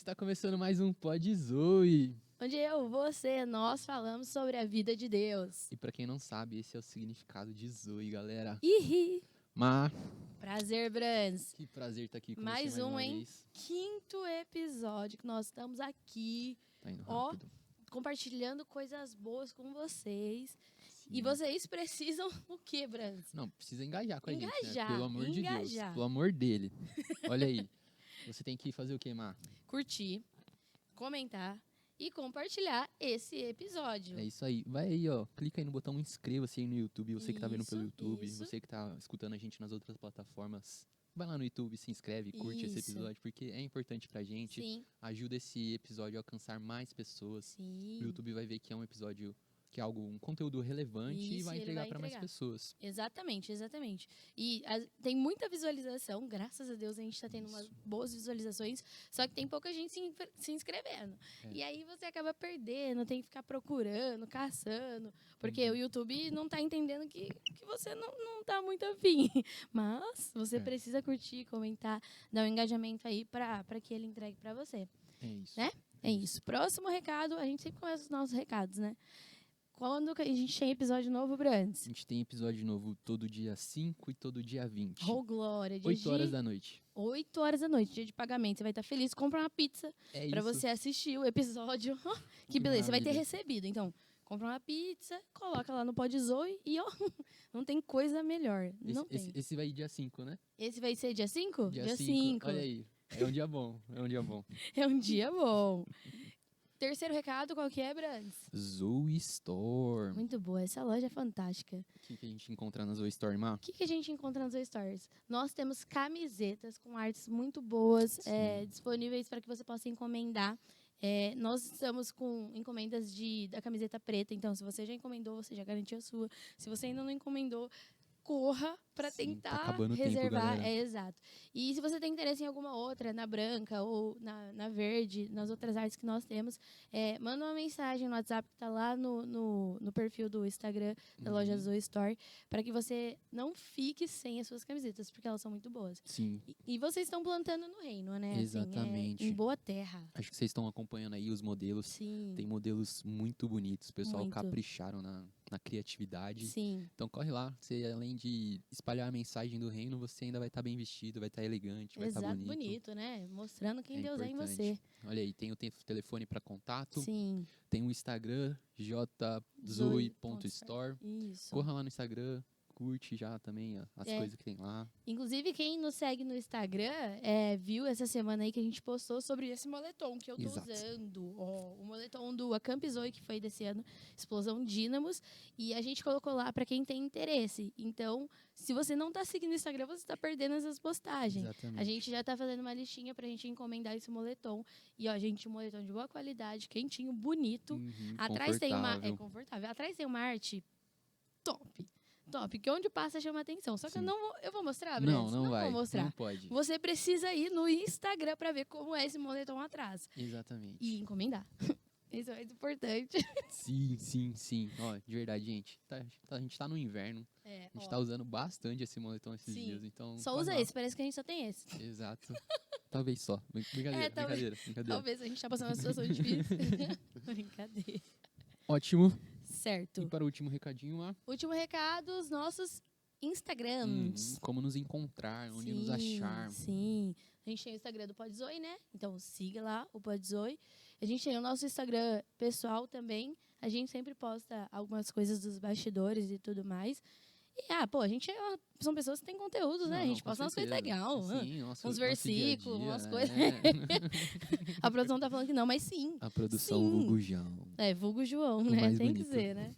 Está começando mais um Pod Zoe. Onde eu, você, nós falamos sobre a vida de Deus. E pra quem não sabe, esse é o significado de Zoe, galera. Ihi! Mas, Prazer, Brans. que prazer estar aqui com Mais você mais um, uma hein? vez. Quinto episódio que nós estamos aqui, Tá indo ó, rápido. compartilhando coisas boas com vocês. Sim. E vocês precisam o quê, Brans? Não, precisa engajar com a gente, né? Engajar, Pelo amor de Deus. engajar. Pelo amor dele. Olha aí. Você tem que fazer o quê, Má? Curtir, comentar e compartilhar esse episódio. É isso aí. Vai aí, ó. Clica aí no botão inscreva-se aí no YouTube. Você que tá vendo pelo Isso, YouTube. isso. Você que tá escutando a gente nas outras plataformas. Vai lá no YouTube, se inscreve, curte esse Isso. episódio, porque é importante pra gente. Sim, Ajuda esse episódio a alcançar mais pessoas. sim. O YouTube vai ver que é um episódio, que é um conteúdo relevante e Isso, vai ele entregar vai para mais entregar. pessoas. Exatamente, exatamente. E tem muita visualização, graças a Deus a gente está tendo umas boas visualizações, só que tem pouca gente se inscrevendo. É. E aí você acaba perdendo, tem que ficar procurando, caçando, porque o YouTube não está entendendo que você não está muito afim. Mas você precisa curtir, comentar, dar um engajamento aí para que ele entregue para você. É isso. Né? É isso. Próximo recado, a gente sempre começa os nossos recados, né? Quando que a gente tem episódio novo, A Brands? gente tem episódio novo todo dia 5 e todo dia 20. Oh, glória. Dia 8 horas da noite. 8 horas da noite, dia de pagamento. Você vai estar feliz, compra uma pizza É pra isso. você assistir o episódio. Que Que beleza, você vai ter maravilha. recebido. Então, compra uma pizza, coloca lá no Pod Zoe e ó, não tem coisa melhor. Não tem. Esse vai dia 5, né? Esse vai ser dia 5? Dia 5. Olha aí. É um dia bom. É um dia bom. É um dia bom. Terceiro recado, qual que é, Brands? Zoe Store. Muito boa, essa loja é fantástica. O que a gente encontra na Zoe Store, Má? O que a gente encontra nas Zoe Stores? Nós temos camisetas com artes muito boas, disponíveis para que você possa encomendar. Nós estamos com encomendas da camiseta preta, então se você já encomendou, você já garantiu a sua. Se você ainda não encomendou, corra para Sim, tá tentar acabando o tempo, reservar. galera. Exato. E se você tem interesse em alguma outra, na branca ou na verde, nas outras artes que nós temos, manda uma mensagem no WhatsApp que está lá no perfil do Instagram da loja Zoe Store, para que você não fique sem as suas camisetas, porque elas são muito boas. Sim. E vocês estão plantando no reino, né? Exatamente. Assim, em boa terra. Acho que vocês estão acompanhando aí os modelos. Sim. Tem modelos muito bonitos. O pessoal Muito. capricharam na criatividade. Sim. Então corre lá. Você, além de espalhar a mensagem do reino, você ainda vai estar bem vestido, vai estar elegante, vai estar Exato, bonito. bonito, né? Mostrando quem É Deus é em importante. você. Olha aí, tem o telefone para contato. Sim. Tem o Instagram, jzoe.store. Isso. Corra lá no Instagram, curte já também as coisas que tem lá. Inclusive, quem nos segue no Instagram viu essa semana aí que a gente postou sobre esse moletom que eu tô Exato. usando. Ó, o moletom do Acamp Zoe, que foi desse ano, Explosão Dínamos. E a gente colocou lá para quem tem interesse. Então, se você não tá seguindo o Instagram, você tá perdendo essas postagens. Exatamente. A gente já tá fazendo uma listinha pra gente encomendar esse moletom. E, ó, gente, um moletom de boa qualidade, quentinho, bonito. Atrás tem uma... É confortável. Atrás tem uma arte top. Top, que onde passa chama atenção. Só que Sim. eu vou mostrar, Brands? Não vai. Vou mostrar. Não pode. Você precisa ir no Instagram para ver como é esse moletom atrás. Exatamente. E encomendar. Isso é muito importante. Sim. Ó, de verdade, gente. A gente tá no inverno. A gente tá usando bastante esse moletom esses dias. Então, Só corre usa lá. esse, parece que a gente só tem esse. Exato. Talvez só. Brincadeira. Talvez a gente tá passando uma situação difícil. Brincadeira. Ótimo. Certo. E para o último recadinho lá. Último recado, os nossos Instagrams. Como nos encontrar, onde nos achar. Sim. A gente tem o Instagram do Pod Zoe, né? Então siga lá o Pod Zoe. A gente tem o nosso Instagram pessoal também. A gente sempre posta algumas coisas dos bastidores e tudo mais. E, a gente são pessoas que têm conteúdo, né? A gente com posta umas coisas certeza. legais. Sim, Uns versículos, dia a umas dia, coisas. A produção tá falando que não, mas sim. A produção Sim. vulgo João. Vulgo João, O né? mais Tem que bonito. ser, né?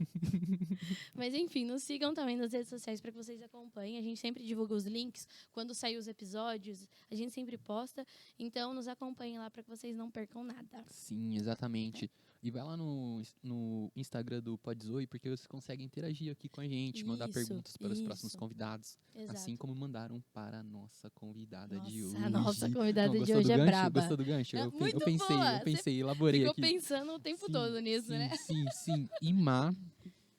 Mas enfim, nos sigam também nas redes sociais para que vocês acompanhem. A gente sempre divulga os links. Quando sair os episódios, a gente sempre posta. Então, nos acompanhem lá para que vocês não percam nada. Sim, exatamente. E vai lá no Instagram do Podzoe, porque você consegue interagir aqui com a gente, mandar Isso, perguntas para os próximos isso. convidados. Exato. Assim como mandaram para a nossa convidada de hoje. A nossa convidada Não, de gostou hoje do é gancho? braba. Gostou do gancho? É Eu muito pensei, boa. elaborei Ficou aqui. pensando o tempo Sim, todo nisso, sim, né? Sim. E Má,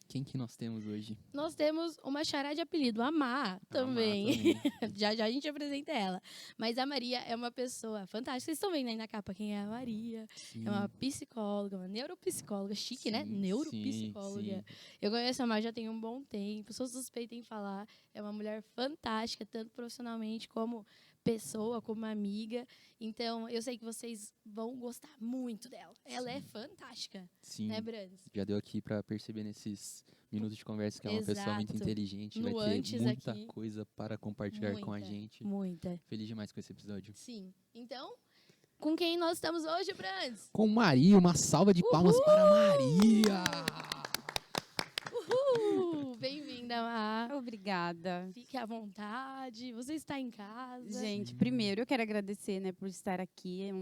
Quem que nós temos hoje? Nós temos uma xará de apelido, a Má, também. já a gente apresenta ela. Mas a Maria é uma pessoa fantástica. Vocês estão vendo aí na capa quem é a Maria. Sim. É uma psicóloga, uma neuropsicóloga. Chique, né? Neuropsicóloga. Sim. Eu conheço a Má já tem um bom tempo. Sou suspeita em falar. É uma mulher fantástica, tanto profissionalmente como pessoa, como amiga. Então, eu sei que vocês vão gostar muito dela. Ela é fantástica. Sim. Né, Brandes? Já deu aqui para perceber nesses minutos de conversa que é uma pessoa muito inteligente. Vai ter muita coisa para compartilhar com a gente. Muita. Feliz demais com esse episódio. Sim. Então, com quem nós estamos hoje, Brandes? Com Maria. Uma salva de palmas para Maria! Bem-vinda, Má. Obrigada. Fique à vontade. Você está em casa. Gente, primeiro eu quero agradecer, né, por estar aqui. É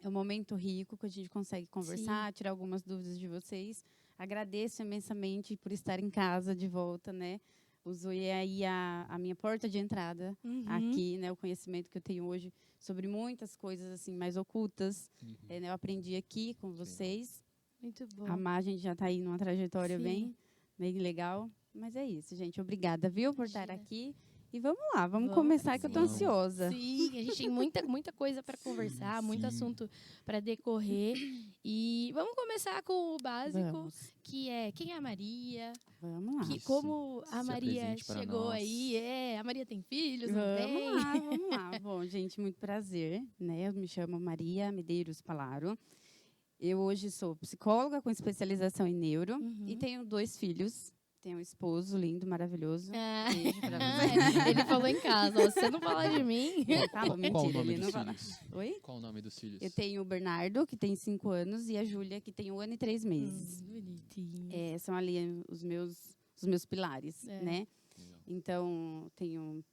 um momento rico que a gente consegue conversar, tirar algumas dúvidas de vocês. Agradeço imensamente por estar em casa de volta, né? Usei aí a minha porta de entrada aqui, né? O conhecimento que eu tenho hoje sobre muitas coisas assim mais ocultas. Né, eu aprendi aqui com vocês. Muito bom. A Má, a gente já está aí numa trajetória bem legal. Mas é isso, gente. Obrigada, viu, por estar aqui. E vamos lá, vamos começar, que eu tô ansiosa. Sim, a gente tem muita coisa para conversar, muito assunto para decorrer. E vamos começar com o básico, que é quem é a Maria? Vamos lá. Como a Maria chegou aí. A Maria tem filhos, Vamos lá. Bom, gente, muito prazer, né? Eu me chamo Maria Medeiros Palaro. Eu hoje sou psicóloga com especialização em neuro e tenho 2 filhos. Tenho um esposo lindo, maravilhoso. Beijo pra você. Ele falou em casa, ó, se você não falar de mim... Fala, mentira, Qual o nome ele dos não fala. filhos? Oi? Qual o nome dos filhos? Eu tenho o Bernardo, que tem 5 anos, e a Júlia, que tem 1 ano e 3 meses. Bonitinho. São ali os meus pilares, né? Legal. Então, tenho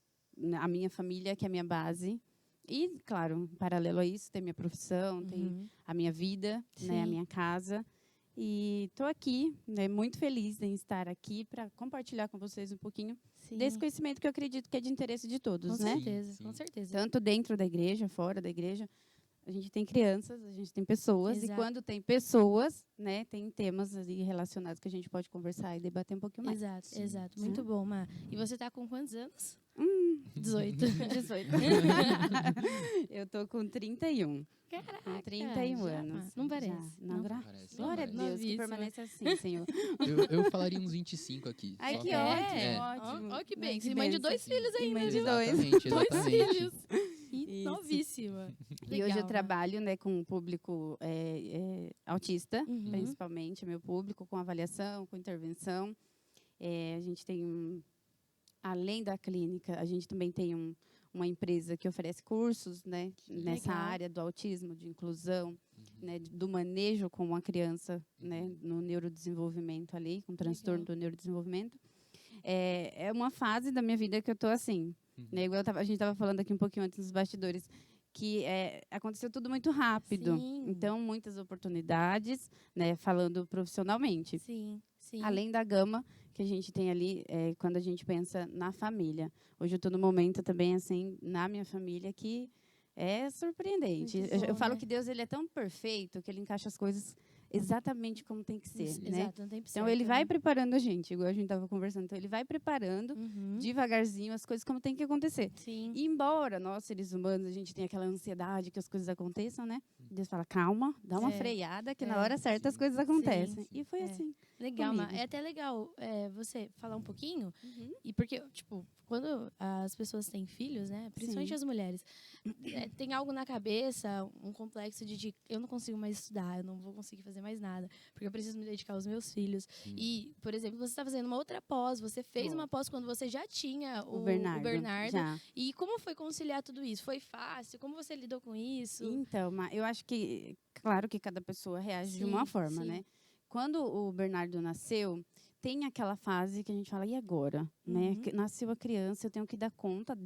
a minha família, que é a minha base. E, claro, em paralelo a isso, tem minha profissão, tem a minha vida, né, a minha casa. E estou aqui, né, muito feliz em estar aqui para compartilhar com vocês um pouquinho desse conhecimento que eu acredito que é de interesse de todos, com né? Certeza, com certeza. Tanto dentro da igreja, fora da igreja. A gente tem crianças, a gente tem pessoas. Exato. E quando tem pessoas, né, tem temas ali relacionados que a gente pode conversar e debater um pouquinho mais. Exato. Muito bom, Má. E você está com quantos anos? 18. 18. Eu tô com 31. Caraca, com 31 anos. Não parece. Não parece. Glória a Deus, que permaneça assim, Senhor. Eu falaria uns 25 aqui. Ai, que ótimo. Olha que bem. Você mãe de 2 filhos ainda. Mãe de 2. Exatamente. 2 filhos. E novíssima. E hoje eu trabalho, né, com um público autista, principalmente, meu público, com avaliação, com intervenção. A gente tem além da clínica, a gente também tem uma empresa que oferece cursos, né, nessa área do autismo, de inclusão, né, do manejo com a criança, né, no neurodesenvolvimento ali, com transtorno do neurodesenvolvimento. É uma fase da minha vida que eu estou assim, né, igual a gente estava falando aqui um pouquinho antes nos bastidores, que aconteceu tudo muito rápido. Sim. Então, muitas oportunidades, né, falando profissionalmente. Sim. Além da gama que a gente tem ali quando a gente pensa na família. Hoje eu estou no momento também, assim, na minha família, que é surpreendente. Eu falo que Deus ele é tão perfeito que ele encaixa as coisas exatamente como tem que ser, né? Exato, não tem então, ele vai preparando a gente, igual a gente estava conversando. Então, ele vai preparando devagarzinho as coisas como tem que acontecer. Sim. E embora nós, seres humanos, a gente tenha aquela ansiedade que as coisas aconteçam, né? Deus fala, calma, dá uma freada, que na hora certa as coisas acontecem. E foi assim. Legal, Má. É até legal você falar um pouquinho. E porque, tipo, quando as pessoas têm filhos, né? Principalmente as mulheres, tem algo na cabeça, um complexo de eu não consigo mais estudar, eu não vou conseguir fazer mais nada, porque eu preciso me dedicar aos meus filhos. E, por exemplo, você está fazendo uma outra pós, você fez uma pós quando você já tinha o Bernardo. Já. E como foi conciliar tudo isso? Foi fácil? Como você lidou com isso? Então, eu acho que, claro que cada pessoa reage de uma forma, né? Quando o Bernardo nasceu, tem aquela fase que a gente fala, e agora? Né? Nasceu a criança, eu tenho que dar conta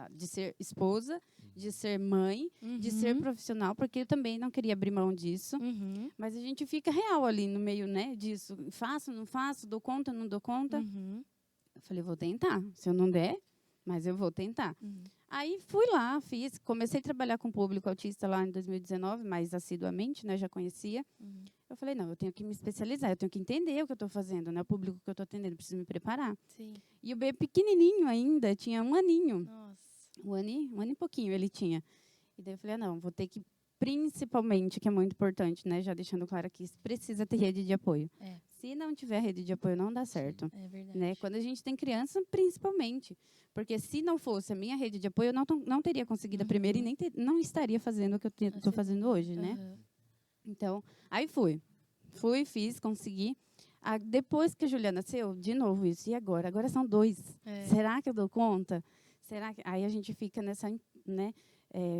de ser esposa, de ser mãe, de ser profissional, porque eu também não queria abrir mão disso. Mas a gente fica real ali no meio, né, disso. Faço, não faço, dou conta, não dou conta. Eu falei, vou tentar. Se eu não der, mas eu vou tentar. Aí fui lá, comecei a trabalhar com o público autista lá em 2019, mais assiduamente, né, já conhecia. Eu Eu falei, não, eu tenho que me especializar, eu tenho que entender o que eu estou fazendo, né? O público que eu estou atendendo, eu preciso me preparar. Sim. E o bebê pequenininho ainda, tinha 1 aninho. Nossa. 1 ano e pouquinho ele tinha. E daí eu falei, não, vou ter que, principalmente, que é muito importante, né? Já deixando claro aqui, precisa ter rede de apoio. Se não tiver rede de apoio, não dá certo. É verdade. Né? Quando a gente tem criança, principalmente. Porque se não fosse a minha rede de apoio, eu não teria conseguido a primeira e nem não estaria fazendo o que eu estou fazendo hoje, né? Então, aí fui, fiz, consegui. Depois que a Julia nasceu, de novo isso. E agora? Agora são 2. Será que eu dou conta? Será que... Aí a gente fica nessa, né?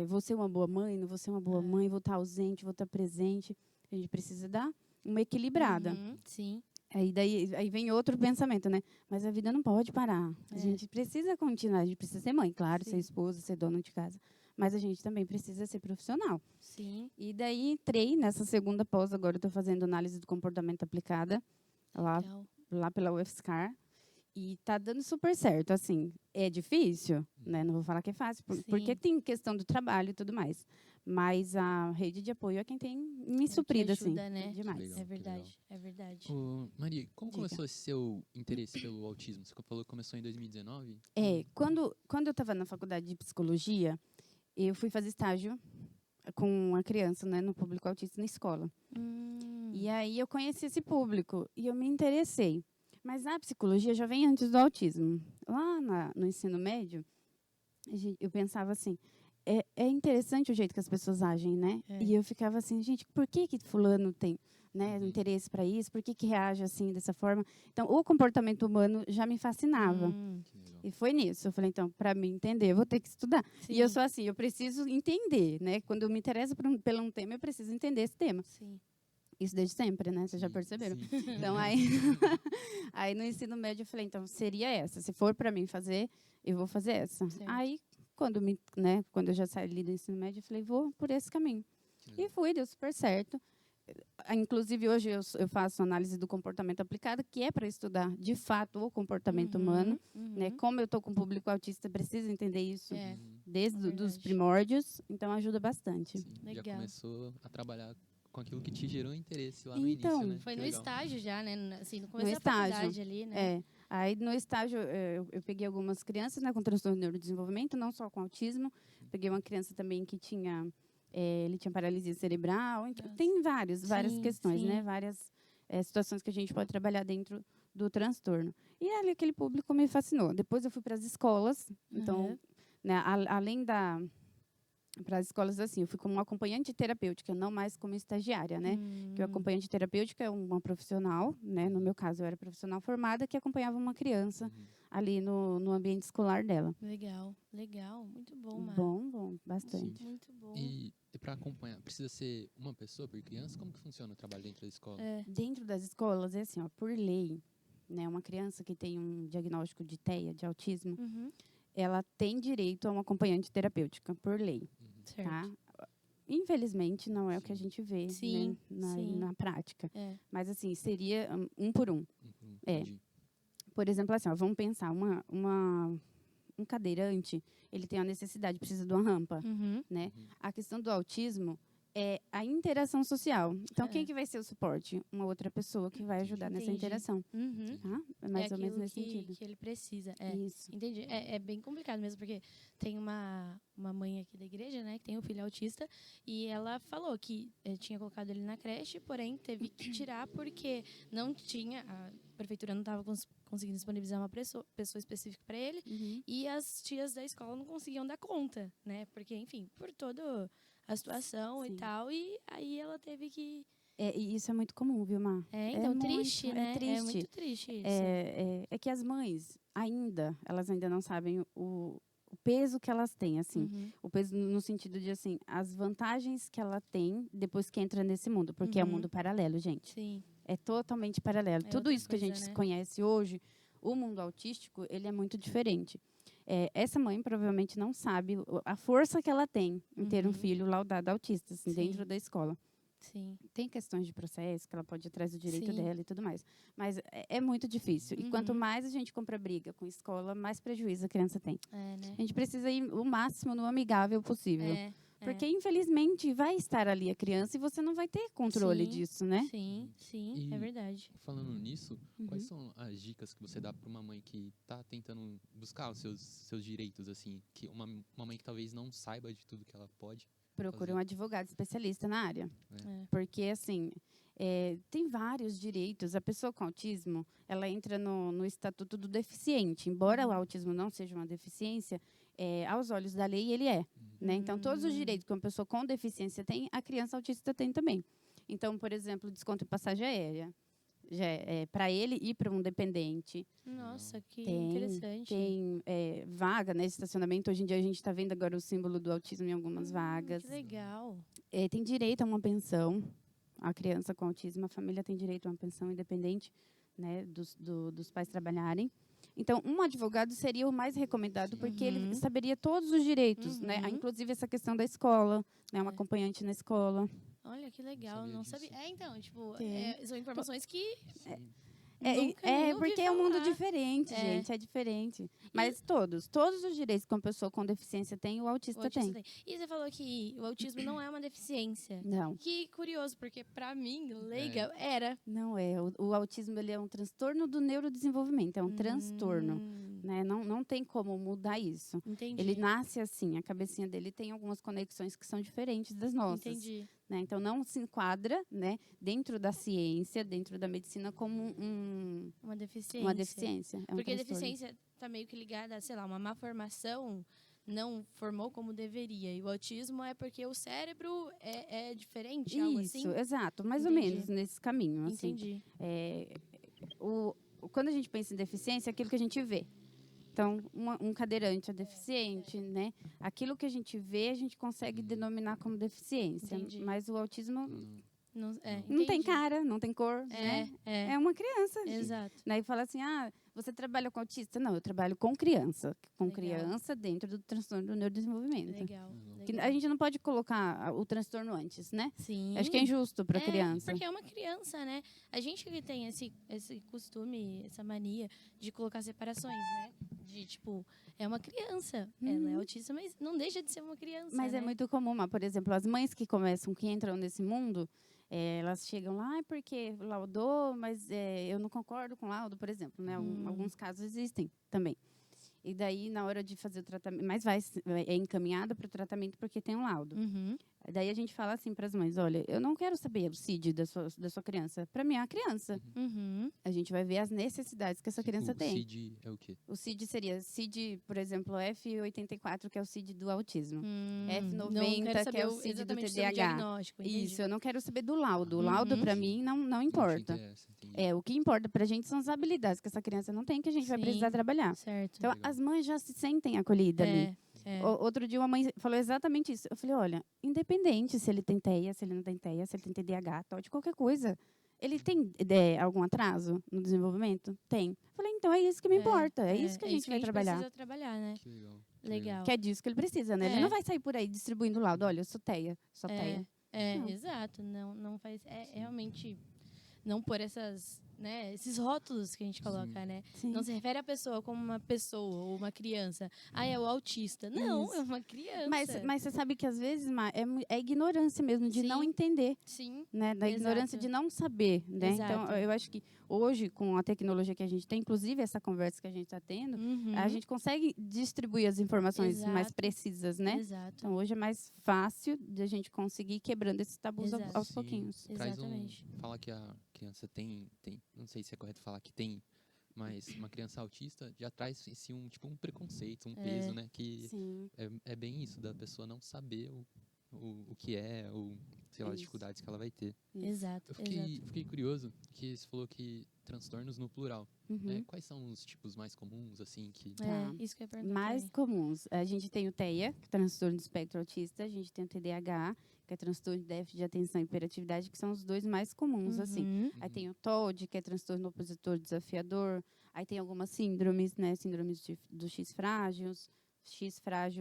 Vou ser uma boa mãe, não vou ser uma boa mãe, vou estar ausente, vou estar presente. A gente precisa dar uma equilibrada. Sim. Aí vem outro pensamento, né? Mas a vida não pode parar. A gente precisa continuar, a gente precisa ser mãe, claro, ser esposa, ser dona de casa. Mas a gente também precisa ser profissional. Sim. E daí entrei nessa segunda pós, agora eu estou fazendo análise do comportamento aplicada, lá pela UFSCar. E está dando super certo, assim. É difícil, né? Não vou falar que é fácil, porque tem questão do trabalho e tudo mais. Mas a rede de apoio é quem tem me suprido, ajuda, assim. Né? Demais. Legal, é verdade, é verdade. Maria, como começou esse seu interesse pelo autismo? Você falou que começou em 2019? Quando eu estava na faculdade de psicologia, eu fui fazer estágio com uma criança, né, no público autista na escola. E aí eu conheci esse público e eu me interessei. Mas a psicologia já vem antes do autismo. Lá no ensino médio, eu pensava assim, é interessante o jeito que as pessoas agem, né? E eu ficava assim, gente, por que fulano tem, né, interesse para isso? Por que reage assim, dessa forma? Então, o comportamento humano já me fascinava. E foi nisso. Eu falei, então, para mim entender, eu vou ter que estudar. Sim. E eu sou assim, eu preciso entender, né? Quando eu me interesso por um tema, eu preciso entender esse tema. Sim. Isso desde sempre, né? Vocês já perceberam? Sim. Então, aí no ensino médio, eu falei, então, seria essa. Se for para mim fazer, eu vou fazer essa. Certo. Aí, quando eu já saí do ensino médio, eu falei, vou por esse caminho. E fui, deu super certo. Inclusive, hoje eu faço análise do comportamento aplicado, que é para estudar, de fato, o comportamento humano. Né? Como eu estou com o público autista, preciso entender isso desde os primórdios. Então, ajuda bastante. Sim, legal. Já começou a trabalhar com aquilo que te gerou interesse lá no início, né? Foi no estágio já, né? Assim, no começo da faculdade ali, né? Aí, no estágio, eu peguei algumas crianças, né, com transtorno de neurodesenvolvimento, não só com autismo. Peguei uma criança também que tinha... ele tinha paralisia cerebral. Então, tem várias questões, né? Várias situações que a gente pode trabalhar dentro do transtorno. E ali, aquele público me fascinou. Depois, eu fui para as escolas. Então, né, além para as escolas, assim, eu fui como acompanhante terapêutica, não mais como estagiária, né? Que o acompanhante terapêutica é uma profissional, né? No meu caso, eu era profissional formada que acompanhava uma criança ali no ambiente escolar dela. Legal, muito bom, Mar. Bom, bastante. Sim. Muito bom. E para acompanhar, precisa ser uma pessoa por criança? Como que funciona o trabalho dentro da escola? Dentro das escolas, é assim, ó, por lei, né? Uma criança que tem um diagnóstico de TEA, de autismo, ela tem direito a uma acompanhante terapêutica, por lei. Certo. Tá? Infelizmente, não é o que a gente vê, né, na prática. Mas, assim, seria um por um. Por exemplo, assim, ó, vamos pensar, um cadeirante, ele tem a necessidade, precisa de uma rampa. Né? A questão do autismo é a interação social. Então, quem que vai ser o suporte? Uma outra pessoa que vai ajudar nessa interação. Tá? É mais ou menos nesse sentido. Que ele precisa. Isso. Entendi. É bem complicado mesmo, porque tem uma mãe aqui da igreja, né, que tem um filho autista, e ela falou que tinha colocado ele na creche, porém teve que tirar porque não tinha... A prefeitura não estava conseguindo disponibilizar uma pessoa específica para ele, e as tias da escola não conseguiam dar conta, né? Porque, enfim, por toda a situação e tal, e aí ela teve que... E isso é muito comum, viu, Má? Então, triste, né? É triste. É muito triste isso. É que as mães, elas ainda não sabem o peso que elas têm, assim. O peso no sentido de, assim, as vantagens que ela tem depois que entra nesse mundo, porque é um mundo paralelo, gente. Sim. É totalmente paralelo. Tudo isso que a gente conhece hoje, o mundo autístico, ele é muito diferente. Essa mãe provavelmente não sabe a força que ela tem em ter um filho laudado autista, assim, dentro da escola. Sim. Tem questões de processo que ela pode ir atrás do direito dela e tudo mais. Mas é muito difícil. E quanto mais a gente compra briga com a escola, mais prejuízo a criança tem. Né? A gente precisa ir o máximo no amigável possível. Porque, infelizmente, vai estar ali a criança e você não vai ter controle disso, né? Sim, é verdade. Falando nisso, quais são as dicas que você dá para uma mãe que está tentando buscar os seus direitos, assim? Que uma mãe que talvez não saiba de tudo que ela pode Procure fazer. um advogado especialista na área. Porque, assim, tem vários direitos. A pessoa com autismo, ela entra no estatuto do deficiente. Embora o autismo não seja uma deficiência, aos olhos da lei, ele é. Né? Então, todos os direitos que uma pessoa com deficiência tem, a criança autista tem também. Então, por exemplo, desconto em passagem aérea. Para ele e para um dependente. Nossa, que interessante. Tem vaga, né? Estacionamento. Hoje em dia a gente está vendo agora o símbolo do autismo em algumas vagas. Que legal. Tem direito a uma pensão. A criança com autismo, a família tem direito a uma pensão independente, né, dos pais trabalharem. Então, um advogado seria o mais recomendado, porque ele saberia todos os direitos, né? Inclusive essa questão da escola, né? Um acompanhante na escola. Olha, que legal, não sabia. Então, tipo, são informações que porque é um mundo diferente, gente, é diferente. Mas todos os direitos que uma pessoa com deficiência tem, o autista tem. E você falou que o autismo não é uma deficiência. Não. Que curioso, porque pra mim, leiga, era. Não é. O autismo, ele é um transtorno do neurodesenvolvimento, é um transtorno. Né? Não tem como mudar isso. Entendi. Ele nasce assim, a cabecinha dele tem algumas conexões que são diferentes das nossas. Entendi. Né? Então, não se enquadra, né, dentro da ciência, dentro da medicina, como uma deficiência. Uma deficiência. Porque a deficiência está meio que ligada a, sei lá, uma má formação, não formou como deveria. E o autismo é porque o cérebro é diferente, algo assim? Isso, exato. Mais ou menos nesse caminho. Assim. Entendi. Quando a gente pensa em deficiência, é aquilo que a gente vê. Então, um cadeirante é deficiente, né? Aquilo que a gente vê, a gente consegue denominar como deficiência. Entendi. Mas o autismo não tem cara, não tem cor, né? É uma criança. Exato. Daí fala assim, você trabalha com autista? Não, eu trabalho com criança. Com Legal. criança dentro do transtorno do neurodesenvolvimento. Legal. Que a gente não pode colocar o transtorno antes, né? Sim. Acho que é injusto para a criança. Porque é uma criança, né? A gente que tem esse costume, essa mania de colocar separações, né? De, tipo, é uma criança. Ela é autista, mas não deixa de ser uma criança, Mas né? é muito comum, por exemplo, as mães que entram nesse mundo, elas chegam lá, porque laudou, mas eu não concordo com o laudo, por exemplo, né? Alguns casos existem também. E daí, na hora de fazer o tratamento, mas é encaminhada para o tratamento porque tem um laudo. Daí a gente fala assim para as mães, olha, eu não quero saber o CID da sua criança. Para mim é uma criança. A gente vai ver as necessidades que essa criança tem. O CID é o quê? O CID seria CID, por exemplo, F84, que é o CID do autismo. Não F90, quero que é o saber CID do exatamente sobre o TDAH. diagnóstico, entendi. Isso, eu não quero saber do laudo. O laudo, para mim, não importa. O que importa para a gente são as habilidades que essa criança não tem, que a gente vai precisar trabalhar. Certo. Então, as mães já se sentem acolhidas ali. Outro dia, uma mãe falou exatamente isso. Eu falei, olha, independente se ele tem TEA, se ele não tem TEA, se ele tem TDAH, de qualquer coisa, ele tem algum atraso no desenvolvimento? Tem. Eu falei, então é isso que me importa, é isso que a gente vai trabalhar. Precisa trabalhar, né? Que Legal. Que é disso que ele precisa, né? Ele não vai sair por aí distribuindo laudo, olha, eu sou TEA, só TEA. Exato. Não faz... realmente não por essas... Né, esses rótulos que a gente coloca, né? Sim. Não se refere à pessoa como uma pessoa ou uma criança. É o autista. Não, é uma criança. Mas você sabe que às vezes, Má, é ignorância mesmo, de não entender. Sim. Né? Da ignorância de não saber. Né? Então, eu acho que hoje, com a tecnologia que a gente tem, inclusive essa conversa que a gente está tendo, a gente consegue distribuir as informações mais precisas, né? Exato. Então, hoje é mais fácil de a gente conseguir ir quebrando esses tabus aos pouquinhos. Exatamente. Fala que a criança tem, não sei se é correto falar que tem, mas uma criança autista já traz esse um preconceito, um peso, né? Que é bem isso, da pessoa não saber o que é, ou sei lá, as dificuldades que ela vai ter. Exato. Eu fiquei curioso que você falou que transtornos no plural. Quais são os tipos mais comuns, assim, que... isso que eu ia perguntar. Mais comuns. A gente tem o TEA, que é transtorno do espectro autista. A gente tem o TDAH, que é transtorno de déficit de atenção e hiperatividade, que são os dois mais comuns, assim. Aí tem o TOD, que é transtorno opositor desafiador. Aí tem algumas síndromes, né? Síndromes do X frágil,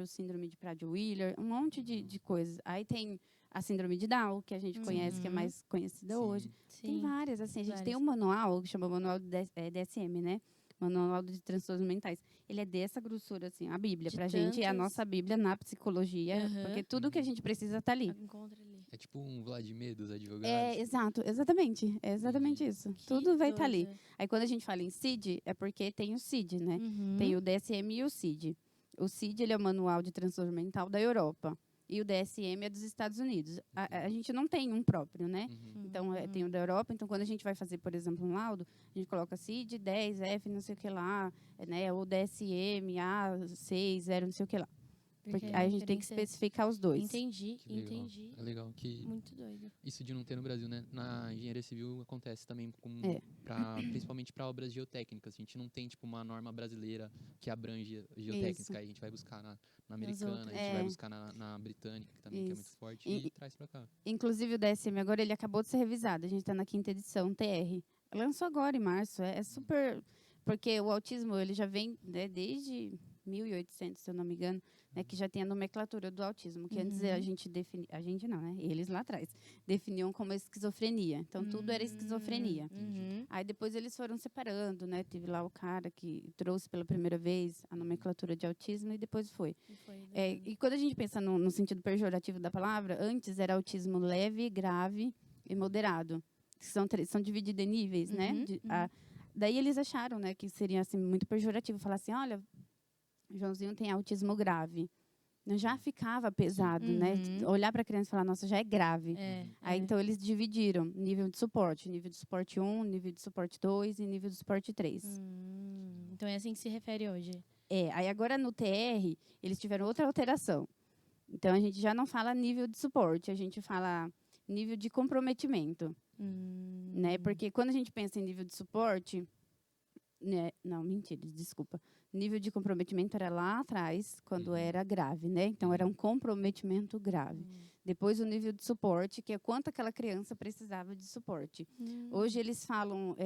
síndrome de Prader-Willi, um monte de coisas. Aí tem a síndrome de Down, que a gente conhece, que é mais conhecida hoje. Tem várias, assim. A gente tem um manual, que chama Manual DSM, né? Manual de Transtornos Mentais. Ele é dessa grossura, assim, a Bíblia. Pra tantos... gente, é a nossa Bíblia na psicologia, porque tudo que a gente precisa tá ali. Encontra ali. É tipo um Vladimir dos advogados. Exato, exatamente. É exatamente isso. Que tudo vai estar doido. ali. Aí, quando a gente fala em CID, é porque tem o CID, né? Tem o DSM e o CID. O CID, ele é o Manual de Transtorno Mental da Europa. E o DSM é dos Estados Unidos. A gente não tem um próprio, né? Então, tem o da Europa. Então, quando a gente vai fazer, por exemplo, um laudo, a gente coloca CID 10, F, não sei o que lá, né? Ou DSM, A6, 0, não sei o que lá. Porque aí a gente tem que especificar os dois. Entendi. É legal que... Muito doido. Isso de não ter no Brasil, né? Na engenharia civil acontece também, principalmente para obras geotécnicas. A gente não tem, tipo, uma norma brasileira que abrange geotécnica. Isso. Aí a gente vai buscar na americana, a gente vai buscar na britânica, que também que é muito forte, e traz para cá. Inclusive, o DSM agora, ele acabou de ser revisado. A gente está na 5ª edição, TR. Lançou agora, em março. É super... Porque o autismo, ele já vem, né, desde 1800, se eu não me engano, né, que já tem a nomenclatura do autismo, que antes a gente definia, a gente não, né, eles lá atrás, definiam como esquizofrenia. Então, tudo era esquizofrenia. Aí, depois, eles foram separando, né, teve lá o cara que trouxe pela primeira vez a nomenclatura de autismo e depois foi. E quando a gente pensa no sentido pejorativo da palavra, antes era autismo leve, grave e moderado, que são divididos em níveis, né, daí eles acharam, né, que seria assim muito pejorativo falar assim, olha, Joãozinho tem autismo grave. Já ficava pesado, né? Olhar para a criança e falar, nossa, já é grave. Aí então eles dividiram nível de suporte 1, nível de suporte 2 e nível de suporte 3. Então é assim que se refere hoje. Aí agora no TR eles tiveram outra alteração. Então a gente já não fala nível de suporte, a gente fala nível de comprometimento. Né? Porque quando a gente pensa em nível de suporte, né? Não, mentira, desculpa. Nível de comprometimento era lá atrás, quando era grave, né? Então era um comprometimento grave. Depois o nível de suporte, que é quanto aquela criança precisava de suporte. Hoje eles falam,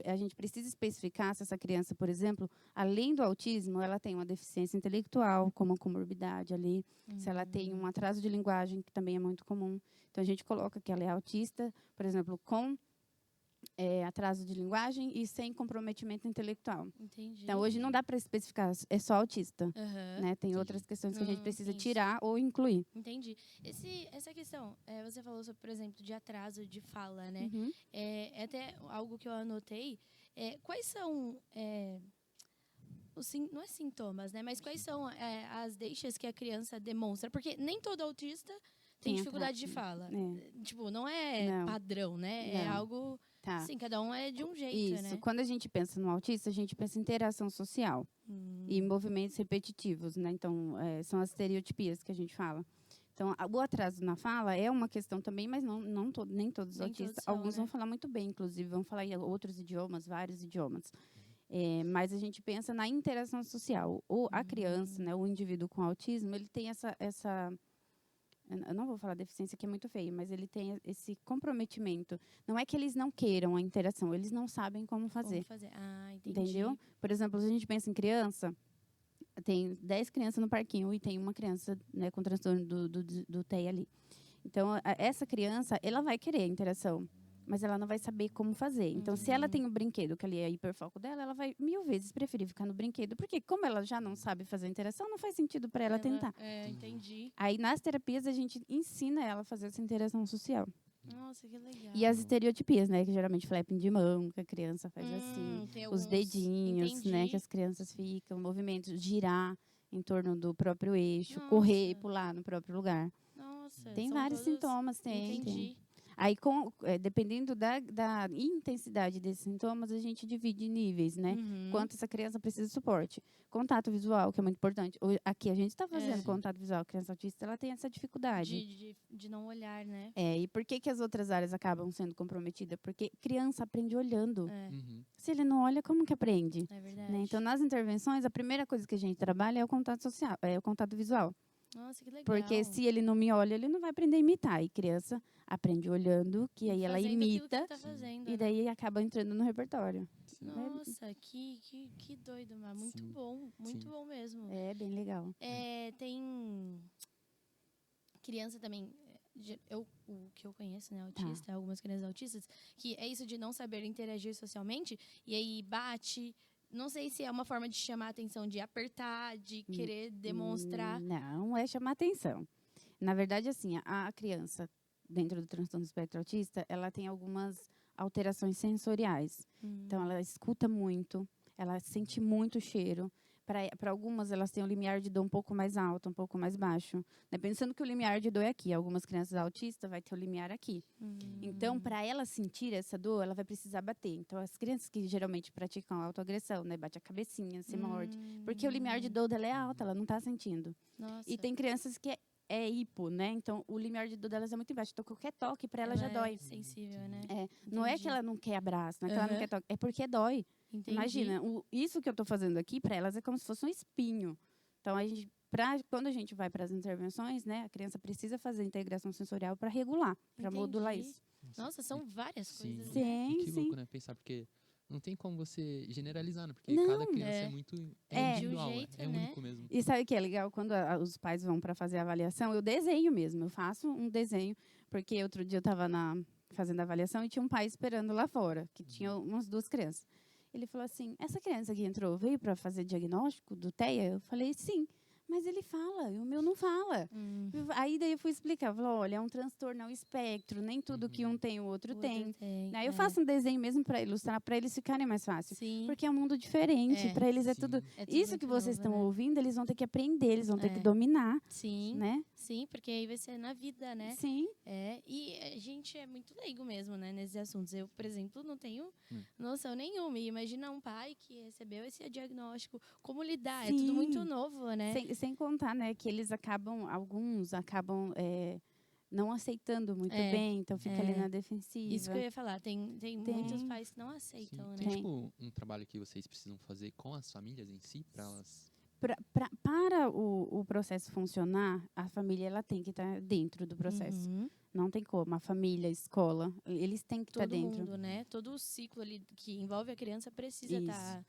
a gente precisa especificar se essa criança, por exemplo, além do autismo, ela tem uma deficiência intelectual, como comorbidade ali, se ela tem um atraso de linguagem, que também é muito comum. Então a gente coloca que ela é autista, por exemplo, com atraso de linguagem e sem comprometimento intelectual. Entendi. Então, hoje não dá para especificar, é só autista. Né? Tem outras questões que a gente precisa tirar ou incluir. Entendi. Essa questão, você falou sobre, por exemplo, de atraso de fala, né? É até algo que eu anotei. Quais são... não é sintomas, né? Mas quais são as deixas que a criança demonstra? Porque nem todo autista tem dificuldade de fala. Tipo, não é padrão, né? Não. É algo... Sim, cada um é de um jeito, né? Quando a gente pensa no autista, a gente pensa em interação social e movimentos repetitivos, né? Então, são as estereotipias que a gente fala. Então, o atraso na fala é uma questão também, mas nem todos os autistas. Alguns vão falar muito bem, inclusive, vão falar em outros idiomas, vários idiomas. Mas a gente pensa na interação social. A criança, né, o indivíduo com autismo, ele tem essa eu não vou falar deficiência, que é muito feio, mas ele tem esse comprometimento. Não é que eles não queiram a interação, eles não sabem como fazer. Entendi. Entendeu? Por exemplo, se a gente pensa em criança, tem 10 crianças no parquinho e tem uma criança, né, com transtorno do TEA ali. Então, essa criança, ela vai querer a interação, mas ela não vai saber como fazer. Então, se ela tem um brinquedo, que ali é hiperfoco dela, ela vai 1000 vezes preferir ficar no brinquedo, porque como ela já não sabe fazer a interação, não faz sentido para ela tentar. Entendi. Aí, nas terapias, a gente ensina ela a fazer essa interação social. Nossa, que legal. E as estereotipias, né? Que geralmente flapping de mão, que a criança faz assim. Os dedinhos, né? Que as crianças ficam. Movimentos, girar em torno do próprio eixo. Correr e pular no próprio lugar. Nossa. Tem vários sintomas, tem. Aí, dependendo da intensidade desses sintomas, a gente divide em níveis, né? Quanto essa criança precisa de suporte. Contato visual, que é muito importante. Aqui a gente está fazendo contato visual. A criança autista, ela tem essa dificuldade. De não olhar, né? E por que as outras áreas acabam sendo comprometidas? Porque criança aprende olhando. Se ele não olha, como que aprende? É verdade. Né? Então, nas intervenções, a primeira coisa que a gente trabalha é o contato social, é o contato visual. Nossa, que legal. Porque se ele não me olha, ele não vai aprender a imitar. E criança aprende olhando, que aí ela imita. E daí acaba entrando no repertório. Nossa, que doido, mas muito bom. Muito bom mesmo. É bem legal. Tem criança também, o que eu conheço, né, autista, algumas crianças autistas, que é isso de não saber interagir socialmente, e aí bate, não sei se é uma forma de chamar a atenção, de apertar, de querer demonstrar. Não é chamar atenção. Na verdade, assim, a criança, dentro do transtorno do espectro autista, ela tem algumas alterações sensoriais. Então, ela escuta muito, ela sente muito cheiro. Para algumas, elas têm o limiar de dor um pouco mais alto, um pouco mais baixo. Né? Pensando que o limiar de dor é aqui. Algumas crianças autistas vai ter o limiar aqui. Então, para ela sentir essa dor, ela vai precisar bater. Então, as crianças que geralmente praticam autoagressão, né? Bate a cabecinha, se morde. Porque o limiar de dor dela é alto, ela não está sentindo. Nossa. E tem crianças que é hipo, né? Então, o limiar de dor delas é muito baixo. Então, qualquer toque para ela já dói. É sensível, né? Não é que ela não quer abraço, não é que ela não quer toque. É porque dói. Entendi. Imagina, isso que eu estou fazendo aqui, para elas, é como se fosse um espinho. Então, quando a gente vai para as intervenções, né? A criança precisa fazer integração sensorial para regular, para modular isso. Nossa, são várias coisas. Sim, e que louco, né? Pensar, porque não tem como você generalizar, né? Porque cada criança é muito individual, é único mesmo. E sabe o que é legal? Quando os pais vão para fazer a avaliação, eu desenho mesmo, eu faço um desenho, porque outro dia eu estava fazendo a avaliação e tinha um pai esperando lá fora, que tinha umas 2 crianças. Ele falou assim, essa criança que entrou veio para fazer diagnóstico do TEA? Eu falei, sim. Mas ele fala, e o meu não fala. Aí daí eu fui explicar, eu falei, olha, é um transtorno, é um espectro, nem tudo que um tem, o outro tem. Aí eu faço um desenho mesmo para ilustrar, para eles ficarem mais fácil. Sim. Porque é um mundo diferente, para eles é tudo isso que vocês estão ouvindo, eles vão ter que aprender, eles vão ter que dominar. Sim, né? Sim, porque aí vai ser na vida, né? Sim. E a gente é muito leigo mesmo, né, nesses assuntos. Eu, por exemplo, não tenho noção nenhuma. E imagina um pai que recebeu esse diagnóstico, como lidar? Sim. É tudo muito novo, né? Sem contar, né, que alguns acabam não aceitando muito bem, então fica ali na defensiva. Isso que eu ia falar, tem muitos pais que não aceitam, né? Tem, tipo, um trabalho que vocês precisam fazer com as famílias em si, para elas... Para o processo funcionar, a família ela tem que estar dentro do processo. Não tem como. A família, a escola, eles têm que estar dentro. Todo mundo, né? Todo o ciclo ali que envolve a criança precisa estar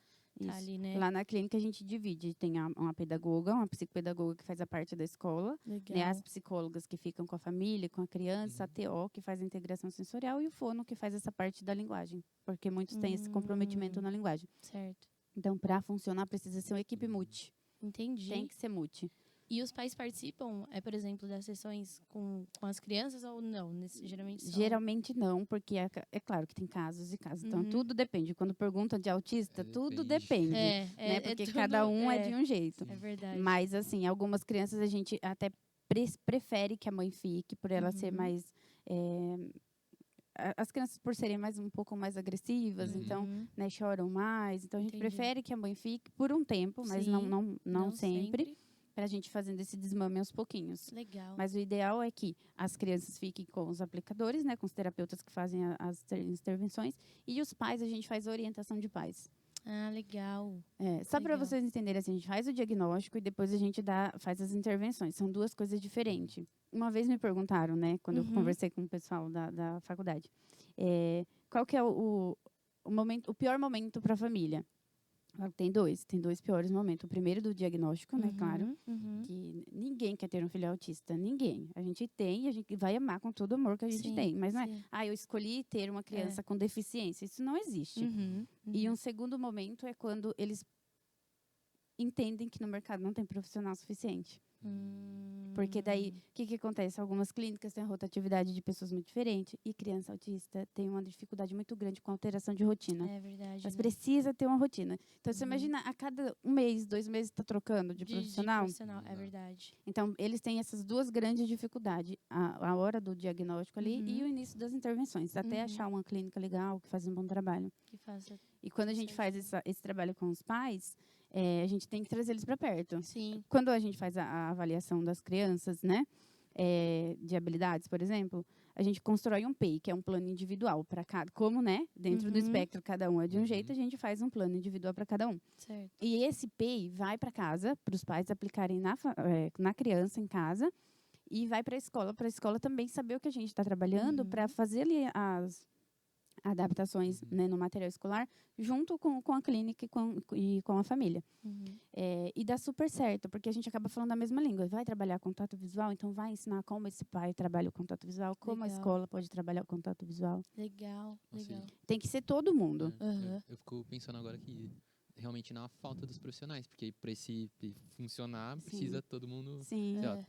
ali, né? Lá na clínica a gente divide. Tem uma pedagoga, uma psicopedagoga que faz a parte da escola. Né? As psicólogas que ficam com a família, com a criança. A TO que faz a integração sensorial. E o fono que faz essa parte da linguagem. Porque muitos têm esse comprometimento na linguagem. Certo. Então, para funcionar, precisa ser uma equipe multi. Entendi. Tem que ser multi. E os pais participam, por exemplo, das sessões com as crianças ou não? Geralmente são... Geralmente não, porque é claro que tem casos e casos. Então, tudo depende. Quando perguntam de autista, tudo depende. Né? Porque cada um é de um jeito. É verdade. Mas, assim, algumas crianças a gente até prefere que a mãe fique, por ela ser mais... as crianças, por serem um pouco mais agressivas, então, né, choram mais. Então, a gente prefere que a mãe fique por um tempo, mas não sempre. Para a gente fazendo esse desmame aos pouquinhos. Legal. Mas o ideal é que as crianças fiquem com os aplicadores, né, com os terapeutas que fazem as intervenções, e os pais, a gente faz a orientação de pais. Ah, legal. Só para vocês entenderem, assim, a gente faz o diagnóstico e depois a gente faz as intervenções. São 2 coisas diferentes. Uma vez me perguntaram, né, quando eu conversei com o pessoal da faculdade, qual que é o pior momento para a família? Tem dois piores momentos. O primeiro do diagnóstico, né, claro, que ninguém quer ter um filho autista, ninguém. A gente tem e a gente vai amar com todo o amor que a gente tem. Mas não é, eu escolhi ter uma criança com deficiência. Isso não existe. E um segundo momento é quando eles entendem que no mercado não tem profissional suficiente. Porque daí, o que acontece? Algumas clínicas têm a rotatividade de pessoas muito diferentes e criança autista tem uma dificuldade muito grande com alteração de rotina. É verdade. Mas precisa ter uma rotina. Então, você imagina, a cada 1 mês, 2 meses, está trocando de profissional? É verdade. Então, eles têm essas 2 grandes dificuldades. A hora do diagnóstico ali e o início das intervenções. Até achar uma clínica legal, que faz um bom trabalho. E quando a gente faz esse trabalho com os pais, a gente tem que trazer eles para perto. Sim. Quando a gente faz a avaliação das crianças, né, de habilidades, por exemplo, a gente constrói um PEI, que é um plano individual para cada, como, né, dentro do espectro cada um é de um jeito, a gente faz um plano individual para cada um. Certo. E esse PEI vai para casa, para os pais aplicarem na criança em casa, e vai para a escola também saber o que a gente está trabalhando para fazer ali as adaptações, né, no material escolar, junto com a clínica e com a família. E dá super certo, porque a gente acaba falando a mesma língua. Vai trabalhar contato visual, então vai ensinar como esse pai trabalha o contato visual, como a escola pode trabalhar o contato visual. Legal. Tem que ser todo mundo. Eu fico pensando agora que realmente na falta dos profissionais, porque para esse funcionar, precisa todo mundo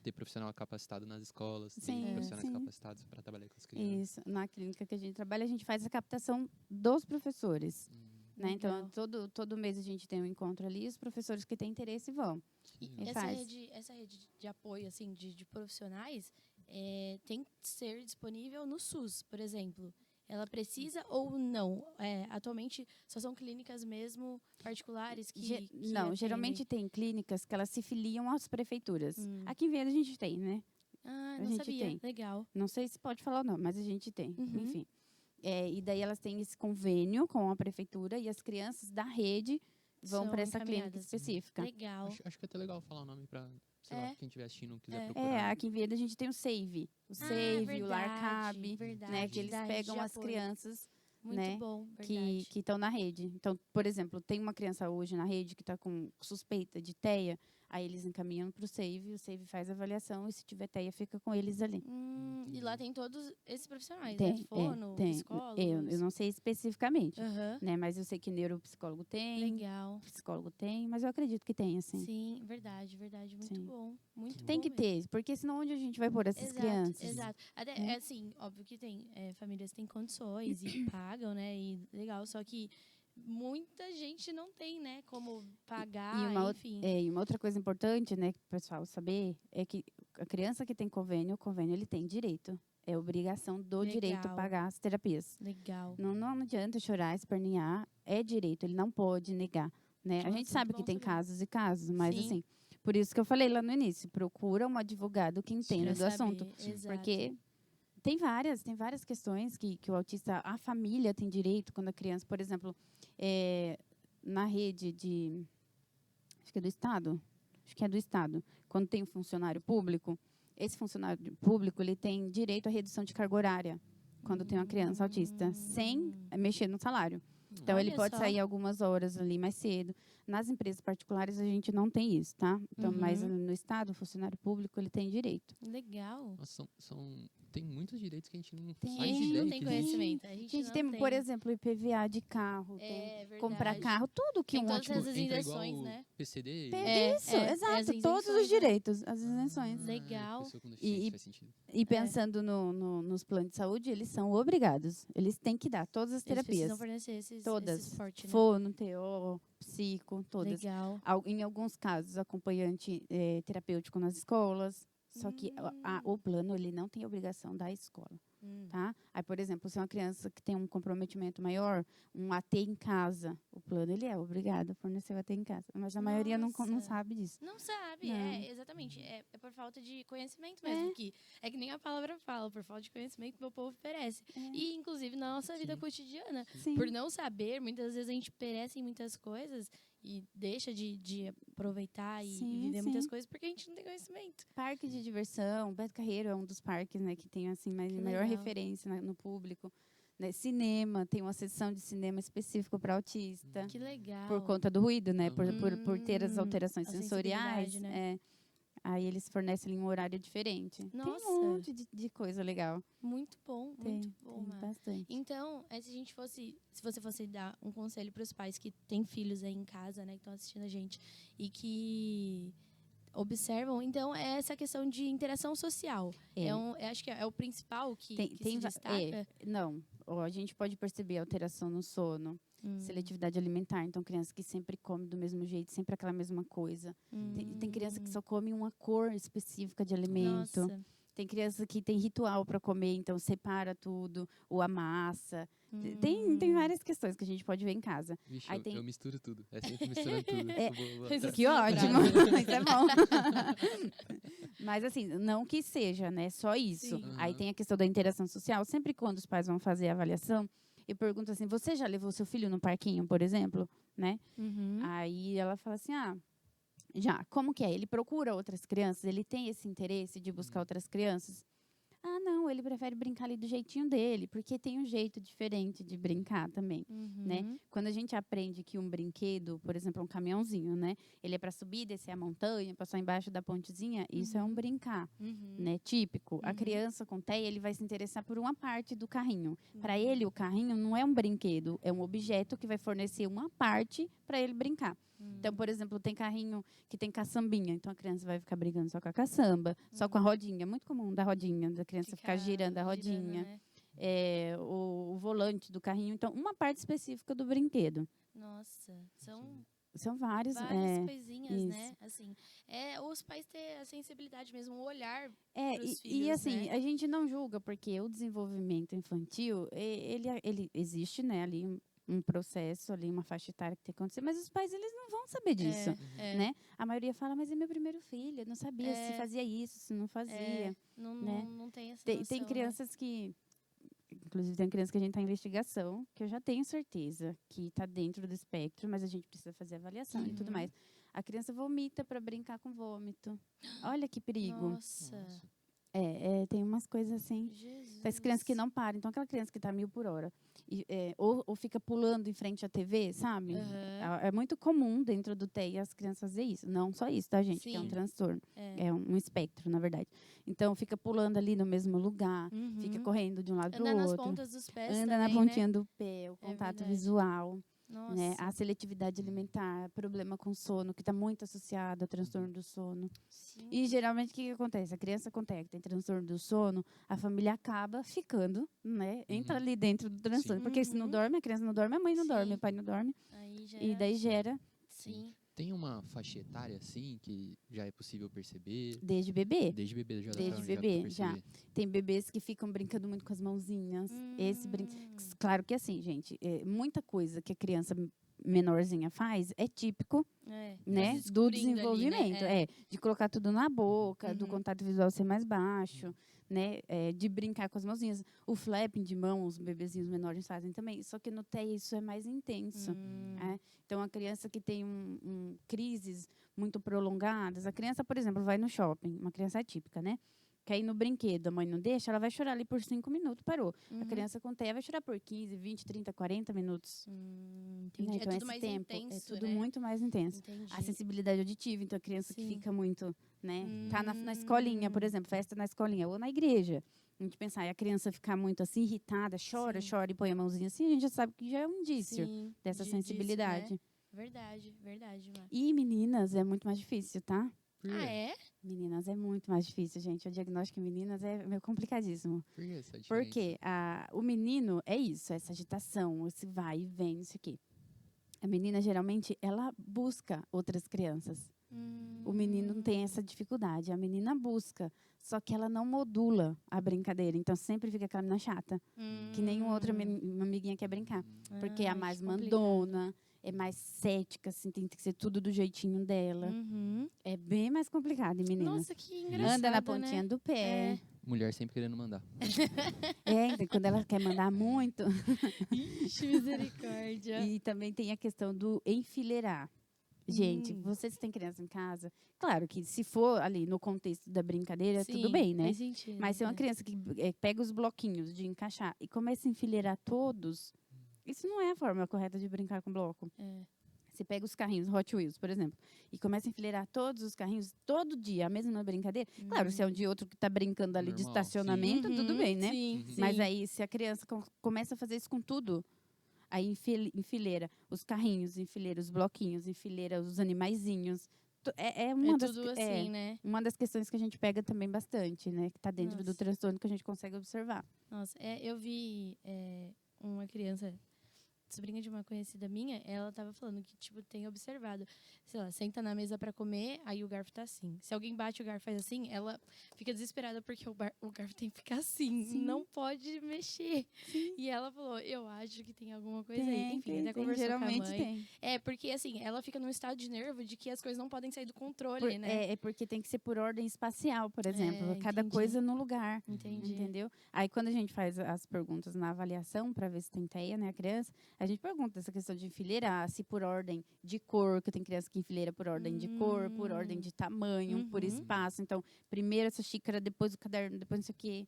ter profissional capacitado nas escolas, ter profissionais capacitados para trabalhar com as crianças. Isso. Na clínica que a gente trabalha, a gente faz a captação dos professores. Né? Então, todo mês a gente tem um encontro ali, os professores que têm interesse vão. Essa rede de apoio assim, de profissionais tem que ser disponível no SUS, por exemplo. Ela precisa ou não? Atualmente, só são clínicas mesmo particulares que não, atendem. Geralmente tem clínicas que elas se filiam às prefeituras. Aqui em Viana a gente tem, né? Ah, não sabia. Tem. Legal. Não sei se pode falar ou não, mas a gente tem. Enfim. E daí elas têm esse convênio com a prefeitura e as crianças da rede vão para essa clínica específica. Legal. Acho que é até legal falar o nome para... Sei lá, quem estiver assistindo, quiser procurar. Aqui em Viana a gente tem o SAVE. O SAVE, verdade, o LARCAB, né? Que eles pegam as crianças, né, que estão na rede. Então, por exemplo, tem uma criança hoje na rede que está com suspeita de TEA, aí eles encaminham para o SAVE faz a avaliação e se tiver TEA, fica com eles ali. E lá tem todos esses profissionais, tem, né? Fono, psicólogos. Eu não sei especificamente, né? Mas eu sei que neuropsicólogo tem. Legal. Psicólogo tem, mas eu acredito que tem, assim. Sim, verdade. Muito bom. Muito tem bom que mesmo. ter, porque senão onde a gente vai pôr essas crianças? Exato. Até, assim, óbvio que tem famílias que têm condições e pagam, né? E legal, só que muita gente não tem, né? Como pagar, enfim. E uma outra coisa importante, né, que o pessoal saber, é que a criança que tem convênio, ele tem direito. É obrigação do direito pagar as terapias. Legal. Não adianta chorar, espernear. É direito, ele não pode negar. Né? A gente sabe que tem casos e casos, mas assim, por isso que eu falei lá no início, procura um advogado que entenda do assunto. Porque tem várias questões que o autista, a família tem direito quando a criança, por exemplo, na rede de... Acho que é do Estado. Quando tem um funcionário público, esse funcionário público ele tem direito à redução de carga horária quando tem uma criança autista, sem mexer no salário. Então, ele pode sair algumas horas ali mais cedo. Nas empresas particulares, a gente não tem isso, tá? Então, mas no Estado, o funcionário público, ele tem direito. Legal. Nossa, tem muitos direitos que a gente não faz ideia. A gente não tem conhecimento. A gente tem, por exemplo, IPVA de carro, comprar carro, tudo que tem todas as isenções, né? PCD? Isso, exato. Todos os direitos, as isenções. Legal. E pensando nos planos de saúde, eles são obrigados. Eles têm que dar todas as terapias. Eles precisam fornecer esse suporte, né? Fono, TO, psico, todas. Legal. Em alguns casos, acompanhante terapêutico nas escolas. Só que o plano, ele não tem obrigação da escola, tá? Aí, por exemplo, se é uma criança que tem um comprometimento maior, um AT em casa, o plano, ele é obrigado a fornecer o AT em casa. Mas a maioria não sabe disso. Não sabe, exatamente. É por falta de conhecimento mesmo. É que nem a palavra fala, por falta de conhecimento, meu povo perece. E, inclusive, na nossa vida cotidiana. Por não saber, muitas vezes a gente perece em muitas coisas e deixa de aproveitar e viver muitas coisas porque a gente não tem conhecimento. Parque de diversão, Beto Carreiro é um dos parques, né, que tem assim maior referência no público. Né? Cinema, tem uma sessão de cinema específico para autista. Que legal. Por conta do ruído, né? Por ter as alterações sensoriais. Né? Aí eles fornecem um horário diferente. Nossa. Tem um monte de coisa legal. Muito bom, muito bom. Tem bastante. Então, se você fosse dar um conselho para os pais que têm filhos aí em casa, né, que estão assistindo a gente e que observam, então é essa questão de interação social. Acho que é o principal que se destaca. Não, a gente pode perceber alteração no sono. Seletividade alimentar, então criança que sempre come do mesmo jeito, sempre aquela mesma coisa. Tem criança que só come uma cor específica de alimento. Nossa. Tem criança que tem ritual para comer, então separa tudo, ou amassa. Tem várias questões que a gente pode ver em casa. Vixe, eu misturo tudo. É sempre misturando tudo. Que ótimo. Isso é bom. Mas assim, não que seja, né? Só isso. Aí tem a questão da interação social. Sempre quando os pais vão fazer a avaliação, eu pergunto assim, você já levou seu filho no parquinho, por exemplo? Né? Aí ela fala assim, já. Como que é? Ele procura outras crianças? Ele tem esse interesse de buscar outras crianças? não, ele prefere brincar ali do jeitinho dele, porque tem um jeito diferente de brincar também, né? Quando a gente aprende que um brinquedo, por exemplo, um caminhãozinho, né? Ele é para subir, descer a montanha, passar embaixo da pontezinha, isso é um brincar, né? Típico. A criança com TEA, ele vai se interessar por uma parte do carrinho. Para ele, o carrinho não é um brinquedo, é um objeto que vai fornecer uma parte para ele brincar. Então, por exemplo, tem carrinho que tem caçambinha. Então, a criança vai ficar brincando só com a caçamba, só com a rodinha. É muito comum da rodinha, da criança ficar girando a rodinha. Né? O volante do carrinho. Então, uma parte específica do brinquedo. Nossa, São várias coisinhas, isso. né? Assim, os pais ter a sensibilidade mesmo, o olhar pros filhos, e assim, né? A gente não julga, porque o desenvolvimento infantil, ele existe, né, ali um processo ali, uma faixa etária que tem que acontecer, mas os pais, eles não vão saber disso, né? A maioria fala, mas é meu primeiro filho, eu não sabia se fazia isso, se não fazia. Não tem essa noção, tem crianças que, inclusive tem criança que a gente está em investigação, que eu já tenho certeza que está dentro do espectro, mas a gente precisa fazer avaliação e tudo mais. A criança vomita para brincar com vômito. Olha que perigo. Nossa. Tem umas coisas assim. As crianças que não param. Então, aquela criança que está 1000 por hora. Ou fica pulando em frente à TV, sabe? É muito comum dentro do TEA as crianças fazer isso. Não só isso, tá, gente? Sim. Que é um transtorno. É um espectro, na verdade. Então, fica pulando ali no mesmo lugar. Fica correndo de um lado para o outro. Anda nas pontas dos pés Anda também, na pontinha, né? do pé. O contato visual. Nossa. Né? A seletividade alimentar, problema com sono, que está muito associado ao transtorno do sono. Sim. E geralmente o que acontece? A criança com TEA que tem transtorno do sono, a família acaba ficando, né? Entra ali dentro do transtorno. Sim. Porque se não dorme, a criança não dorme, a mãe não dorme, o pai não dorme. E daí gera. Sim. Tem uma faixa etária, assim, que já é possível perceber? Desde bebê. Desde bebê já dá Desde bebê, já. Tem bebês que ficam brincando muito com as mãozinhas. Claro que assim, gente, muita coisa que a criança menorzinha faz é típico, né, do desenvolvimento. Ali, né? De colocar tudo na boca, do contato visual ser mais baixo, né, de brincar com as mãozinhas. O flapping de mão, os bebezinhos menores fazem também, só que no TEA isso é mais intenso. Então, a criança que tem crises muito prolongadas, a criança, por exemplo, vai no shopping, uma criança atípica, né? Quer ir no brinquedo, a mãe não deixa, ela vai chorar ali por 5 minutos, parou. A criança com TEA vai chorar por 15, 20, 30, 40 minutos. Entendi. Então, é tudo mais intenso, é tudo muito mais intenso. Entendi. A sensibilidade auditiva, então a criança que fica muito, né? Tá na escolinha, por exemplo, festa na escolinha ou na igreja. A gente pensar, e a criança ficar muito assim, irritada, chora e põe a mãozinha assim, a gente já sabe que já é um indício dessa sensibilidade. Disso, né? Verdade, Mar. E meninas é muito mais difícil, tá? Ah, é? Meninas é muito mais difícil, gente. O diagnóstico em meninas é meio complicadíssimo. Por que essa diferença? Porque o menino é isso, essa agitação, esse vai e vem, isso aqui. A menina, geralmente, ela busca outras crianças. O menino não tem essa dificuldade. A menina busca, só que ela não modula a brincadeira. Então, sempre fica aquela menina chata. Que nenhuma outra amiguinha quer brincar. Porque é a mais mandona, é mais cética, assim, tem que ser tudo do jeitinho dela. É bem mais complicado em meninas. Nossa, que engraçado, anda na pontinha, né, do pé. Mulher sempre querendo mandar. Então, quando ela quer mandar muito. Ixi, misericórdia. E também tem a questão do enfileirar. Gente, vocês têm criança em casa, claro que se for ali no contexto da brincadeira, tudo bem, né? Faz sentido, mas se é uma criança que pega os bloquinhos de encaixar e começa a enfileirar todos, isso não é a forma correta de brincar com bloco. Você pega os carrinhos Hot Wheels, por exemplo, e começa a enfileirar todos os carrinhos todo dia, a mesma brincadeira. Claro, se é um de outro que está brincando ali de estacionamento, tudo bem, né? Mas aí, se a criança começa a fazer isso com tudo, aí enfileira os carrinhos, enfileira os bloquinhos, enfileira os animaizinhos. Tudo assim, né? Uma das questões que a gente pega também bastante, né? Que está dentro do transtorno que a gente consegue observar. Nossa, eu vi uma criança, sobrinha de uma conhecida minha, ela tava falando que, tipo, tem observado, sei lá, senta na mesa pra comer, aí o garfo tá assim. Se alguém bate o garfo faz assim, ela fica desesperada porque o garfo tem que ficar assim, não pode mexer. E ela falou, eu acho que tem alguma coisa aí. Enfim, até conversou com a mãe. Porque assim, ela fica num estado de nervo de que as coisas não podem sair do controle, né? É porque tem que ser por ordem espacial, por exemplo. Cada coisa no lugar. Entendeu? Aí quando a gente faz as perguntas na avaliação, pra ver se tem TEA, né, a criança, a gente pergunta essa questão de enfileirar, se por ordem de cor, que tem criança que enfileira por ordem de cor, por ordem de tamanho, por espaço. Então, primeiro essa xícara, depois o caderno, depois não sei o quê.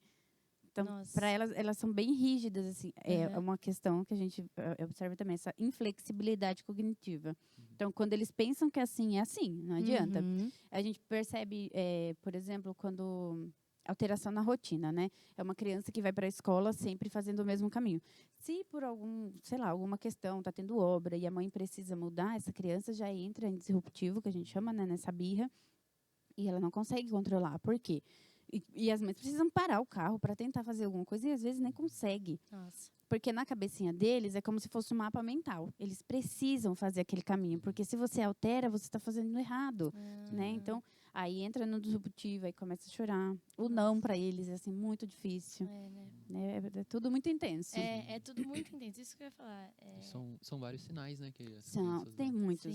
Então, para elas são bem rígidas, assim. É uma questão que a gente observa também, essa inflexibilidade cognitiva. Então, quando eles pensam que é assim, não adianta. A gente percebe, por exemplo, quando alteração na rotina, né? É uma criança que vai para a escola sempre fazendo o mesmo caminho. Se por alguma questão está tendo obra e a mãe precisa mudar, essa criança já entra em disruptivo, que a gente chama, né, nessa birra, e ela não consegue controlar. Por quê? E as mães precisam parar o carro para tentar fazer alguma coisa e às vezes nem consegue. Porque na cabecinha deles é como se fosse um mapa mental. Eles precisam fazer aquele caminho, porque se você altera, você está fazendo errado, né? Então, aí entra no disruptivo, aí começa a chorar. O não para eles é assim muito difícil. Né? É tudo muito intenso. É tudo muito intenso. Isso que eu ia falar. São vários sinais, né? Tem muitos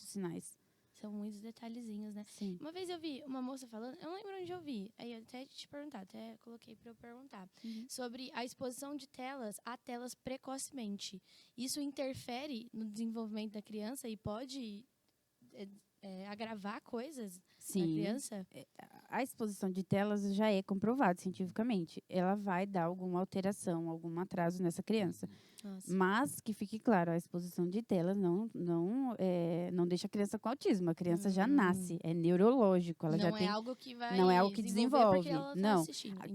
sinais. São muitos detalhezinhos, né? Sim. Uma vez eu vi uma moça falando, eu não lembro onde eu vi, aí eu até te perguntar, até coloquei para eu perguntar, sobre a exposição de telas a telas precocemente. Isso interfere no desenvolvimento da criança e pode agravar coisas na criança? A exposição de telas já é comprovado cientificamente. Ela vai dar alguma alteração, algum atraso nessa criança. Mas, que fique claro, a exposição de telas não deixa a criança com autismo. A criança já nasce, é neurológico. Ela não é algo que vai não é algo que desenvolve. Não,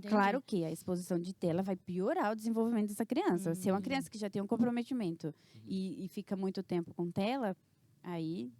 claro que a exposição de tela vai piorar o desenvolvimento dessa criança. Se é uma criança que já tem um comprometimento e fica muito tempo com tela, aí...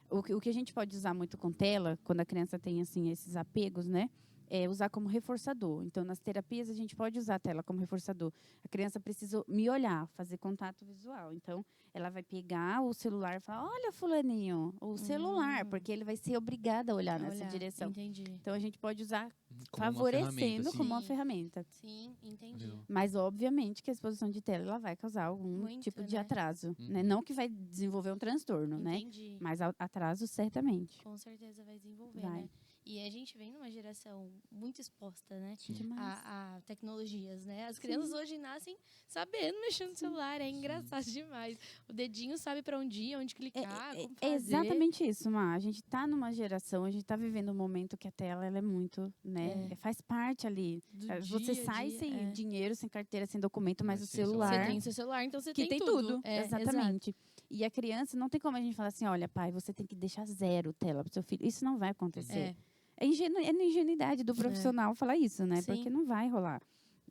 O que a gente pode usar muito com tela, quando a criança tem assim, esses apegos, né? É usar como reforçador. Então, nas terapias, a gente pode usar a tela como reforçador. A criança precisa me olhar, fazer contato visual. Então, ela vai pegar o celular e falar, olha, fulaninho, o celular, porque ele vai ser obrigado a olhar nessa direção. Entendi. Então, a gente pode usar como favorecendo como uma ferramenta. Sim, entendi. Mas, obviamente, que a exposição de tela ela vai causar algum tipo de atraso. Né? Não que vai desenvolver um transtorno, entendi. Né? Mas atraso, certamente. Com certeza vai desenvolver, né? E a gente vem numa geração muito exposta, né? A tecnologias, né? As crianças hoje nascem sabendo mexer no celular. É engraçado demais. O dedinho sabe para onde ir, onde clicar, como fazer. É exatamente isso, Má. A gente está numa geração, a gente está vivendo um momento que a tela ela é muito, né? Faz parte ali. Você sai sem dinheiro, sem carteira, sem documento, mas o celular... Você tem o seu celular, então você tem tudo. Exatamente. E a criança, não tem como a gente falar assim, olha, pai, você tem que deixar 0 tela pro seu filho. Isso não vai acontecer. É na ingenuidade do profissional falar isso, né? Sim. Porque não vai rolar.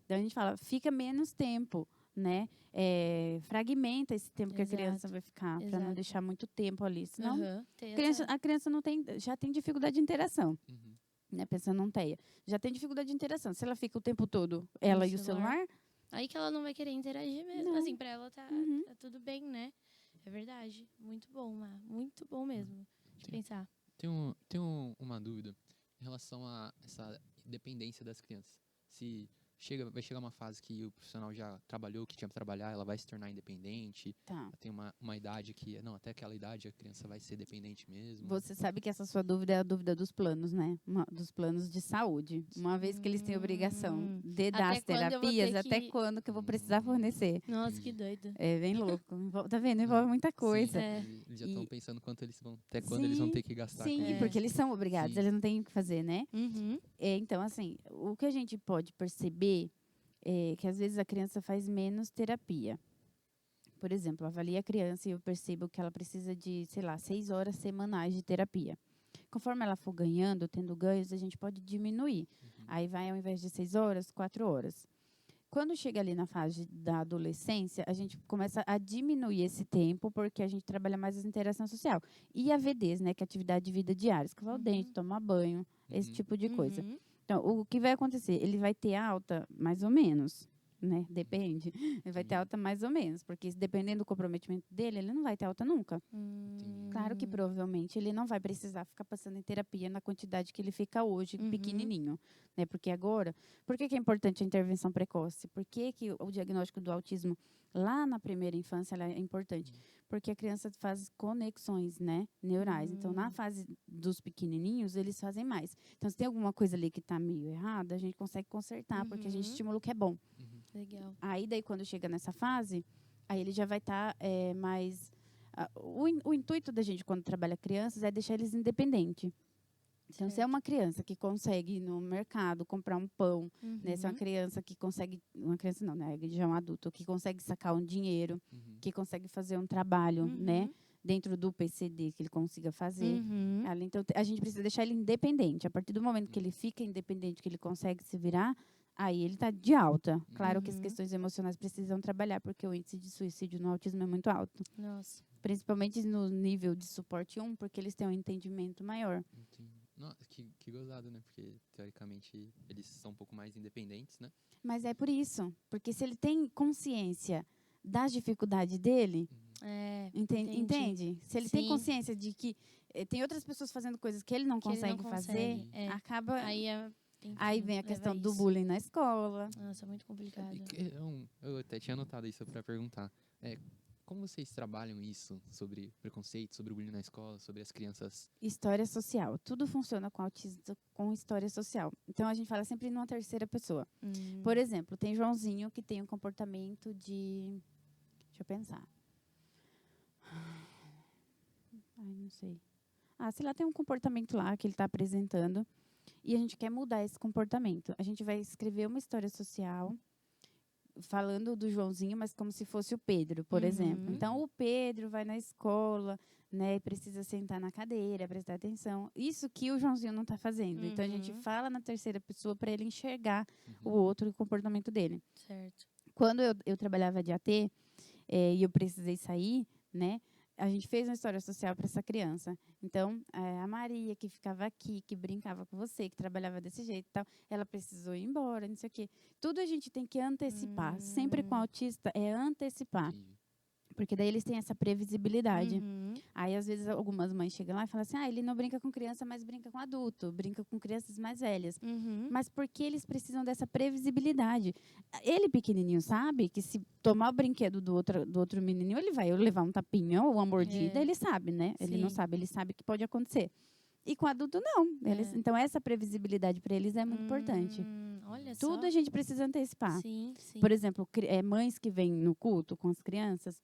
Então, a gente fala, fica menos tempo, né? Fragmenta esse tempo que a criança vai ficar, para não deixar muito tempo ali. Senão, a criança já tem dificuldade de interação. Né? Pensando num TEA. Já tem dificuldade de interação. Se ela fica o tempo todo, ela e o celular... Aí que ela não vai querer interagir mesmo. Não. Assim, para ela tá tudo bem, né? É verdade. Muito bom, Má. Muito bom mesmo de pensar. Tem uma dúvida em relação a essa dependência das crianças. Se vai chegar uma fase que o profissional já trabalhou o que tinha para trabalhar, ela vai se tornar independente. Tem uma idade que... Não, até aquela idade a criança vai ser dependente mesmo. Você sabe que essa sua dúvida é a dúvida dos planos, né? Dos planos de saúde. Uma vez que eles têm obrigação de dar as terapias, até quando que eu vou precisar fornecer? Nossa, que doido. É bem louco. Tá vendo? Envolve muita coisa. Sim, eles já estão pensando quando eles vão ter que gastar. Sim, porque eles são obrigados, eles não têm o que fazer, né? Então, assim, o que a gente pode perceber é que às vezes a criança faz menos terapia. Por exemplo, eu avalio a criança e eu percebo que ela precisa de, 6 horas semanais de terapia. Conforme ela for tendo ganhos, a gente pode diminuir. Aí vai, ao invés de 6 horas, 4 horas. Quando chega ali na fase da adolescência, a gente começa a diminuir esse tempo, porque a gente trabalha mais a interação social. E a VDs, né, que é atividade de vida diária, escovar o dente, tomar banho, esse tipo de coisa. Então, o que vai acontecer? Ele vai ter alta, mais ou menos, né? Depende. Ele vai ter alta mais ou menos, porque dependendo do comprometimento dele, ele não vai ter alta nunca. Claro que provavelmente ele não vai precisar ficar passando em terapia na quantidade que ele fica hoje, pequenininho. Né? Porque agora, por que é importante a intervenção precoce? Por que o diagnóstico do autismo lá na primeira infância ela é importante? Porque a criança faz conexões, né, neurais. Então, na fase dos pequenininhos, eles fazem mais. Então, se tem alguma coisa ali que está meio errada, a gente consegue consertar, porque a gente estimula o que é bom. Legal. Aí, daí, quando chega nessa fase, aí ele já vai estar mais... O intuito da gente, quando trabalha crianças, é deixar eles independentes. Então, se é uma criança que consegue ir no mercado comprar um pão, né? Se é uma criança que consegue... Uma criança não, né? Já é um adulto. Que consegue sacar um dinheiro, que consegue fazer um trabalho, né? Dentro do PCD que ele consiga fazer. Então, a gente precisa deixar ele independente. A partir do momento que ele fica independente, que ele consegue se virar, aí ele está de alta. Claro que as questões emocionais precisam trabalhar, porque o índice de suicídio no autismo é muito alto. Nossa. Principalmente no nível de suporte 1, porque eles têm um entendimento maior. Entendi. Nossa, que gozado, né? Porque, teoricamente, eles são um pouco mais independentes, né? Mas é por isso. Porque se ele tem consciência das dificuldades dele, entende? Se ele tem consciência de que tem outras pessoas fazendo coisas que ele não consegue fazer, acaba... Aí vem a questão do bullying na escola. Nossa, é muito complicado. Eu até tinha anotado isso para perguntar. Como vocês trabalham isso sobre preconceito, sobre o bullying na escola, sobre as crianças? História social. Tudo funciona com autismo, com história social. Então, a gente fala sempre numa terceira pessoa. Por exemplo, tem Joãozinho que tem um comportamento de... Deixa eu pensar. Não sei. Sei lá, tem um comportamento lá que ele está apresentando e a gente quer mudar esse comportamento. A gente vai escrever uma história social falando do Joãozinho, mas como se fosse o Pedro, por exemplo. Então, o Pedro vai na escola, né, precisa sentar na cadeira, prestar atenção. Isso que o Joãozinho não está fazendo. Então, a gente fala na terceira pessoa para ele enxergar o outro e o comportamento dele. Certo. Quando eu trabalhava de AT e eu precisei sair, né, a gente fez uma história social para essa criança. Então, a Maria, que ficava aqui, que brincava com você, que trabalhava desse jeito e tal, ela precisou ir embora, não sei o quê. Tudo a gente tem que antecipar. Sempre com autista é antecipar. Porque daí eles têm essa previsibilidade. Aí, às vezes, algumas mães chegam lá e falam assim, ele não brinca com criança, mas brinca com adulto. Brinca com crianças mais velhas. Mas porque eles precisam dessa previsibilidade? Ele, pequenininho, sabe que se tomar o brinquedo do outro menininho, ele vai levar um tapinha ou uma mordida, ele sabe, né? Sim. Ele não sabe, ele sabe que pode acontecer. E com adulto, não. Então, essa previsibilidade para eles é muito importante. Olha só. Tudo a gente precisa antecipar. Sim. Por exemplo, mães que vêm no culto com as crianças,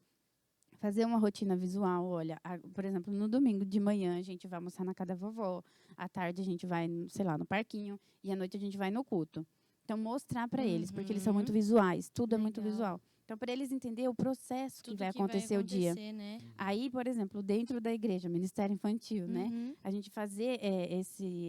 fazer uma rotina visual. Olha, por exemplo, no domingo de manhã a gente vai almoçar na casa da vovó, à tarde a gente vai, sei lá, no parquinho, e à noite a gente vai no culto. Então, mostrar para eles, porque eles são muito visuais, tudo é muito visual. Então, para eles entenderem o processo que vai acontecer o dia. Né? Aí, por exemplo, dentro da igreja, Ministério Infantil, né? A gente fazer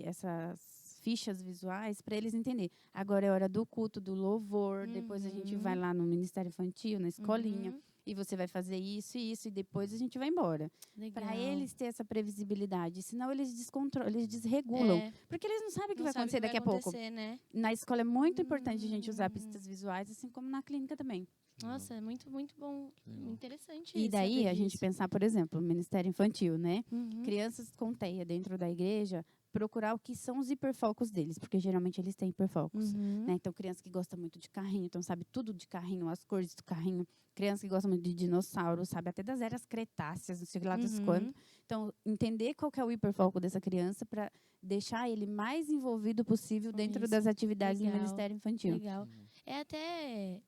essas fichas visuais para eles entenderem. Agora é hora do culto, do louvor, depois a gente vai lá no Ministério Infantil, na escolinha, e você vai fazer isso e isso, e depois a gente vai embora. Para eles ter essa previsibilidade, senão eles descontrolam, eles desregulam. Porque eles não sabem o que vai acontecer daqui a pouco. Né? Na escola é muito importante a gente usar pistas visuais, assim como na clínica também. Nossa, é muito, muito bom. Interessante isso. E daí, a gente pensar, por exemplo, o Ministério Infantil, né? Crianças com TEA dentro da igreja, procurar o que são os hiperfocos deles, porque geralmente eles têm hiperfocos. Né? Então, criança que gosta muito de carrinho, então sabe tudo de carrinho, as cores do carrinho. Criança que gosta muito de dinossauro, sabe até das eras cretáceas, não sei lá das quanto. Então, entender qual que é o hiperfoco dessa criança para deixar ele mais envolvido possível dentro das atividades do Ministério Infantil. Legal. É até...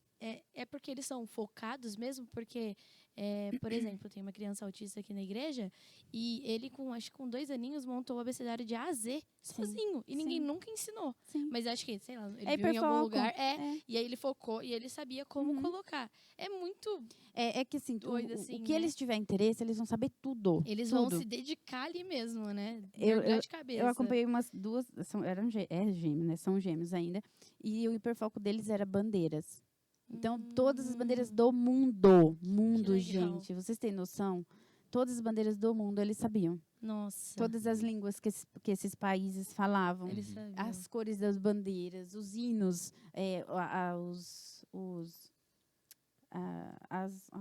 É porque eles são focados mesmo, porque, por exemplo, tem uma criança autista aqui na igreja e ele, acho que com 2 aninhos, montou o abecedário de A a Z sozinho. E ninguém nunca ensinou. Mas acho que, sei lá, ele viu em algum lugar. E aí ele focou e ele sabia como colocar. É muito que assim, doido, o que eles tiverem interesse, eles vão saber tudo. Eles vão se dedicar ali mesmo, né? De cabeça. Eu acompanhei umas 2, gêmeos, né? São gêmeos ainda. E o hiperfoco deles era bandeiras. Então, todas as bandeiras do mundo, gente, vocês têm noção? Todas as bandeiras do mundo eles sabiam. Nossa. Todas as línguas que esses países falavam. Eles sabiam. As cores das bandeiras, os hinos,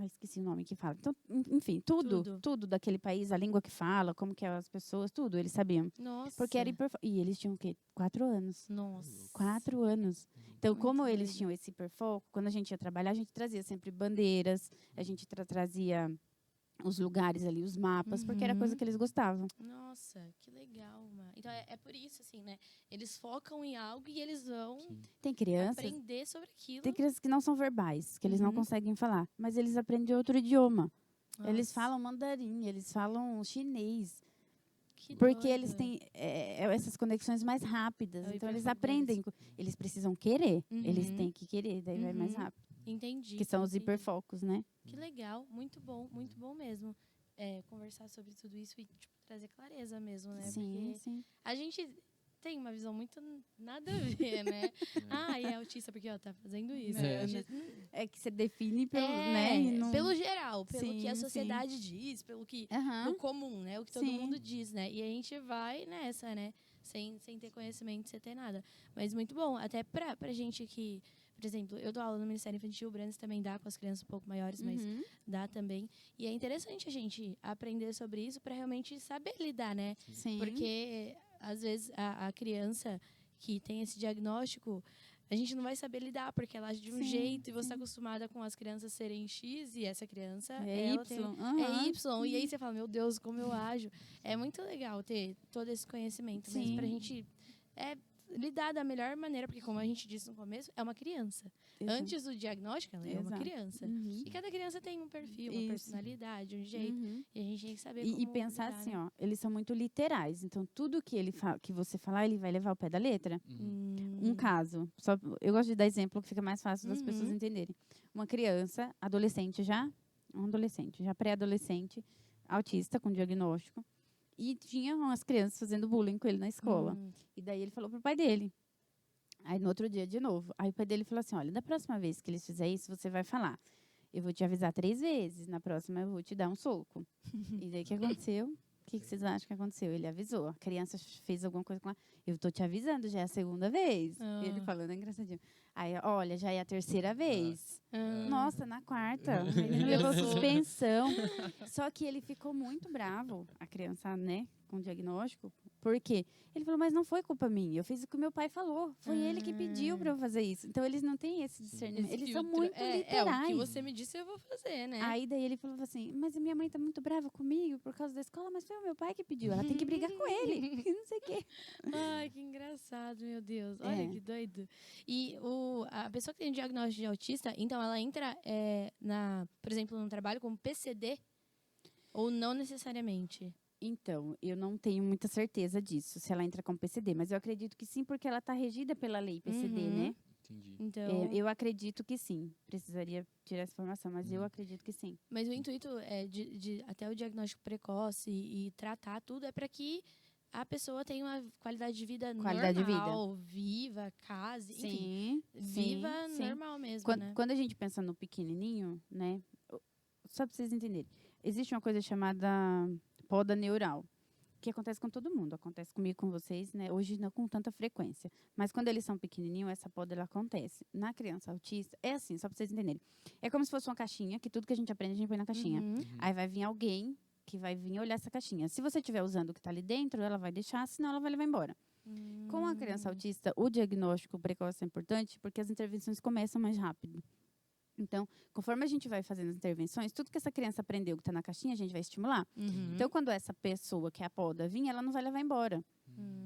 esqueci o nome que fala. Então, enfim, tudo daquele país, a língua que fala, como que é as pessoas, tudo, eles sabiam. Nossa. Porque era E eles tinham o quê? 4 anos. Nossa. 4 anos. Então, Muito como doido. eles tinham esse hiperfoco, quando a gente ia trabalhar, a gente trazia sempre bandeiras, a gente trazia os lugares ali, os mapas, porque era coisa que eles gostavam. Nossa, que legal, Má. Então, é por isso, assim, né? Eles focam em algo e eles vão Tem crianças, aprender sobre aquilo. tem crianças que não são verbais, que eles não conseguem falar, mas eles aprendem outro idioma. Nossa. Eles falam mandarim, eles falam chinês. Porque eles têm essas conexões mais rápidas. Então, eles aprendem. Eles precisam querer. Eles têm que querer, daí vai mais rápido. Entendi. Que são os hiperfocos, né? Que legal. Muito bom mesmo. Conversar sobre tudo isso e tipo, trazer clareza mesmo, né? Sim, porque sim. a gente tem uma visão muito nada a ver, né? E é autista porque, ó, tá fazendo isso. É que você define pelo, né? Não... Pelo geral, pelo que a sociedade diz, pelo que no comum, né? O que todo mundo diz, né? E a gente vai nessa, né? Sem ter conhecimento, sem ter nada. Mas muito bom, até pra gente que... Por exemplo, eu dou aula no Ministério Infantil, o Brandes também dá com as crianças um pouco maiores, mas dá também. E é interessante a gente aprender sobre isso para realmente saber lidar, né? Sim. Porque, às vezes, a criança que tem esse diagnóstico, a gente não vai saber lidar, porque ela age de um jeito e você está acostumada com as crianças serem X e essa criança é Y. É Y. E aí você fala, meu Deus, como eu ajo. É muito legal ter todo esse conhecimento, mas pra gente... lidar da melhor maneira, porque como a gente disse no começo, é uma criança. Exato. Antes do diagnóstico, ela é uma criança. E cada criança tem um perfil, uma personalidade, um jeito. E a gente tem que saber como E pensar lidar, assim, né? eles são muito literais. Então, tudo que que você falar, ele vai levar ao pé da letra. Um caso. Eu gosto de dar exemplo que fica mais fácil das pessoas entenderem. Uma criança, já pré-adolescente, autista, com diagnóstico. E tinha umas crianças fazendo bullying com ele na escola. E daí ele falou pro pai dele. Aí no outro dia, de novo. Aí o pai dele falou assim, olha, da próxima vez que eles fizerem isso, você vai falar. Eu vou te avisar 3 vezes. Na próxima eu vou te dar um soco. E daí o que aconteceu? O que vocês acham que aconteceu? Ele avisou. A criança fez alguma coisa com ela. Eu tô te avisando, já é a 2ª vez. Ele falando, é engraçadinho. Aí, olha, já é a 3ª vez. Nossa, na 4ª. Ele levou suspensão. Só que ele ficou muito bravo, a criança, né, com diagnóstico. Por quê? Ele falou, mas não foi culpa minha. Eu fiz o que meu pai falou. Foi ele que pediu para eu fazer isso. Então, eles não têm esse discernimento. Eles são muito literais. O que você me disse, eu vou fazer, né? Aí, daí ele falou assim, mas a minha mãe tá muito brava comigo por causa da escola, mas foi o meu pai que pediu. Ela tem que brigar com ele. E não sei o quê. Ai, que engraçado, meu Deus. Olha que doido. E a pessoa que tem um diagnóstico de autista, então ela entra, por exemplo, num trabalho como PCD? Ou não necessariamente? Então, eu não tenho muita certeza disso, se ela entra com PCD. Mas eu acredito que sim, porque ela está regida pela lei PCD, né? Entendi. Então... eu acredito que sim. Precisaria tirar essa informação, mas eu acredito que sim. Mas o intuito é de até o diagnóstico precoce e tratar tudo é para que a pessoa tenha uma qualidade de vida normal, viva, case, enfim. Viva normal mesmo, né? Quando a gente pensa no pequenininho, né? Só para vocês entenderem. Existe uma coisa chamada poda neural, que acontece com todo mundo. Acontece comigo, com vocês, né? Hoje não com tanta frequência. Mas quando eles são pequenininhos, essa poda, ela acontece. Na criança autista, é assim, só para vocês entenderem. É como se fosse uma caixinha, que tudo que a gente aprende, a gente põe na caixinha. Aí vai vir alguém que vai vir olhar essa caixinha. Se você estiver usando o que está ali dentro, ela vai deixar, senão ela vai levar embora. Com a criança autista, o diagnóstico precoce é importante porque as intervenções começam mais rápido. Então, conforme a gente vai fazendo as intervenções, tudo que essa criança aprendeu que está na caixinha, a gente vai estimular. Então, quando essa pessoa, que é a poda, vir, ela não vai levar embora.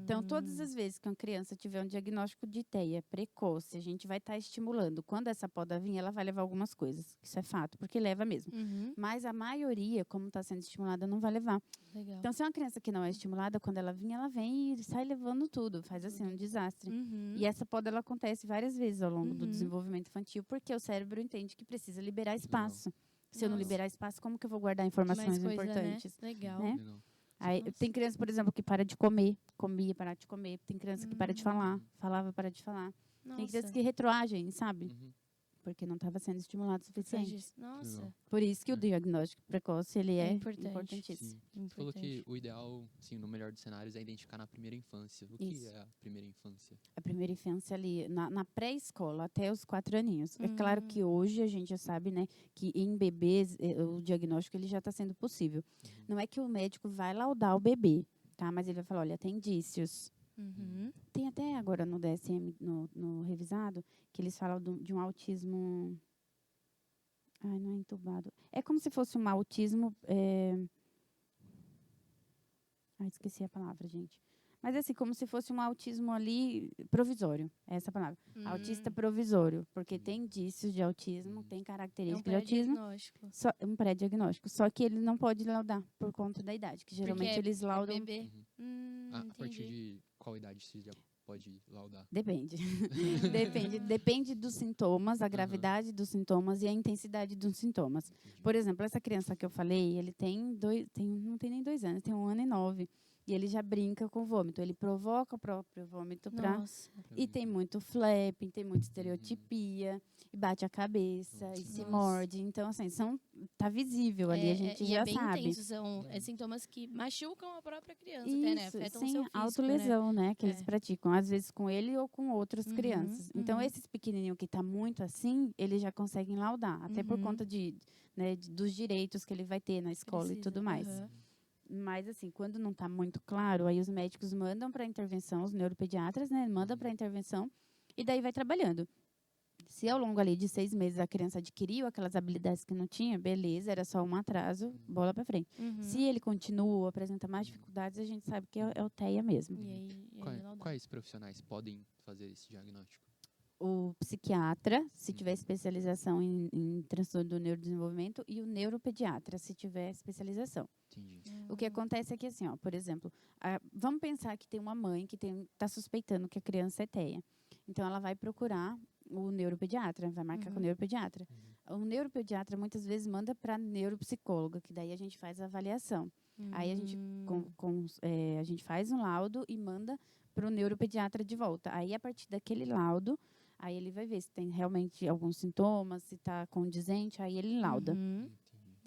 Então, todas as vezes que uma criança tiver um diagnóstico de TEA precoce, a gente vai estar estimulando. Quando essa poda vir, ela vai levar algumas coisas. Isso é fato, porque leva mesmo. Mas a maioria, como está sendo estimulada, não vai levar. Legal. Então, se é uma criança que não é estimulada, quando ela vem e sai levando tudo. Faz assim, um desastre. E essa poda, ela acontece várias vezes ao longo do desenvolvimento infantil, porque o cérebro entende que precisa liberar espaço. Se eu não liberar espaço, como que eu vou guardar informações importantes? Né? Legal. Né? Aí, tem criança, por exemplo, que para de comer, comia, parar de comer. Tem criança que para de falar, falava, para de falar. Tem criança que retroagem, sabe? Porque não estava sendo estimulado o suficiente. Nossa. Por isso que o diagnóstico precoce, ele é importantíssimo. Você falou que o ideal, assim, no melhor dos cenários, é identificar na primeira infância. O que é a primeira infância? A primeira infância ali, na pré-escola, até os 4 aninhos. É claro que hoje a gente já sabe, né, que em bebês o diagnóstico ele já está sendo possível. Não é que o médico vai laudar o bebê, tá? Mas ele vai falar, olha, tem indícios. Tem até agora no DSM, no revisado, que eles falam de um autismo... Ai, não é entubado. É como se fosse um autismo... Ai, esqueci a palavra, gente. Mas assim, como se fosse um autismo ali provisório, é essa a palavra. Autista provisório, porque tem indícios de autismo, tem características de autismo. Um pré-diagnóstico. Só que ele não pode laudar por conta da idade, que geralmente eles laudam. É bebê. A partir de qual idade você já pode laudar? Depende. Depende dos sintomas, a gravidade dos sintomas e a intensidade dos sintomas. Por exemplo, essa criança que eu falei, ele não tem nem 2 anos, tem 1 ano e 9. E ele já brinca com o vômito. Ele provoca o próprio vômito e tem muito flapping, tem muita estereotipia, e bate a cabeça, e se morde. Então, assim, tá visível ali, a gente já sabe. Intenso, são sintomas que machucam a própria criança, até, né? Afetam o seu físico, autolesão, né? Que eles praticam, às vezes com ele ou com outras crianças. Então, esses pequenininhos que tá muito assim, eles já conseguem laudar, até por conta dos direitos que ele vai ter na escola e tudo mais. Mas, assim, quando não está muito claro, aí os médicos mandam para intervenção, os neuropediatras, né? Mandam para intervenção e daí vai trabalhando. Se ao longo ali de 6 meses a criança adquiriu aquelas habilidades que não tinha, beleza, era só um atraso, bola para frente. Se ele continua, apresenta mais dificuldades, a gente sabe que é o TEA mesmo. Quais profissionais podem fazer esse diagnóstico? O psiquiatra, se tiver especialização em transtorno do neurodesenvolvimento, e o neuropediatra, se tiver especialização. Entendi. O que acontece é que, assim, ó, por exemplo, vamos pensar que tem uma mãe que está suspeitando que a criança é TEA. Então, ela vai procurar o neuropediatra, vai marcar com o neuropediatra. O neuropediatra, muitas vezes, manda para a neuropsicóloga, que daí a gente faz a avaliação. Aí, a gente faz um laudo e manda para o neuropediatra de volta. Aí, a partir daquele laudo, aí ele vai ver se tem realmente alguns sintomas, se está condizente, aí ele lauda.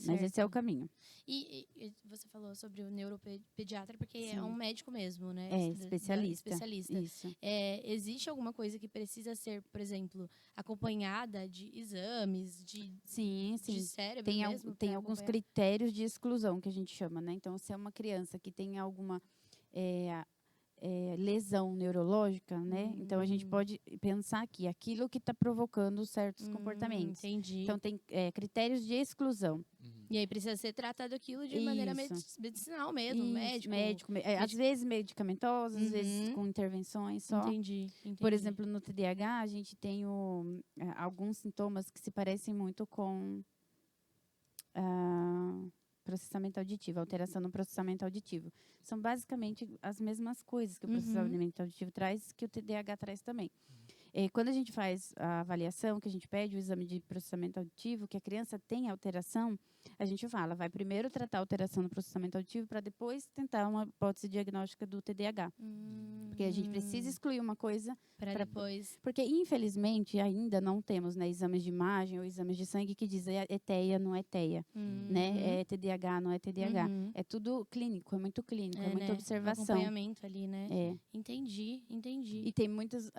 Mas esse é o caminho. E você falou sobre o neuropediatra, porque é um médico mesmo, né? Especialista. Isso. Existe alguma coisa que precisa ser, por exemplo, acompanhada de exames, de cérebro mesmo? Tem alguns critérios de exclusão, que a gente chama, né? Então, se é uma criança que tem alguma lesão neurológica, né? Então, a gente pode pensar que aquilo que está provocando certos comportamentos. Entendi. Então, tem critérios de exclusão. E aí precisa ser tratado aquilo de maneira medicinal mesmo, médico. Às vezes medicamentosa, às vezes com intervenções só. Entendi. Por exemplo, no TDAH, a gente tem alguns sintomas que se parecem muito com processamento auditivo, alteração no processamento auditivo. São basicamente as mesmas coisas que o processamento auditivo traz, que o TDAH traz também. Quando a gente faz a avaliação, que a gente pede o exame de processamento auditivo, que a criança tem alteração, a gente fala, vai primeiro tratar a alteração no processamento auditivo para depois tentar uma hipótese diagnóstica do TDAH. Porque a gente precisa excluir uma coisa para depois. Porque, infelizmente, ainda não temos, né, exames de imagem ou exames de sangue que dizem é TEA, não é TEA. Né? É TDAH, não é TDAH. É tudo clínico, é muito clínico, é muita observação. Acompanhamento ali, né? Entendi. E tem muitas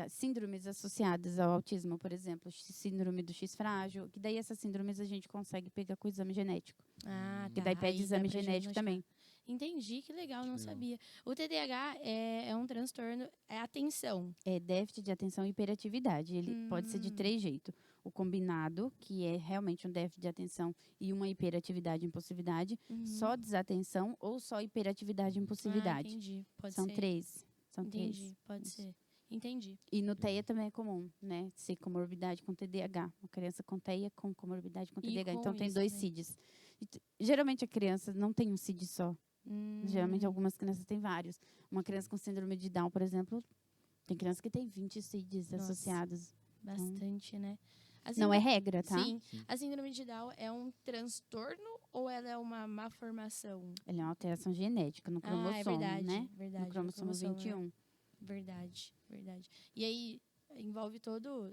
síndromes associadas ao autismo, por exemplo, síndrome do X frágil, que daí essas síndromes a gente consegue pegar com o exame genético. Que daí pede exame genético também. Entendi, que legal, não sabia. O TDAH é um transtorno, é atenção. É déficit de atenção e hiperatividade. Ele pode ser de 3 jeitos. O combinado, que é realmente um déficit de atenção e uma hiperatividade e impulsividade. Só desatenção ou só hiperatividade e impulsividade. Entendi, pode São ser. 3. Entendi, pode ser. Entendi. E no TEA também é comum, né? Ser comorbidade com TDAH. Uma criança com TEA com comorbidade com TDAH. Então, tem 2 CIDs. Geralmente, a criança não tem um CID só. Geralmente, algumas crianças têm vários. Uma criança com síndrome de Down, por exemplo, tem criança que tem 20 CIDs associados. Bastante, né? Não é regra, tá? Sim. A síndrome de Down é um transtorno ou ela é uma má formação? Ela é uma alteração genética no cromossomo, né? Verdade. No cromossomo 21. Né? Verdade. E aí, envolve todo...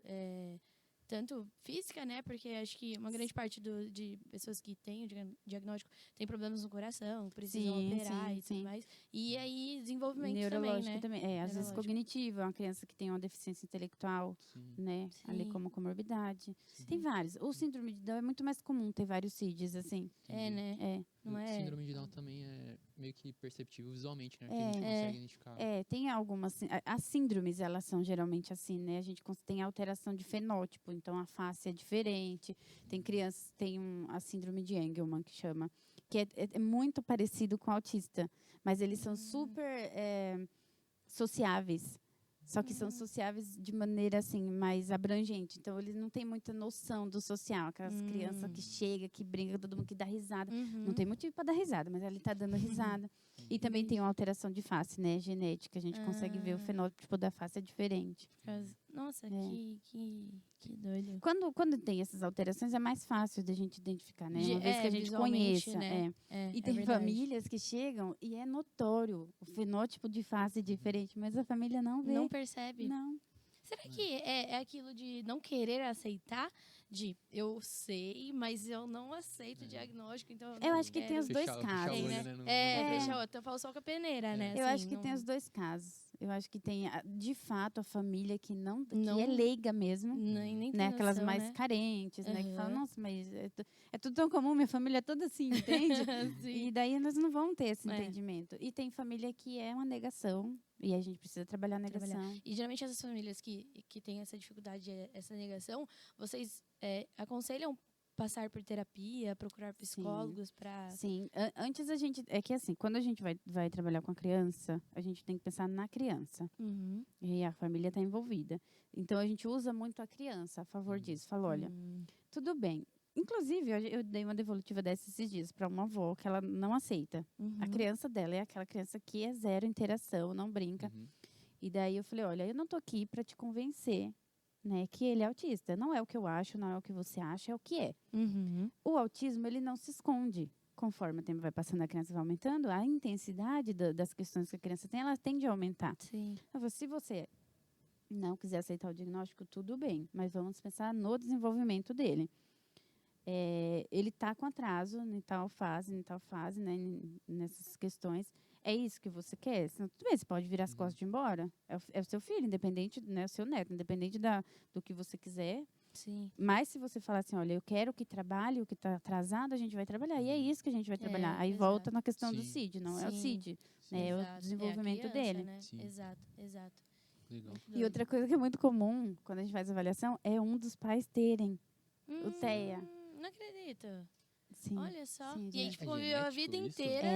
tanto física, né? Porque acho que uma grande parte de pessoas que têm o diagnóstico tem problemas no coração, precisam operar e tudo mais. E aí, desenvolvimento neurológico também, né? Às vezes cognitivo, é uma criança que tem uma deficiência intelectual, né? Ali como comorbidade. Tem vários. O síndrome de Down é muito mais comum ter vários CIDs, assim. Né? Não é? Síndrome de Down também é meio que perceptível visualmente, né? Que a gente consegue identificar. Tem algumas... As síndromes, elas são geralmente assim, né? A gente tem alteração de fenótipo, então a face é diferente. Tem crianças... a síndrome de Engelmann, que chama, que é muito parecido com o autista, mas eles são super sociáveis. Só que são sociáveis de maneira, assim, mais abrangente. Então, eles não têm muita noção do social. Aquelas crianças que chegam, que brincam, todo mundo que dá risada. Não tem motivo para dar risada, mas ele está dando risada. E também tem uma alteração de face, né? Genética. A gente consegue ver o fenótipo da face é diferente. Nossa, que doido. Quando tem essas alterações, é mais fácil da gente identificar, né? Uma vez que a gente conheça. Né? E tem famílias que chegam e é notório o fenótipo de face diferente, mas a família não vê. Não percebe? Não. Será que é aquilo de não querer aceitar? De eu sei, mas eu não aceito o diagnóstico, então eu acho que tem os dois casos. Fecha a outra. Eu falo só com a peneira, né? Eu acho que tem os dois casos. Eu acho que tem, de fato, a família que que é leiga mesmo. Nem né? Aquelas noção, mais carentes, né? Que falam, nossa, mas é tudo tão comum, minha família é toda assim, entende? E daí nós não vamos ter esse entendimento. E tem família que é uma negação. E a gente precisa trabalhar a negação. E geralmente essas famílias que têm essa dificuldade, essa negação, vocês aconselham passar por terapia, procurar psicólogos para... Sim, antes a gente... É que assim, quando a gente vai trabalhar com a criança, a gente tem que pensar na criança. E a família está envolvida. Então, a gente usa muito a criança a favor disso. Fala, olha, tudo bem. Inclusive, eu dei uma devolutiva dessa esses dias para uma avó que ela não aceita. A criança dela é aquela criança que é zero interação, não brinca. E daí eu falei, olha, eu não tô aqui para te convencer, né, que ele é autista. Não é o que eu acho, não é o que você acha, é o que é. O autismo, ele não se esconde. Conforme o tempo vai passando, a criança vai aumentando, a intensidade das questões que a criança tem, ela tende a aumentar. Sim. Então, se você não quiser aceitar o diagnóstico, tudo bem. Mas vamos pensar no desenvolvimento dele. Ele está com atraso em tal fase, né, nessas questões. É isso que você quer? Senão, tudo bem, você pode virar as costas de ir embora. É o seu filho, independente, né, o seu neto, independente do que você quiser. Sim. Mas se você falar assim, olha, eu quero que trabalhe, o que está atrasado, a gente vai trabalhar. E é isso que a gente vai trabalhar. Aí volta na questão do CID, não é o CID. Né, é o desenvolvimento dele. Né? Exato. Legal. E outra coisa que é muito comum, quando a gente faz avaliação, é um dos pais terem o TEA. Não acredito. Sim. Olha só. Sim, e a gente conviveu a vida isso? inteira.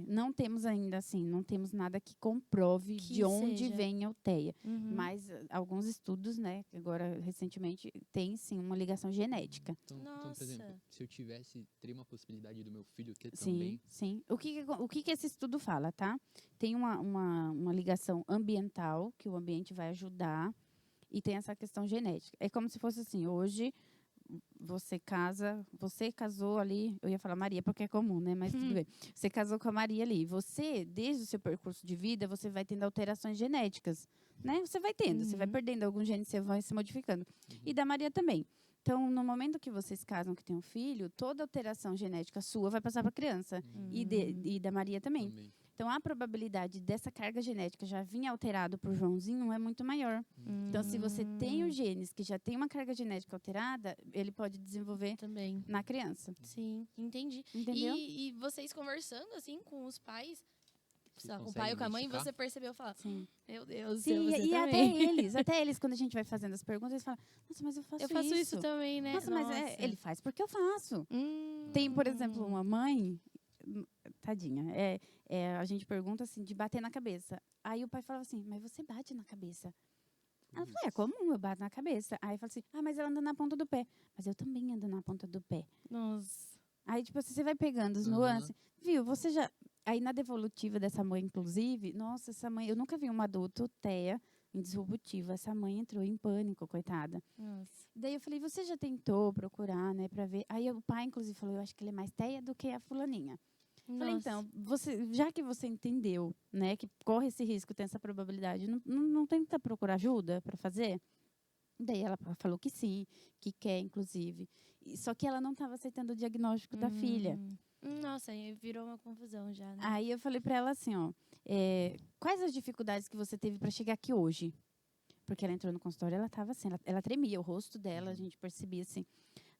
Não temos ainda, assim, não temos nada que comprove de onde vem a TEA. Mas alguns estudos, né, agora recentemente, tem sim uma ligação genética. Então, por exemplo, se eu teria uma possibilidade do meu filho ter sim, também? Sim. O que esse estudo fala, tá? Tem uma ligação ambiental, que o ambiente vai ajudar, e tem essa questão genética. É como se fosse assim, hoje... Você casou ali, eu ia falar Maria porque é comum, né? Mas tudo bem. Você casou com a Maria ali. Você, desde o seu percurso de vida, você vai tendo alterações genéticas, né? Você vai tendo, você vai perdendo algum gene, você vai se modificando. E da Maria também. Então, no momento que vocês casam, que tem um filho, toda alteração genética sua vai passar para a criança. E da Maria também. Então, a probabilidade dessa carga genética já vir alterado para o Joãozinho é muito maior. Então, se você tem os genes que já tem uma carga genética alterada, ele pode desenvolver também na criança. Sim, entendi. Entendeu? E vocês conversando, assim, com os pais, com o pai ou com a mãe, você percebeu, falar, meu Deus, sim, você e também. até eles, quando a gente vai fazendo as perguntas, eles falam, nossa, mas eu faço isso também, né? Nossa, mas ele faz porque eu faço. Tem, por exemplo, uma mãe... Tadinha. A gente pergunta assim, de bater na cabeça. Aí o pai fala assim, mas você bate na cabeça? Ela fala, é comum, eu bato na cabeça. Aí fala assim, mas ela anda na ponta do pé. Mas eu também ando na ponta do pé. Nossa. Aí, tipo, você vai pegando os nuances. Viu, você já... Aí, na devolutiva dessa mãe, inclusive, nossa, essa mãe... Eu nunca vi uma adulto TEA em disruptivo. Essa mãe entrou em pânico, coitada. Nossa. Daí eu falei, você já tentou procurar, né, pra ver? Aí o pai, inclusive, falou, eu acho que ele é mais TEA do que a fulaninha. Falei, então, já que você entendeu, né, que corre esse risco, tem essa probabilidade, não tenta procurar ajuda para fazer? Daí ela falou que sim, que quer, inclusive. Só que ela não estava aceitando o diagnóstico da filha. Nossa, aí virou uma confusão já, né? Aí eu falei para ela assim, quais as dificuldades que você teve para chegar aqui hoje? Porque ela entrou no consultório, ela estava assim, ela tremia, o rosto dela, a gente percebia assim,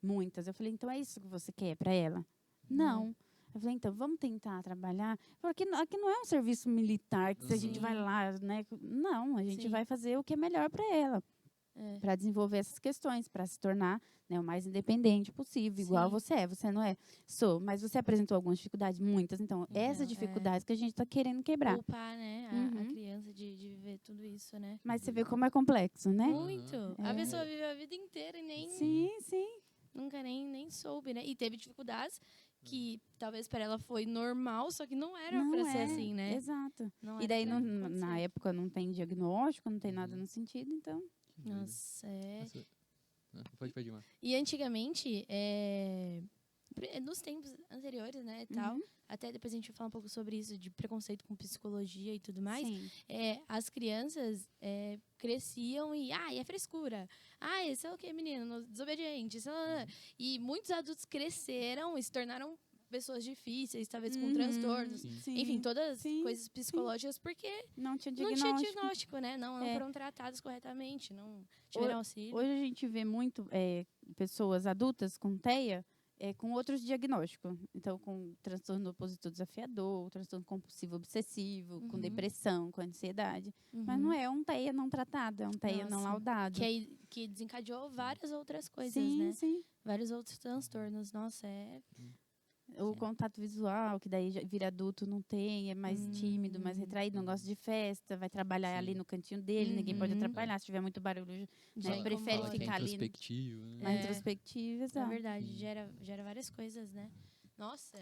muitas. Eu falei, então é isso que você quer para ela? Não. Eu falei, então, vamos tentar trabalhar. Porque aqui não é um serviço militar, que se a gente vai lá, né? Não, a gente vai fazer o que é melhor para ela. Para desenvolver essas questões, para se tornar, né, o mais independente possível, igual você é. Você não é? Sou. Mas você apresentou algumas dificuldades, muitas. Então, essas dificuldades que a gente está querendo quebrar. Poupar, né? A criança de viver tudo isso, né? Mas você vê como é complexo, né? Muito. A pessoa vive a vida inteira e nem... Sim. Nunca nem soube, né? E teve dificuldades que talvez para ela foi normal, só que não era para ser assim, né? Exato. Não e daí, na época, não tem diagnóstico, não tem nada no sentido, então... Nossa, Pode ir, Mar. E antigamente, nos tempos anteriores, né, tal, até depois a gente vai falar um pouco sobre isso, de preconceito com psicologia e tudo mais, as crianças cresciam e, é frescura. Esse é o que, menino? Desobediente. E muitos adultos cresceram e se tornaram pessoas difíceis, talvez com transtornos, enfim, todas coisas psicológicas, porque não tinha diagnóstico, né? Não foram tratados corretamente, não tiveram auxílio. Hoje a gente vê muito pessoas adultas com TEA com outros diagnósticos. Então, com transtorno opositor desafiador, transtorno compulsivo obsessivo, com depressão, com ansiedade. Mas não é um TEA não tratado, é um TEA não laudado. Que desencadeou várias outras coisas, né? Sim. Vários outros transtornos. Nossa, O contato visual, que daí já vira adulto, não tem, é mais tímido, mais retraído, não gosta de festa, vai trabalhar ali no cantinho dele, ninguém pode atrapalhar, se tiver muito barulho, né, prefere ficar ali. Introspectivo, né? Mais introspectivo, exato. É verdade, gera várias coisas, né? Nossa,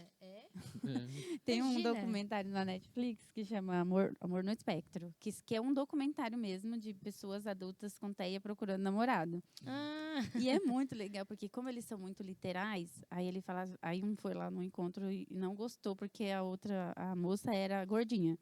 Tem um documentário na Netflix que chama Amor no Espectro, que é um documentário mesmo de pessoas adultas com TEA procurando namorado. E é muito legal, porque como eles são muito literais, aí um foi lá no encontro e não gostou, porque a moça era gordinha.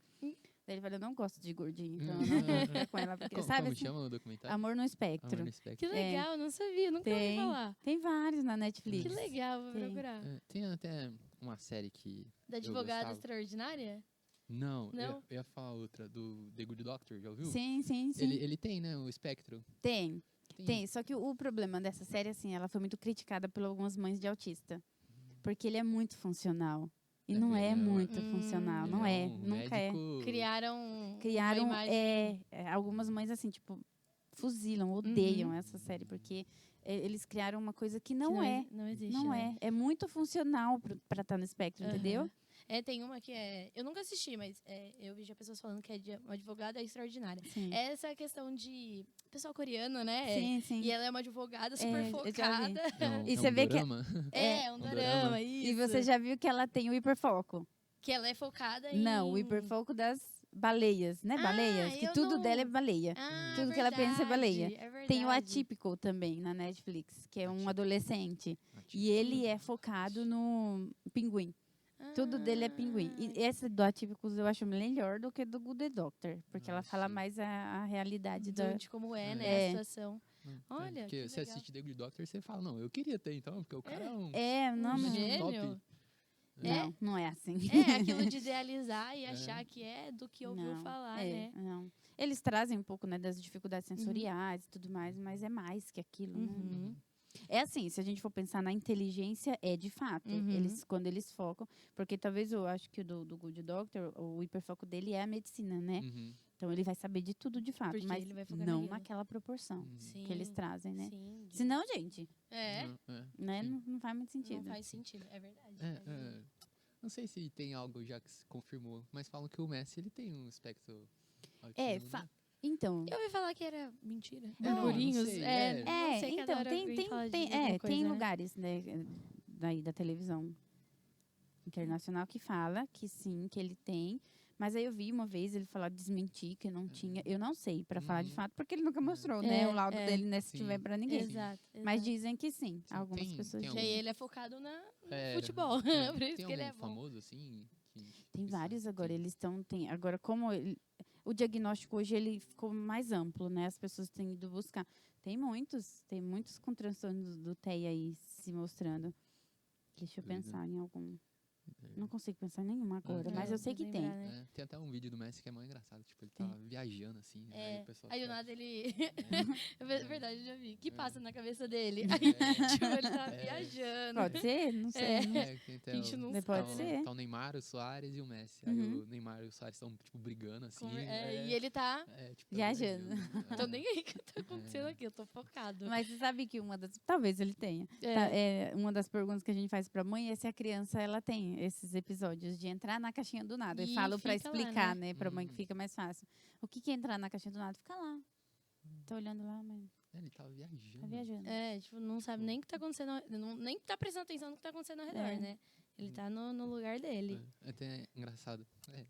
Daí ele falou, eu não gosto de gordinha, então eu não vou ficar com ela. Porque, como chama o documentário? Amor no Espectro. Que legal, não sabia, nunca ouvi falar. Tem vários na Netflix. Que legal, vou procurar. Tem até uma série que Da Advogada Extraordinária? Não? Eu ia falar outra, do The Good Doctor, já ouviu? Sim. Ele tem, né, o espectro? Tem. Só que o problema dessa série, assim, ela foi muito criticada por algumas mães de autista. Porque ele é muito funcional. E não é muito funcional, não é, nunca médico... é. Criaram algumas mães, assim, tipo, fuzilam, odeiam essa série, porque eles criaram uma coisa que não é. Não existe, não né? é muito funcional para estar no espectro, entendeu? Tem uma que eu nunca assisti, mas eu vi já pessoas falando que é de uma advogada extraordinária. Sim. Essa questão de pessoal coreano, né? Sim. E ela é uma advogada super focada. E você vê que um dorama, isso. E você já viu que ela tem o hiperfoco? Que ela é focada em... Não, o hiperfoco das baleias, né? Baleias, que tudo dela é baleia. Tudo que ela pensa é baleia. Tem o Atypical também na Netflix, que é um adolescente. E ele é focado no pinguim. Tudo dele é pinguim. E esse do Atípicos eu acho melhor do que do Good Doctor. Porque ela fala mais a realidade de como né, a situação. Olha, porque você assiste The Good Doctor, você fala, não, eu queria ter então, porque o cara é um gênio. Top. Não é assim. Aquilo de idealizar e achar que é do que ouviu falar, né? Não. Eles trazem um pouco, né, das dificuldades sensoriais e tudo mais, mas é mais que aquilo, né? É assim, se a gente for pensar na inteligência, é de fato. Quando eles focam, porque talvez eu acho que o do Good Doctor, o hiperfoco dele é a medicina, né? Então ele vai saber de tudo de fato, porque mas ele vai focar não naquela proporção que eles trazem, né? Sim. Senão, gente, né? Não faz muito sentido. Não faz sentido, é verdade. Não sei se tem algo já que se confirmou, mas falam que o Messi ele tem um espectro autismo, né? Então, eu ouvi falar que era mentira. Burburinhos. Tem lugares, né, daí da televisão internacional que fala que sim, que ele tem. Mas aí eu vi uma vez ele falar desmentir que não tinha. Eu não sei, para falar de fato, porque ele nunca mostrou, né, o laudo dele, né, se tiver para ninguém. Exato. Mas dizem que sim. Algumas pessoas dizem. E aí ele é focado no futebol. Por isso que ele é bom. Famoso assim? Tem vários agora. Eles estão. Agora, como o diagnóstico hoje ele ficou mais amplo, né? As pessoas têm ido buscar. Tem muitos com transtornos do TEA aí se mostrando. Deixa eu pensar em algum. Não consigo pensar em nenhuma agora, mas eu sei que tem. Né? Tem até um vídeo do Messi que é mó engraçado. Tipo, ele tá viajando, assim. Aí o pessoal Aí do nada ele... É verdade, eu já vi. O que passa na cabeça dele? Aí, tipo, ele tá viajando. Pode ser? Não sei. A gente não sabe. Pode ser. Tá o Neymar, o Soares e o Messi. Aí o Neymar e o Soares estão, tipo, brigando, assim. E ele tá... tipo, viajando. Tô nem aí que tá acontecendo aqui, eu tô focado. Mas você sabe que talvez ele tenha. Uma das perguntas que a gente faz pra mãe é se a criança, ela tem esses episódios de entrar na caixinha do nada. E falo pra explicar, lá, né? Pra mãe que fica mais fácil. O que é entrar na caixinha do nada? Fica lá. Tá olhando lá, mãe. Ele tá viajando. Tá viajando. Tipo, não sabe nem o que tá acontecendo, nem tá prestando atenção no que tá acontecendo ao redor, né? Ele tá no lugar dele. É até engraçado.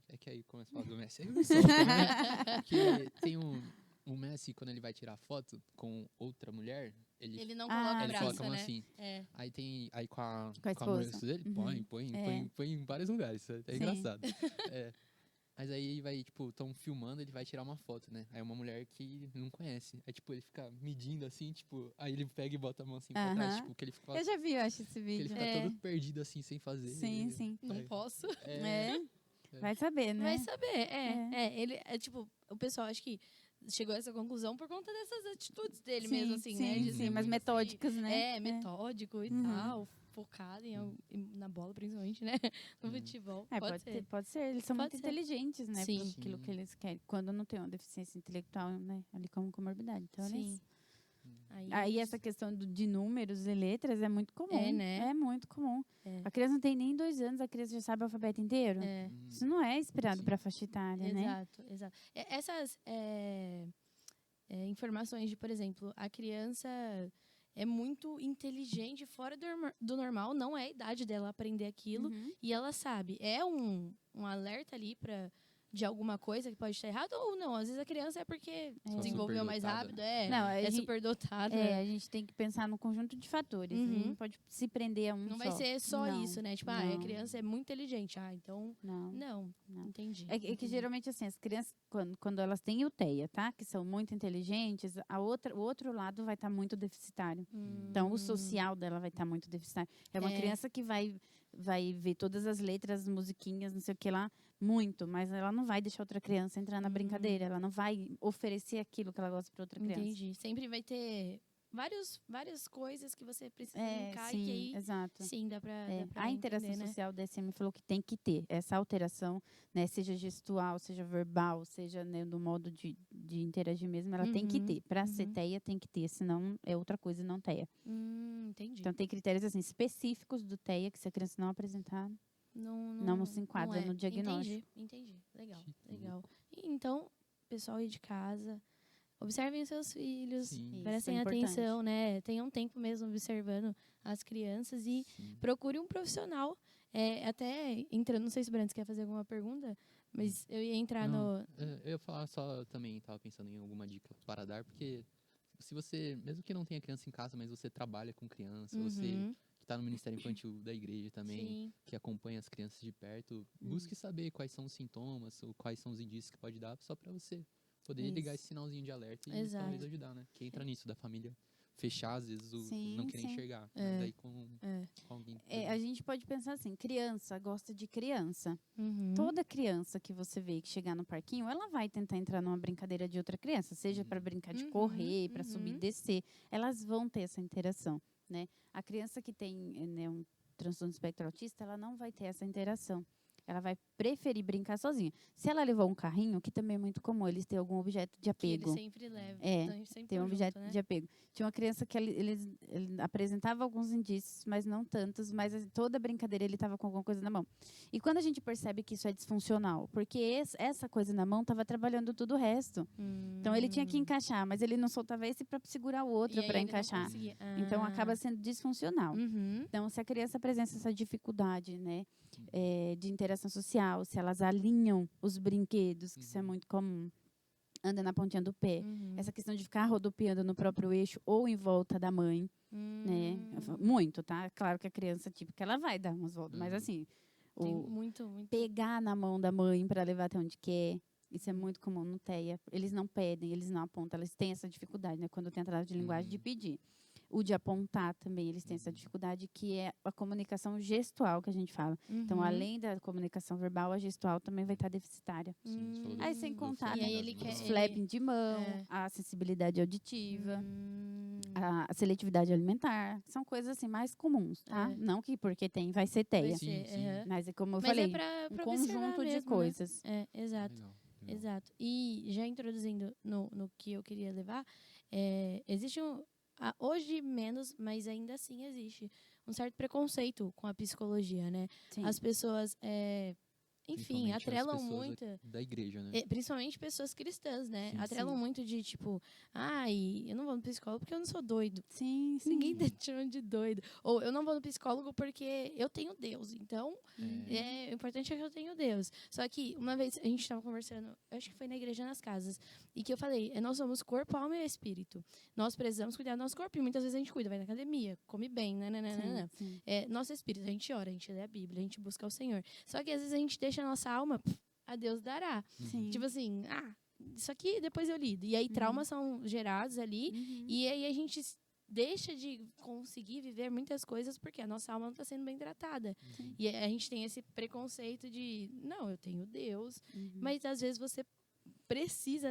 É que aí começa a falar do Messi. Aí eu me solto, né? Porque tem o Messi, quando ele vai tirar foto com outra mulher, ele não coloca ele braço, coloca a mão né? assim. Aí com a esposa dele, põe em vários lugares. É engraçado. Mas aí vai, tipo, tão filmando, ele vai tirar uma foto, né? Aí uma mulher que não conhece. Aí, tipo, ele fica medindo assim, tipo, aí ele pega e bota a mão assim pra trás, tipo, que ele fica... Eu já vi, eu acho, esse vídeo. Ele fica todo perdido assim, sem fazer. Sim. Não posso. Vai saber, né? Vai saber, ele, tipo, o pessoal acho que chegou a essa conclusão por conta dessas atitudes dele mesmo, assim, né? Sim, mas metódicas, né? Metódico e tal, focado na bola, principalmente, né? No futebol. Pode ser. Eles são muito inteligentes, né? Sim. Por aquilo que eles querem. Quando não tem uma deficiência intelectual, né? Ali como comorbidade. Então, sim. Aí essa questão de números e letras é muito comum. Né? É muito comum. A criança não tem nem 2 anos, a criança já sabe o alfabeto inteiro. Isso não é esperado para a faixa etária, né? Exato. Essas informações de, por exemplo, a criança é muito inteligente, fora do normal, não é a idade dela aprender aquilo, e ela sabe. É um alerta ali de alguma coisa que pode estar errado ou não. Às vezes a criança é porque desenvolveu mais rápido, super dotada. A gente tem que pensar no conjunto de fatores. Não pode se prender a um Não só. vai ser só isso, né? Tipo, a criança é muito inteligente. então... Não. Entendi. É que geralmente, assim, as crianças, quando elas têm UTEA, tá? Que são muito inteligentes, o outro lado vai estar muito deficitário. Então, o social dela vai estar muito deficitário. É uma criança que vai ver todas as letras, musiquinhas, não sei o que lá, muito, mas ela não vai deixar outra criança entrar na brincadeira, ela não vai oferecer aquilo que ela gosta para outra criança. Entendi. Sempre vai ter várias coisas que você precisa brincar e que aí, exato. Sim, dá pra a interação entender, social da DSM falou que tem que ter essa alteração, né, seja gestual, seja verbal, seja, né, no modo de interagir mesmo, ela tem que ter. Para ser TEA tem que ter, senão é outra coisa, não TEA. Entendi. Então tem critérios assim específicos do TEA que se a criança não apresentar, não se enquadra no diagnóstico. Entendi. Legal. Então, pessoal aí de casa, observem os seus filhos, prestem atenção, né? Tenham tempo mesmo observando as crianças e procure um profissional. Até entrando, não sei se o Brandes quer fazer alguma pergunta, mas eu ia entrar eu ia falar só também, estava pensando em alguma dica para dar, porque se você, mesmo que não tenha criança em casa, mas você trabalha com criança, você que está no Ministério Infantil da igreja também, que acompanha as crianças de perto, busque saber quais são os sintomas, ou quais são os indícios que pode dar, só para você poder ligar esse sinalzinho de alerta e talvez ajudar, né? Que entra nisso, da família fechar, às vezes, não querer enxergar. Daí com alguém. A gente pode pensar assim, criança gosta de criança. Toda criança que você vê que chegar no parquinho, ela vai tentar entrar numa brincadeira de outra criança, seja para brincar de correr, para subir e descer. Elas vão ter essa interação, né? A criança que tem, né, um transtorno do espectro autista, ela não vai ter essa interação. Ela vai preferir brincar sozinha. Se ela levou um carrinho, que também é muito comum, eles têm algum objeto de apego. Que ele sempre leva. Tem um objeto de apego. Tinha uma criança que ele apresentava alguns indícios, mas não tantos, mas toda brincadeira ele estava com alguma coisa na mão. E quando a gente percebe que isso é disfuncional? Porque essa coisa na mão estava trabalhando tudo o resto. Então ele tinha que encaixar, mas ele não soltava esse para segurar o outro para encaixar. Então acaba sendo disfuncional. Então, se a criança apresenta essa dificuldade, né, de interação social, se elas alinham os brinquedos, que isso é muito comum, anda na pontinha do pé, essa questão de ficar rodopiando no próprio eixo ou em volta da mãe, né? Muito, tá? Claro que a criança, tipo, que ela vai dar umas voltas, mas assim, muito. Pegar na mão da mãe para levar até onde quer, isso é muito comum no TEA. Eles não pedem, eles não apontam, eles têm essa dificuldade, né? Quando tem atraso de linguagem, de pedir. O de apontar também, eles têm essa dificuldade, que é a comunicação gestual que a gente fala. Então, além da comunicação verbal, a gestual também vai estar deficitária. Sim, Aí, sem contar, E aí ele os flapping de mão, a sensibilidade auditiva, a seletividade alimentar. São coisas assim mais comuns, tá? Não que porque tem, vai ser TEA. Sim. Mas é como eu Mas falei, pra um conjunto de mesmo, coisas. Né? Exato. Legal. Exato. E já introduzindo no que eu queria levar, existe hoje menos, mas ainda assim existe um certo preconceito com a psicologia, né? Sim. As pessoas, enfim, atrelam muito. Da igreja, né? Principalmente pessoas cristãs, né? Sim, atrelam muito de tipo, eu não vou no psicólogo porque eu não sou doido. Sim. Ninguém te chama de doido. Ou eu não vou no psicólogo porque eu tenho Deus. Então, o importante é que eu tenho Deus. Só que uma vez a gente estava conversando, acho que foi na Igreja nas Casas, e que eu falei, nós somos corpo, alma e espírito. Nós precisamos cuidar do nosso corpo. E muitas vezes a gente cuida, vai na academia, come bem, Sim. Nosso espírito, a gente ora, a gente lê a Bíblia, a gente busca o Senhor. Só que às vezes a gente deixa a nossa alma, a Deus dará. Sim. Tipo assim, isso aqui depois eu lido. E aí traumas são gerados ali, e aí a gente deixa de conseguir viver muitas coisas porque a nossa alma não está sendo bem tratada. E a gente tem esse preconceito de, não, eu tenho Deus, mas às vezes você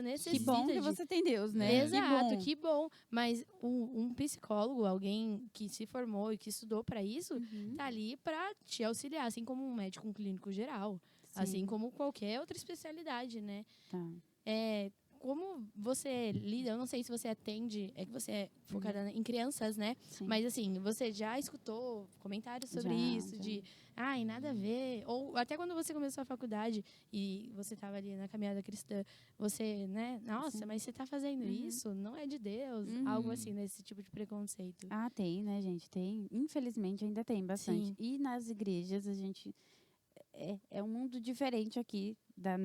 necessita que bom que você tem Deus, né? Exato, que bom. Mas um psicólogo, alguém que se formou e que estudou para isso, tá ali para te auxiliar, assim como um médico clínico geral, assim como qualquer outra especialidade, né? Tá. Como você lida, eu não sei se você atende, que você é focada em crianças, né? Sim. Mas assim, você já escutou comentários sobre isso, de nada a ver, ou até quando você começou a faculdade e você estava ali na caminhada cristã, você, né, nossa, mas você está fazendo isso, não é de Deus, algo assim, nesse tipo de preconceito. Tem, né, gente? Tem, infelizmente ainda tem bastante. Sim. E nas igrejas a gente é um mundo diferente aqui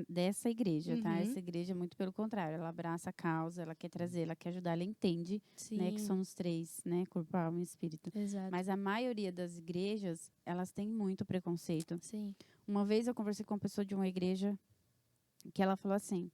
dessa igreja, tá? Essa igreja, muito pelo contrário, ela abraça a causa, ela quer trazer, ela quer ajudar, ela entende, né, que somos três, né, corpo, alma e espírito. Exato. Mas a maioria das igrejas, elas têm muito preconceito. Sim. Uma vez eu conversei com uma pessoa de uma igreja que ela falou assim,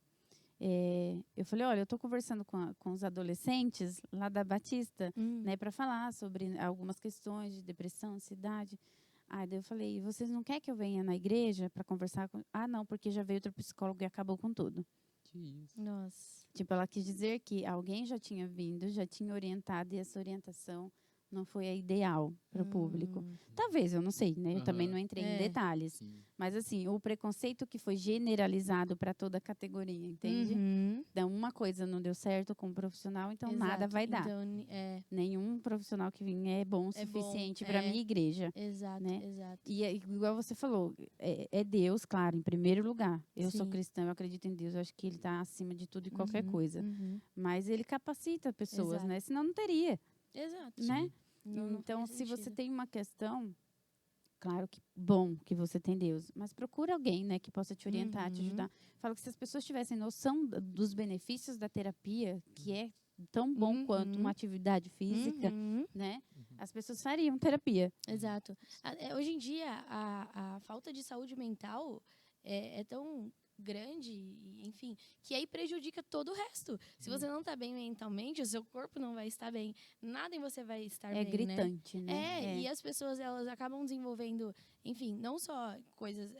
eu falei, olha, eu estou conversando com os adolescentes lá da Batista, né, para falar sobre algumas questões de depressão, ansiedade. Daí eu falei, vocês não querem que eu venha na igreja para conversar com... não, porque já veio outro psicólogo e acabou com tudo. Que isso. Nossa. Tipo, ela quis dizer que alguém já tinha vindo, já tinha orientado, e essa orientação não foi a ideal para o público. Talvez, eu não sei, né? Eu também não entrei em detalhes. Sim. Mas, assim, o preconceito que foi generalizado para toda a categoria, entende? Então, uma coisa não deu certo com o profissional, então nada vai dar. Então, nenhum profissional que vinha é bom o suficiente para a minha igreja. Exato, né? Exato. E igual você falou, é Deus, claro, em primeiro lugar. Eu sou cristã, eu acredito em Deus, eu acho que Ele está acima de tudo e qualquer coisa. Mas Ele capacita pessoas, né? Senão não teria. Exato. Né? Então, se você tem uma questão, claro que bom que você tem Deus, mas procura alguém, né, que possa te orientar, te ajudar. Falo que se as pessoas tivessem noção dos benefícios da terapia, que é tão bom quanto uma atividade física, né? As pessoas fariam terapia. Exato. Hoje em dia, a falta de saúde mental é tão grande, enfim, que aí prejudica todo o resto. Se você não está bem mentalmente, o seu corpo não vai estar bem. Nada em você vai estar bem, gritante, né? E as pessoas, elas acabam desenvolvendo, enfim, não só coisas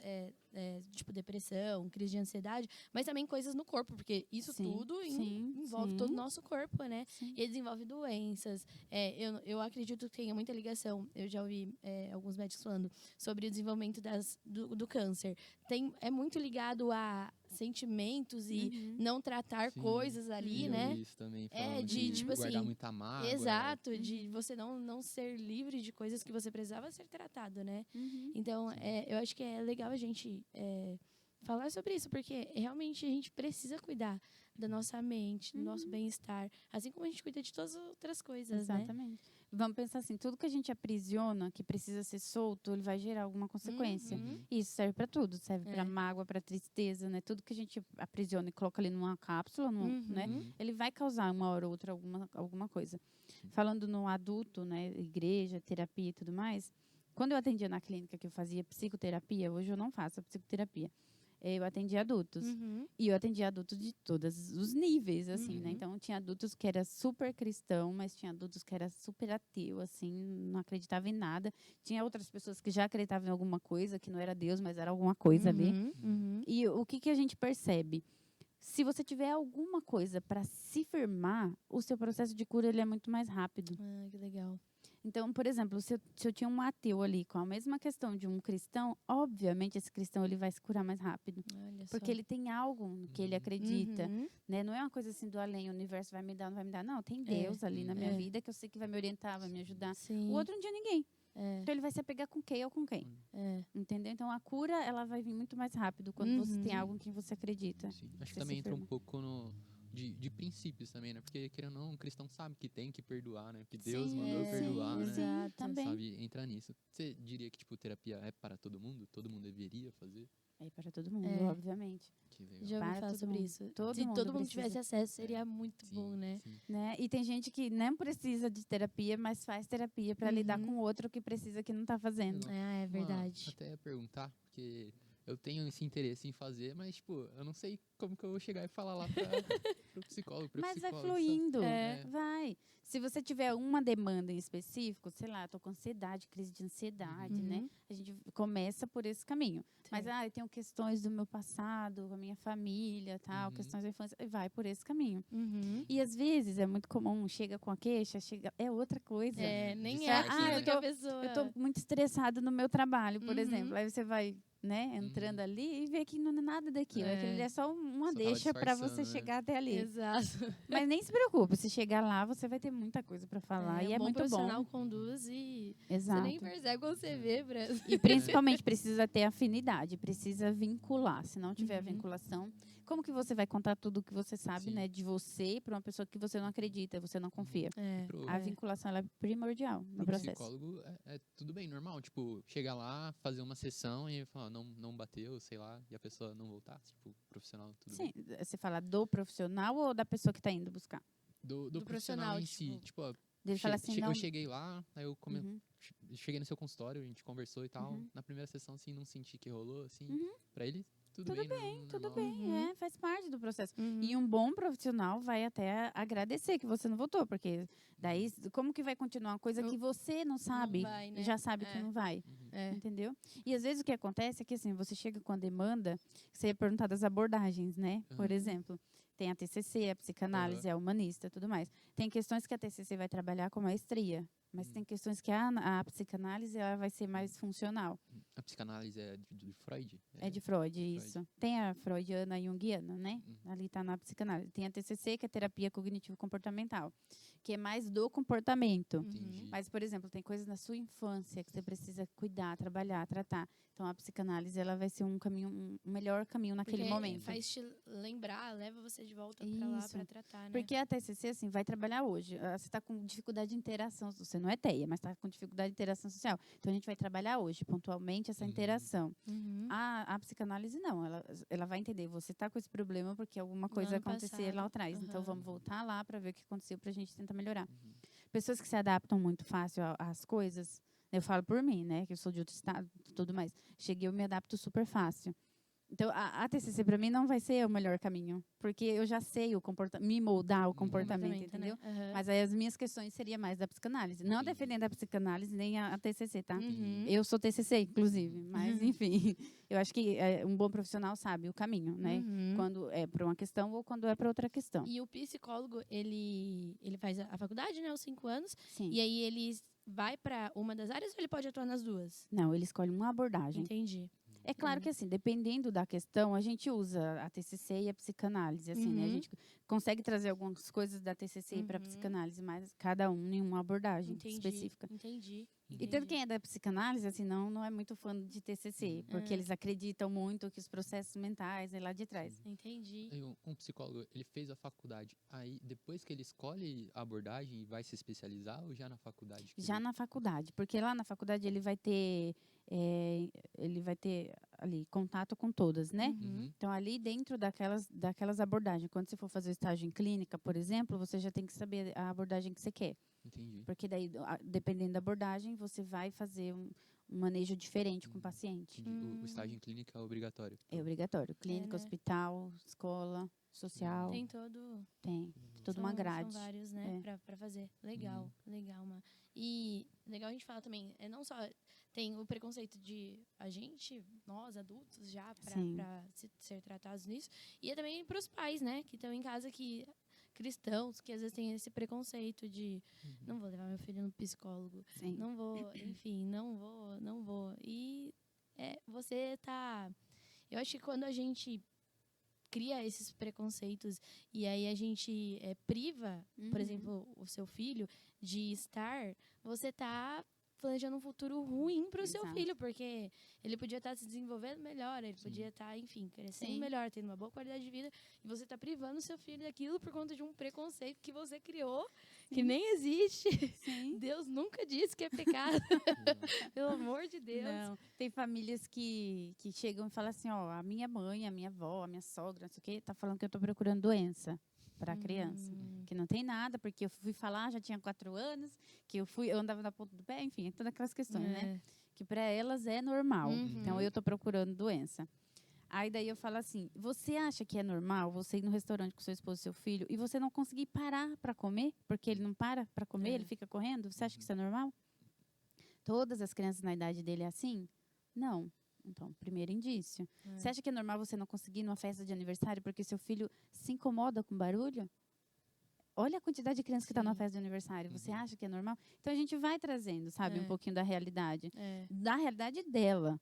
tipo depressão, crise de ansiedade, mas também coisas no corpo, porque isso tudo envolve todo o nosso corpo, né? Sim. E desenvolve doenças. Eu acredito que tenha muita ligação. Eu já ouvi alguns médicos falando sobre o desenvolvimento do câncer. É muito ligado a sentimentos e não tratar coisas ali, né? Isso também, de tipo guardar assim, muita mágoa. Exato, de você não ser livre de coisas que você precisava ser tratado, né? Então, eu acho que é legal a gente falar sobre isso, porque realmente a gente precisa cuidar da nossa mente, do nosso bem-estar, assim como a gente cuida de todas as outras coisas, Exatamente. né? Vamos pensar assim, tudo que a gente aprisiona, que precisa ser solto, ele vai gerar alguma consequência. E isso serve para tudo, serve para mágoa, para tristeza, né? Tudo que a gente aprisiona e coloca ali numa cápsula, né? Ele vai causar uma hora ou outra alguma coisa. Falando no adulto, né? Igreja, terapia e tudo mais, quando eu atendia na clínica que eu fazia psicoterapia, hoje eu não faço a psicoterapia. eu atendi adultos. E eu atendi adultos de todos os níveis, assim, né? Então, tinha adultos que era super cristão, mas tinha adultos que era super ateu, assim, não acreditava em nada. Tinha outras pessoas que já acreditavam em alguma coisa, que não era Deus, mas era alguma coisa ali. E o que a gente percebe? Se você tiver alguma coisa para se firmar, o seu processo de cura ele é muito mais rápido. Ah, que legal. Então, por exemplo, se eu tinha um ateu ali com a mesma questão de um cristão, obviamente esse cristão ele vai se curar mais rápido. Olha porque só. ele tem algo no que ele acredita. Né? Não é uma coisa assim do além, o universo vai me dar, não vai me dar. Não, tem Deus ali na minha vida que eu sei que vai me orientar, vai me ajudar. Sim. O outro não tinha ninguém. Então ele vai se apegar com quem ou com quem. Entendeu? Então a cura ela vai vir muito mais rápido quando você tem algo em que você acredita. Sim. Acho que também entra um pouco de princípios também, né? Porque, querendo ou não, um cristão sabe que tem que perdoar, né? Que Deus mandou perdoar, né? Sim, também. Sabe, entrar nisso. Você diria que, tipo, terapia é para todo mundo? Todo mundo deveria fazer? É para todo mundo, obviamente. Que legal. Já ouvi falar sobre isso. Se todo mundo tivesse acesso, seria muito bom, né? Né? E tem gente que não precisa de terapia, mas faz terapia para lidar com o outro que precisa que não está fazendo. É verdade. Até perguntar, porque eu tenho esse interesse em fazer, mas, tipo, eu não sei como que eu vou chegar e falar lá pro psicólogo, Mas vai fluindo, vai. Se você tiver uma demanda em específico, sei lá, tô com ansiedade, crise de ansiedade, né? A gente começa por esse caminho. Mas, eu tenho questões do meu passado, com a minha família, tal, questões da infância, vai por esse caminho. E, às vezes, é muito comum, chega com a queixa, é outra coisa. Nem é aquilo que a pessoa... Eu tô muito estressada no meu trabalho, por exemplo. Aí você vai... né, entrando ali e ver que não é nada daquilo. Aquilo é só uma deixa para você chegar até ali. Exato. Mas nem se preocupe, se chegar lá, você vai ter muita coisa para falar. E é muito bom. O profissional conduz e Exato. Você nem percebe quando você vê, Brasil. E principalmente precisa ter afinidade, precisa vincular. Se não tiver vinculação, como que você vai contar tudo o que você sabe, né, de você para uma pessoa que você não acredita, você não confia? A vinculação ela é primordial no processo. Psicólogo é tudo bem, normal. Tipo, chegar lá, fazer uma sessão e falar, não bateu, sei lá, e a pessoa não voltar. Tipo, profissional, tudo bem. Sim, você fala do profissional ou da pessoa que está indo buscar? Do profissional em si. Tipo, assim, eu cheguei lá, aí eu cheguei no seu consultório, a gente conversou e tal. Na primeira sessão, assim, não senti que rolou, assim. Pra ele, tudo bem. Tudo bem, faz parte do processo. E um bom profissional vai até agradecer que você não votou, porque daí, como que vai continuar uma coisa que você não sabe, não vai, né? já sabe que não vai, entendeu? E às vezes o que acontece é que, assim, você chega com a demanda, você é perguntado das abordagens, né? Por exemplo, tem a TCC, a psicanálise, a humanista, tudo mais. Tem questões que a TCC vai trabalhar com maestria, mas tem questões que a psicanálise ela vai ser mais funcional. A psicanálise é de Freud? É de Freud, isso. Tem a freudiana e junguiana, né? Ali está na psicanálise. Tem a TCC, que é terapia cognitivo-comportamental, que é mais do comportamento. Mas, por exemplo, tem coisas na sua infância que você precisa cuidar, trabalhar, tratar. Então, a psicanálise ela vai ser um melhor caminho naquele momento. Faz te lembrar, leva você de volta para lá para tratar, né? Porque a TCC, assim, vai trabalhar hoje. Você está com dificuldade de interação. Você não é TEIA, mas está com dificuldade de interação social. Então, a gente vai trabalhar hoje, pontualmente, essa interação. A psicanálise, não. Ela vai entender. Você está com esse problema porque alguma coisa aconteceu lá atrás. Então, vamos voltar lá para ver o que aconteceu para a gente tentar melhorar. Pessoas que se adaptam muito fácil às coisas... Eu falo por mim, né? Que eu sou de outro estado e tudo mais. Cheguei, eu me adapto super fácil. Então, a TCC para mim não vai ser o melhor caminho, porque eu já sei me moldar o comportamento, entendeu? Né? Mas aí as minhas questões seriam mais da psicanálise. Não defendendo a psicanálise nem a TCC, tá? Eu sou TCC, inclusive, mas enfim. Eu acho que um bom profissional sabe o caminho, né? Quando é para uma questão ou quando é para outra questão. E o psicólogo, ele faz a faculdade, né? Os 5 anos. Sim. E aí ele vai para uma das áreas ou ele pode atuar nas duas? Não, ele escolhe uma abordagem. Entendi. É claro que, assim, dependendo da questão, a gente usa a TCC e a psicanálise, assim, né? A gente consegue trazer algumas coisas da TCC para a psicanálise, mas cada um em uma abordagem específica. Entendi. E tanto quem é da psicanálise, assim, não é muito fã de TCC, porque eles acreditam muito que os processos mentais é lá de trás. Entendi. Um psicólogo, ele fez a faculdade, aí depois que ele escolhe a abordagem, vai se especializar ou já na faculdade? Já na faculdade, porque lá na faculdade ele vai ter ali contato com todas, né? Então, ali dentro daquelas abordagens, quando você for fazer o estágio em clínica, por exemplo, você já tem que saber a abordagem que você quer. Entendi. Porque daí, dependendo da abordagem, você vai fazer manejo diferente com o paciente. O estágio em clínica é obrigatório? É obrigatório. Clínica, né? hospital, escola, social. Tem todo... Tem toda uma grade. São vários, né, pra fazer. Legal, legal, mano. E legal a gente falar também, não só tem o preconceito de a gente, nós adultos já, pra ser tratados nisso, e também pros pais, né, que estão em casa, que cristãos, que às vezes tem esse preconceito de não vou levar meu filho no psicólogo, não vou, enfim, não vou. E você tá... Eu acho que quando a gente cria esses preconceitos e aí a gente priva, por exemplo, o seu filho de estar, você tá planejando um futuro ruim para o seu filho, porque ele podia estar se desenvolvendo melhor, ele podia estar, enfim, crescendo melhor, tendo uma boa qualidade de vida, e você está privando o seu filho daquilo por conta de um preconceito que você criou, que nem existe. Deus nunca disse que é pecado. Pelo amor de Deus. Não. Tem famílias que chegam e falam assim, ó, a minha mãe, a minha avó, a minha sogra, não sei o quê, tá falando que eu tô procurando doença para a criança, que não tem nada, porque eu fui falar, já tinha 4 anos, que eu andava na ponta do pé, enfim, todas aquelas questões, né? Que para elas é normal. Então eu tô procurando doença. Aí daí eu falo assim, você acha que é normal você ir no restaurante com seu esposo e seu filho e você não conseguir parar para comer, porque ele não para comer, ele fica correndo? Você acha que isso é normal? Todas as crianças na idade dele é assim? Não. Então, primeiro indício. Você acha que é normal você não conseguir ir numa festa de aniversário porque seu filho se incomoda com barulho? Olha a quantidade de crianças que está numa festa de aniversário. Você acha que é normal? Então, a gente vai trazendo, sabe, um pouquinho da realidade. Da realidade dela.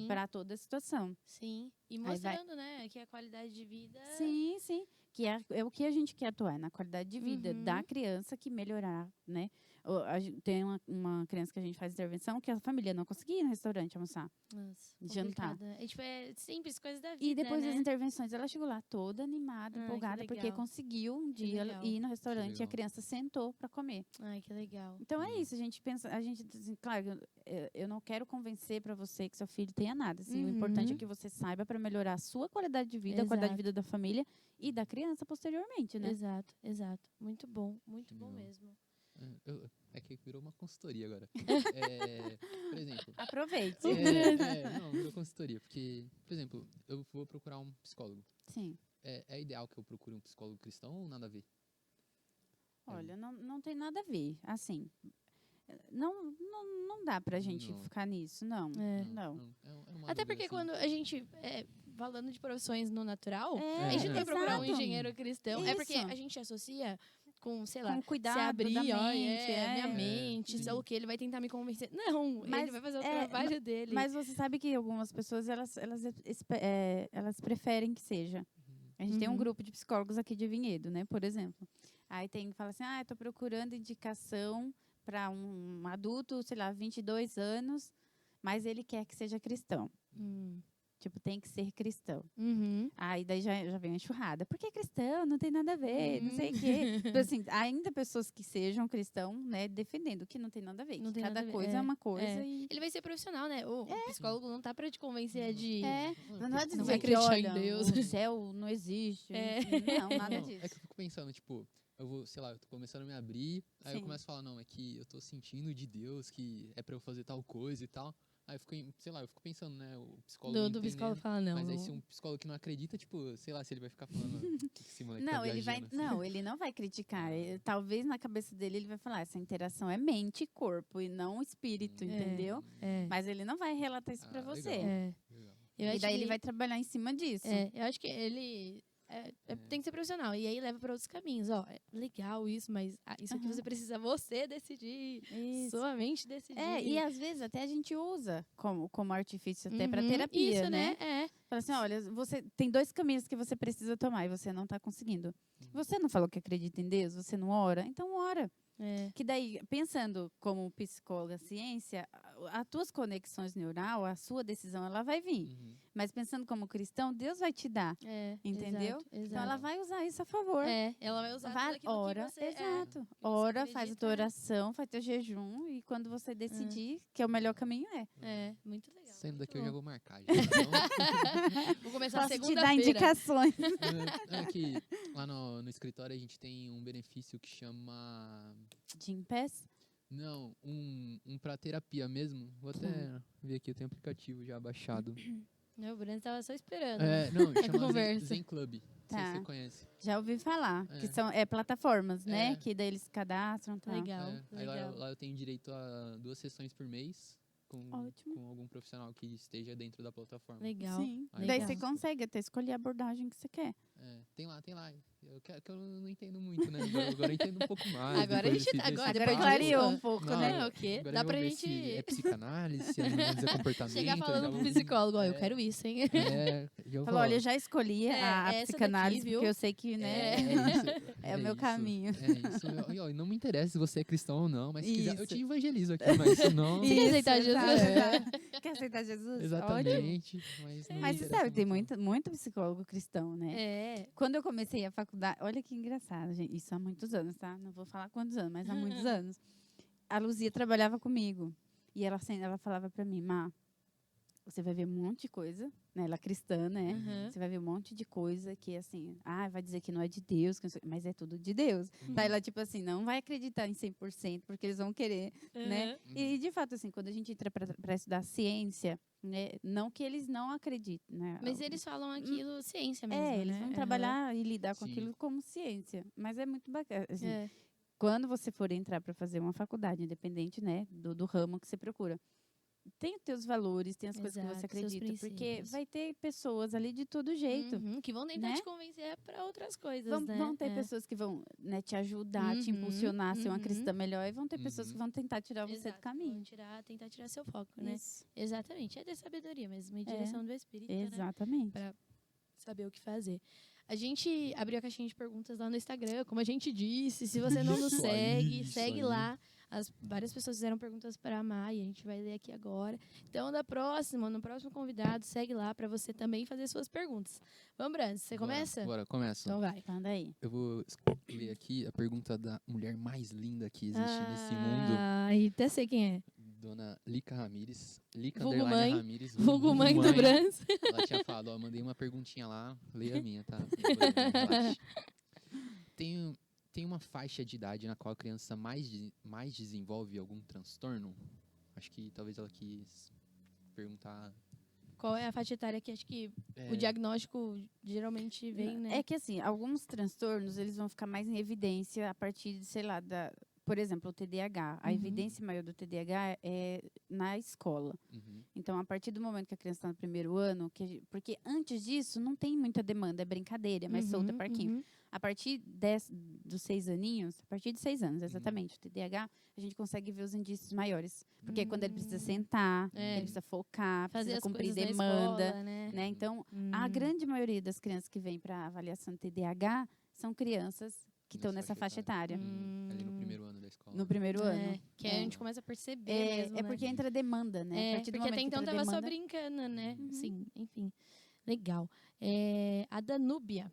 Para toda a situação. Sim. E mostrando, né, que a qualidade de vida... Sim. Que é o que a gente quer atuar, na qualidade de vida da criança, que melhorar, né? Tem uma criança que a gente faz intervenção que a família não conseguia ir no restaurante almoçar. Nossa, jantar. É simples, coisas da vida, E depois né? das intervenções, ela chegou lá toda animada, empolgada, porque conseguiu um dia ir no restaurante e a criança sentou para comer. Ai, que legal. Então é isso, a gente pensa, assim, claro, eu não quero convencer para você que seu filho tenha nada. Assim, o importante é que você saiba para melhorar a sua qualidade de vida, a qualidade de vida da família e da criança posteriormente, né? Exato. Muito bom mesmo. É que virou uma consultoria agora. Por exemplo... Aproveite. Não, virou consultoria. Porque, por exemplo, eu vou procurar um psicólogo. Sim. É ideal que eu procure um psicólogo cristão ou nada a ver? Olha, não tem nada a ver. Assim, não dá pra gente ficar nisso, não. Até porque quando a gente... falando de profissões no natural, a gente vai procurar um engenheiro cristão. Isso. É porque a gente associa com, sei lá, com cuidado se abrir, da mente, minha mente, sei lá o que, ele vai tentar me convencer. Não, ele vai fazer o trabalho dele. Mas você sabe que algumas pessoas, elas preferem que seja. A gente tem um grupo de psicólogos aqui de Vinhedo, né, por exemplo. Aí fala assim, eu tô procurando indicação para um adulto, sei lá, 22 anos, mas ele quer que seja cristão. Tipo, tem que ser cristão. Aí daí já vem a enxurrada. Por que cristão? Não tem nada a ver, não sei o quê. Então, assim, ainda pessoas que sejam cristão, né, defendendo que não tem nada a ver. Que cada coisa é uma coisa. E... Ele vai ser profissional, né? O psicólogo não tá pra te convencer de... Não é dizer que, olha, em Deus. O céu não existe. Não, nada disso. É que eu fico pensando, tipo... Eu vou, sei lá, eu tô começando a me abrir, aí eu começo a falar, não, é que eu tô sentindo de Deus que é pra eu fazer tal coisa e tal. Aí eu fico pensando, né, o psicólogo do psicólogo fala, não. Mas aí se um psicólogo que não acredita, tipo, sei lá, se ele vai ficar falando que esse moleque não, tá ele vai, assim. não, ele não vai criticar. Talvez na cabeça dele ele vai falar, essa interação é mente e corpo e não espírito, entendeu? Mas ele não vai relatar isso pra você. Legal. E daí ele vai trabalhar em cima disso. Eu acho que ele... tem que ser profissional. E aí leva para outros caminhos. Ó, é legal isso, mas isso aqui você precisa decidir. Isso. Sua mente decidir. E às vezes até a gente usa como artifício até para terapia, isso, né? Fala assim, olha, você tem 2 caminhos que você precisa tomar e você não está conseguindo. Você não falou que acredita em Deus? Você não ora? Então ora. Que daí, pensando como psicóloga, ciência, as tuas conexões neural, a sua decisão, ela vai vir. Mas pensando como cristão, Deus vai te dar. Entendeu? Exato. Então ela vai usar isso a favor. Ela vai usar tudo aquilo ora, que você... Exato. Ora, faz a tua oração, faz teu jejum e quando você decidir que é o melhor caminho, muito legal. Saindo daqui eu já vou marcar. Já, então... Vou começar Posso segunda-feira. te dar indicações. Aqui, lá no escritório a gente tem um benefício que chama... Gympass? Não, um pra terapia mesmo. Vou até ver aqui, eu tenho aplicativo já baixado. O Breno tava só esperando. Não, chama conversa. Zen Club. Não sei se você conhece. Já ouvi falar, que são plataformas, né? Que daí eles cadastram. Tá. Legal. Aí lá eu tenho direito a 2 sessões por mês com algum profissional que esteja dentro da plataforma. Legal. Sim. Aí daí você consegue até escolher a abordagem que você quer. Tem lá. Que eu não entendo muito, né? Agora eu entendo um pouco mais. Agora a gente agora clareou um pouco, não, né? O quê? Agora Dá pra ver gente... se é psicanálise, se é análise de comportamento. Chegar falando pro psicólogo, ó, eu quero isso, hein? Falou, olha, eu já escolhi a psicanálise, daqui, porque eu sei que, né? É o meu caminho. É isso. E não me interessa se você é cristão ou não, mas se quiser, eu te evangelizo aqui, mas se não... Você quer aceitar Jesus? Quer aceitar Jesus? Exatamente. Ótimo. Mas você sabe, tem muito psicólogo cristão, né? Quando eu comecei a faculdade, olha que engraçado, gente, isso há muitos anos, tá? Não vou falar quantos anos, mas há muitos anos. A Luzia trabalhava comigo e ela falava pra mim, Má, você vai ver um monte de coisa, né? Ela é cristã, né? Você vai ver um monte de coisa que, assim, vai dizer que não é de Deus, mas é tudo de Deus. Tá? Ela, tipo assim, não vai acreditar em 100%, porque eles vão querer, né? E, de fato, assim, quando a gente entra para estudar ciência, né? Não que eles não acreditem, né? Mas eles falam aquilo ciência mesmo, eles vão trabalhar e lidar com Sim. aquilo como ciência. Mas é muito bacana, assim, quando você for entrar para fazer uma faculdade, independente, né? Do ramo que você procura, tem os teus valores, tem as coisas que você acredita. Porque vai ter pessoas ali de todo jeito. Que vão tentar te convencer para outras coisas, vão ter pessoas que vão, né, te ajudar, te impulsionar a ser uma cristã melhor. E vão ter pessoas que vão tentar tirar você do caminho. Tentar tirar seu foco, né? Isso. Exatamente. É ter sabedoria mesmo. E direção do Espírito, exatamente. Né? Para saber o que fazer. A gente abriu a caixinha de perguntas lá no Instagram, como a gente disse. Se você não nos segue, segue lá. Várias pessoas fizeram perguntas para a Má e a gente vai ler aqui agora. Então, no próximo convidado, segue lá para você também fazer suas perguntas. Vamos, Brandes, você começa? Bora, começa. Então vai. Manda aí. Eu vou ler aqui a pergunta da mulher mais linda que existe nesse mundo. E até sei quem é. Dona Lica Ramires. Lica Vulgo mãe. Ramires. Vulgo mãe do Brandes. Ela tinha falado, mandei uma perguntinha lá, leia a minha, tá? Tem uma faixa de idade na qual a criança mais desenvolve algum transtorno? Acho que talvez ela quis perguntar... Qual é a faixa etária que acho que o diagnóstico geralmente vem, né? É que, assim, alguns transtornos, eles vão ficar mais em evidência a partir de, sei lá, por exemplo, o TDAH. A evidência maior do TDAH é na escola. Então, a partir do momento que a criança está no primeiro ano, porque antes disso não tem muita demanda, é brincadeira, é mais solta, parquinho. A partir dos 6 aninhos, a partir de 6 anos, exatamente, o TDAH, a gente consegue ver os indícios maiores. Porque é quando ele precisa sentar, ele precisa focar, precisa cumprir demanda. Escola, né? Então, a grande maioria das crianças que vêm para a avaliação TDAH são crianças que estão nessa faixa etária. Ali no primeiro ano da escola. No primeiro ano. Que a gente começa a perceber mesmo, né? Porque entra demanda, né? Porque até então tava só brincando, né? Sim, enfim. Legal. A Danúbia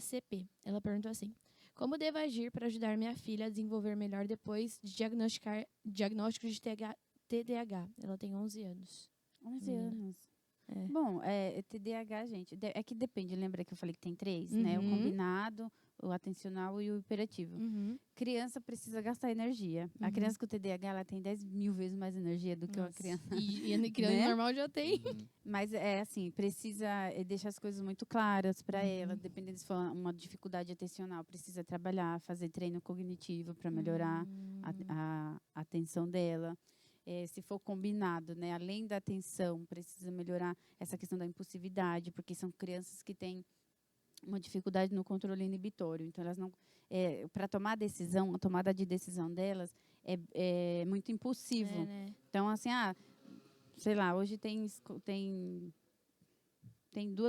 CP, ela perguntou assim: como devo agir para ajudar minha filha a desenvolver melhor depois de diagnóstico de TDAH? Ela tem 11 anos. 11 anos. Bom, TDAH, gente, é que depende. Lembra que eu falei que tem 3, né? O combinado, o atencional e o hiperativo. Criança precisa gastar energia. A criança com TDAH, ela tem 10 mil vezes mais energia do que uma criança. E a criança normal já tem. Mas, assim, precisa deixar as coisas muito claras para ela. Dependendo se for uma dificuldade atencional, precisa trabalhar, fazer treino cognitivo para melhorar a atenção dela. Se for combinado, né? Além da atenção, precisa melhorar essa questão da impulsividade, porque são crianças que têm uma dificuldade no controle inibitório. Então, elas não, para tomar a decisão, a tomada de decisão delas é muito impulsivo. Né? Então, assim, sei lá, hoje tem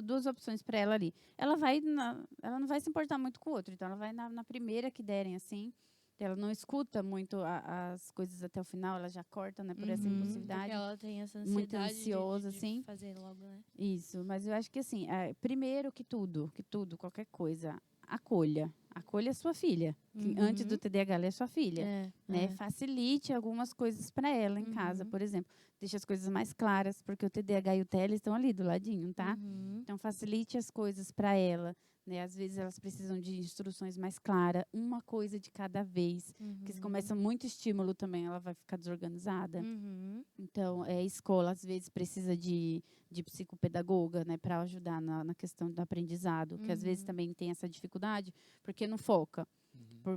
duas opções para ela ali. Ela não vai se importar muito com o outro, então ela vai na primeira que derem, assim. Ela não escuta muito as coisas até o final, ela já corta, né, por essa impulsividade. Porque ela tem essa ansiedade muito ansiosa, de assim. fazer logo, né? Isso, mas eu acho que assim, primeiro que tudo, qualquer coisa, acolha a sua filha. Que antes do TDAH, ela é sua filha. Né? Facilite algumas coisas para ela em casa, por exemplo. Deixa as coisas mais claras, porque o TDAH e o TL estão ali do ladinho, tá? Então, Então, facilite as coisas para ela. Né? Às vezes, elas precisam de instruções mais claras, uma coisa de cada vez. Porque se começa muito estímulo também, ela vai ficar desorganizada. Então, escola, às vezes, precisa de psicopedagoga, né? Para ajudar na questão do aprendizado. Que, às vezes, também tem essa dificuldade, porque não foca.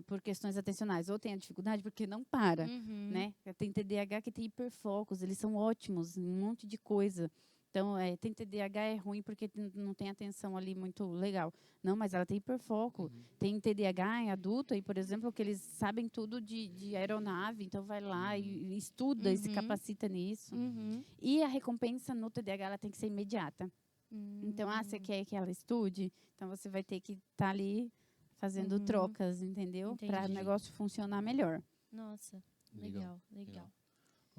Por questões atencionais, ou tem a dificuldade porque não para, né? Tem TDAH que tem hiperfocos, eles são ótimos em um monte de coisa. Então, tem TDAH é ruim porque não tem atenção ali muito legal. Não, mas ela tem hiperfoco. Tem TDAH em adulto, aí, por exemplo, que eles sabem tudo de aeronave, então vai lá e estuda e se capacita nisso. E a recompensa no TDAH ela tem que ser imediata. Então, você quer que ela estude? Então, você vai ter que estar ali fazendo trocas, entendeu? Para o negócio funcionar melhor. Nossa, legal.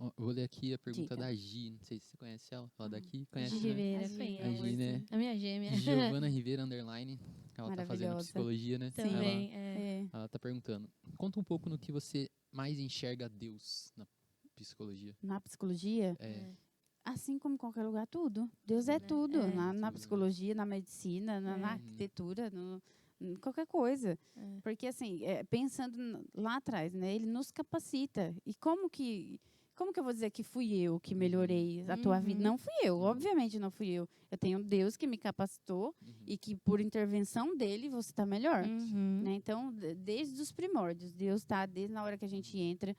Eu vou ler aqui a pergunta da Gi. Não sei se você conhece ela. Ela daqui. Conhece, Gi Rivera, conhece. A Gi, né? A minha gêmea. Giovana Rivera, _. Ela tá fazendo psicologia, né? Também, ela tá perguntando. Conta um pouco no que você mais enxerga Deus na psicologia. Na psicologia? Assim como em qualquer lugar, tudo. Deus é tudo. Na psicologia, na medicina, na arquitetura, qualquer coisa. Porque, assim, pensando lá atrás, né? Ele nos capacita. E como que eu vou dizer que fui eu que melhorei a tua vida? Não fui eu, obviamente não fui eu. Eu tenho um Deus que me capacitou e que, por intervenção dele, você está melhor. Né? Então, desde os primórdios, Deus está desde na hora que a gente entra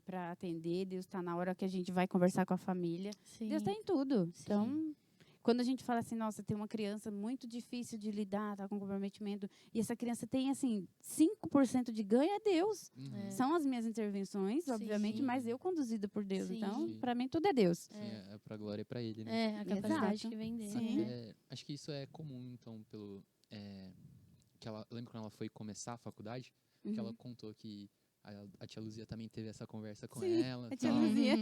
para atender, Deus está na hora que a gente vai conversar com a família. Sim. Deus está em tudo. Sim. Então, quando a gente fala assim, nossa, tem uma criança muito difícil de lidar, tá com comprometimento, e essa criança tem, assim, 5% de ganho, é Deus. São as minhas intervenções, obviamente, mas eu conduzida por Deus. Sim. Então, para mim, tudo é Deus. Sim, é para a glória e para Ele, né? A capacidade que vem dele. Sim. Acho que isso é comum, então, que ela, lembra quando ela foi começar a faculdade, que ela contou que a tia Luzia também teve essa conversa com ela. A tia Luzia.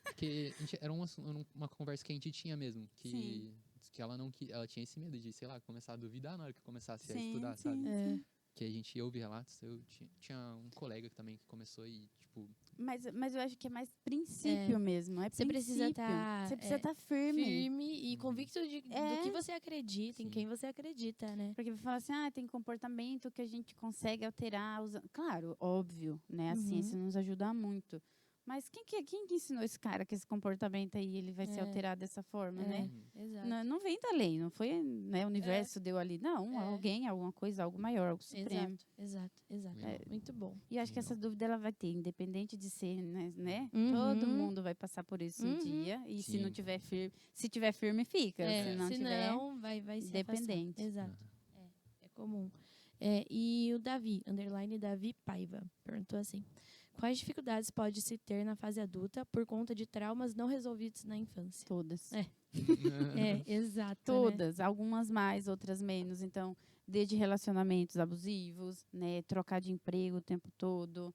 Porque era uma conversa que a gente tinha mesmo. Que ela tinha esse medo de, sei lá, começar a duvidar na hora que começasse a estudar, sabe? Que a gente ouve relatos. Eu tinha um colega também que começou e, tipo... Mas eu acho que é mais princípio mesmo. Você precisa estar firme e convicto do que você acredita, em quem você acredita, né? Porque vai falar assim, tem comportamento que a gente consegue alterar. Claro, óbvio, né? A ciência nos ajuda muito. Mas quem que ensinou esse cara que esse comportamento aí ele vai ser alterado dessa forma, né? Exato. Não vem da lei, não foi, né, o universo deu ali. Não, alguém, alguma coisa, algo maior, algo supremo. Exato. Muito bom. E acho que essa dúvida ela vai ter, independente de ser, né? Todo mundo vai passar por isso um dia. E se não tiver firme, se tiver firme, fica. Se não vai ser independente. Exato. É comum. E o Davi, _Davi Paiva, perguntou assim: quais dificuldades pode se ter na fase adulta por conta de traumas não resolvidos na infância? Todas. Exato. Todas. Né? Algumas mais, outras menos. Então, desde relacionamentos abusivos, né, trocar de emprego o tempo todo,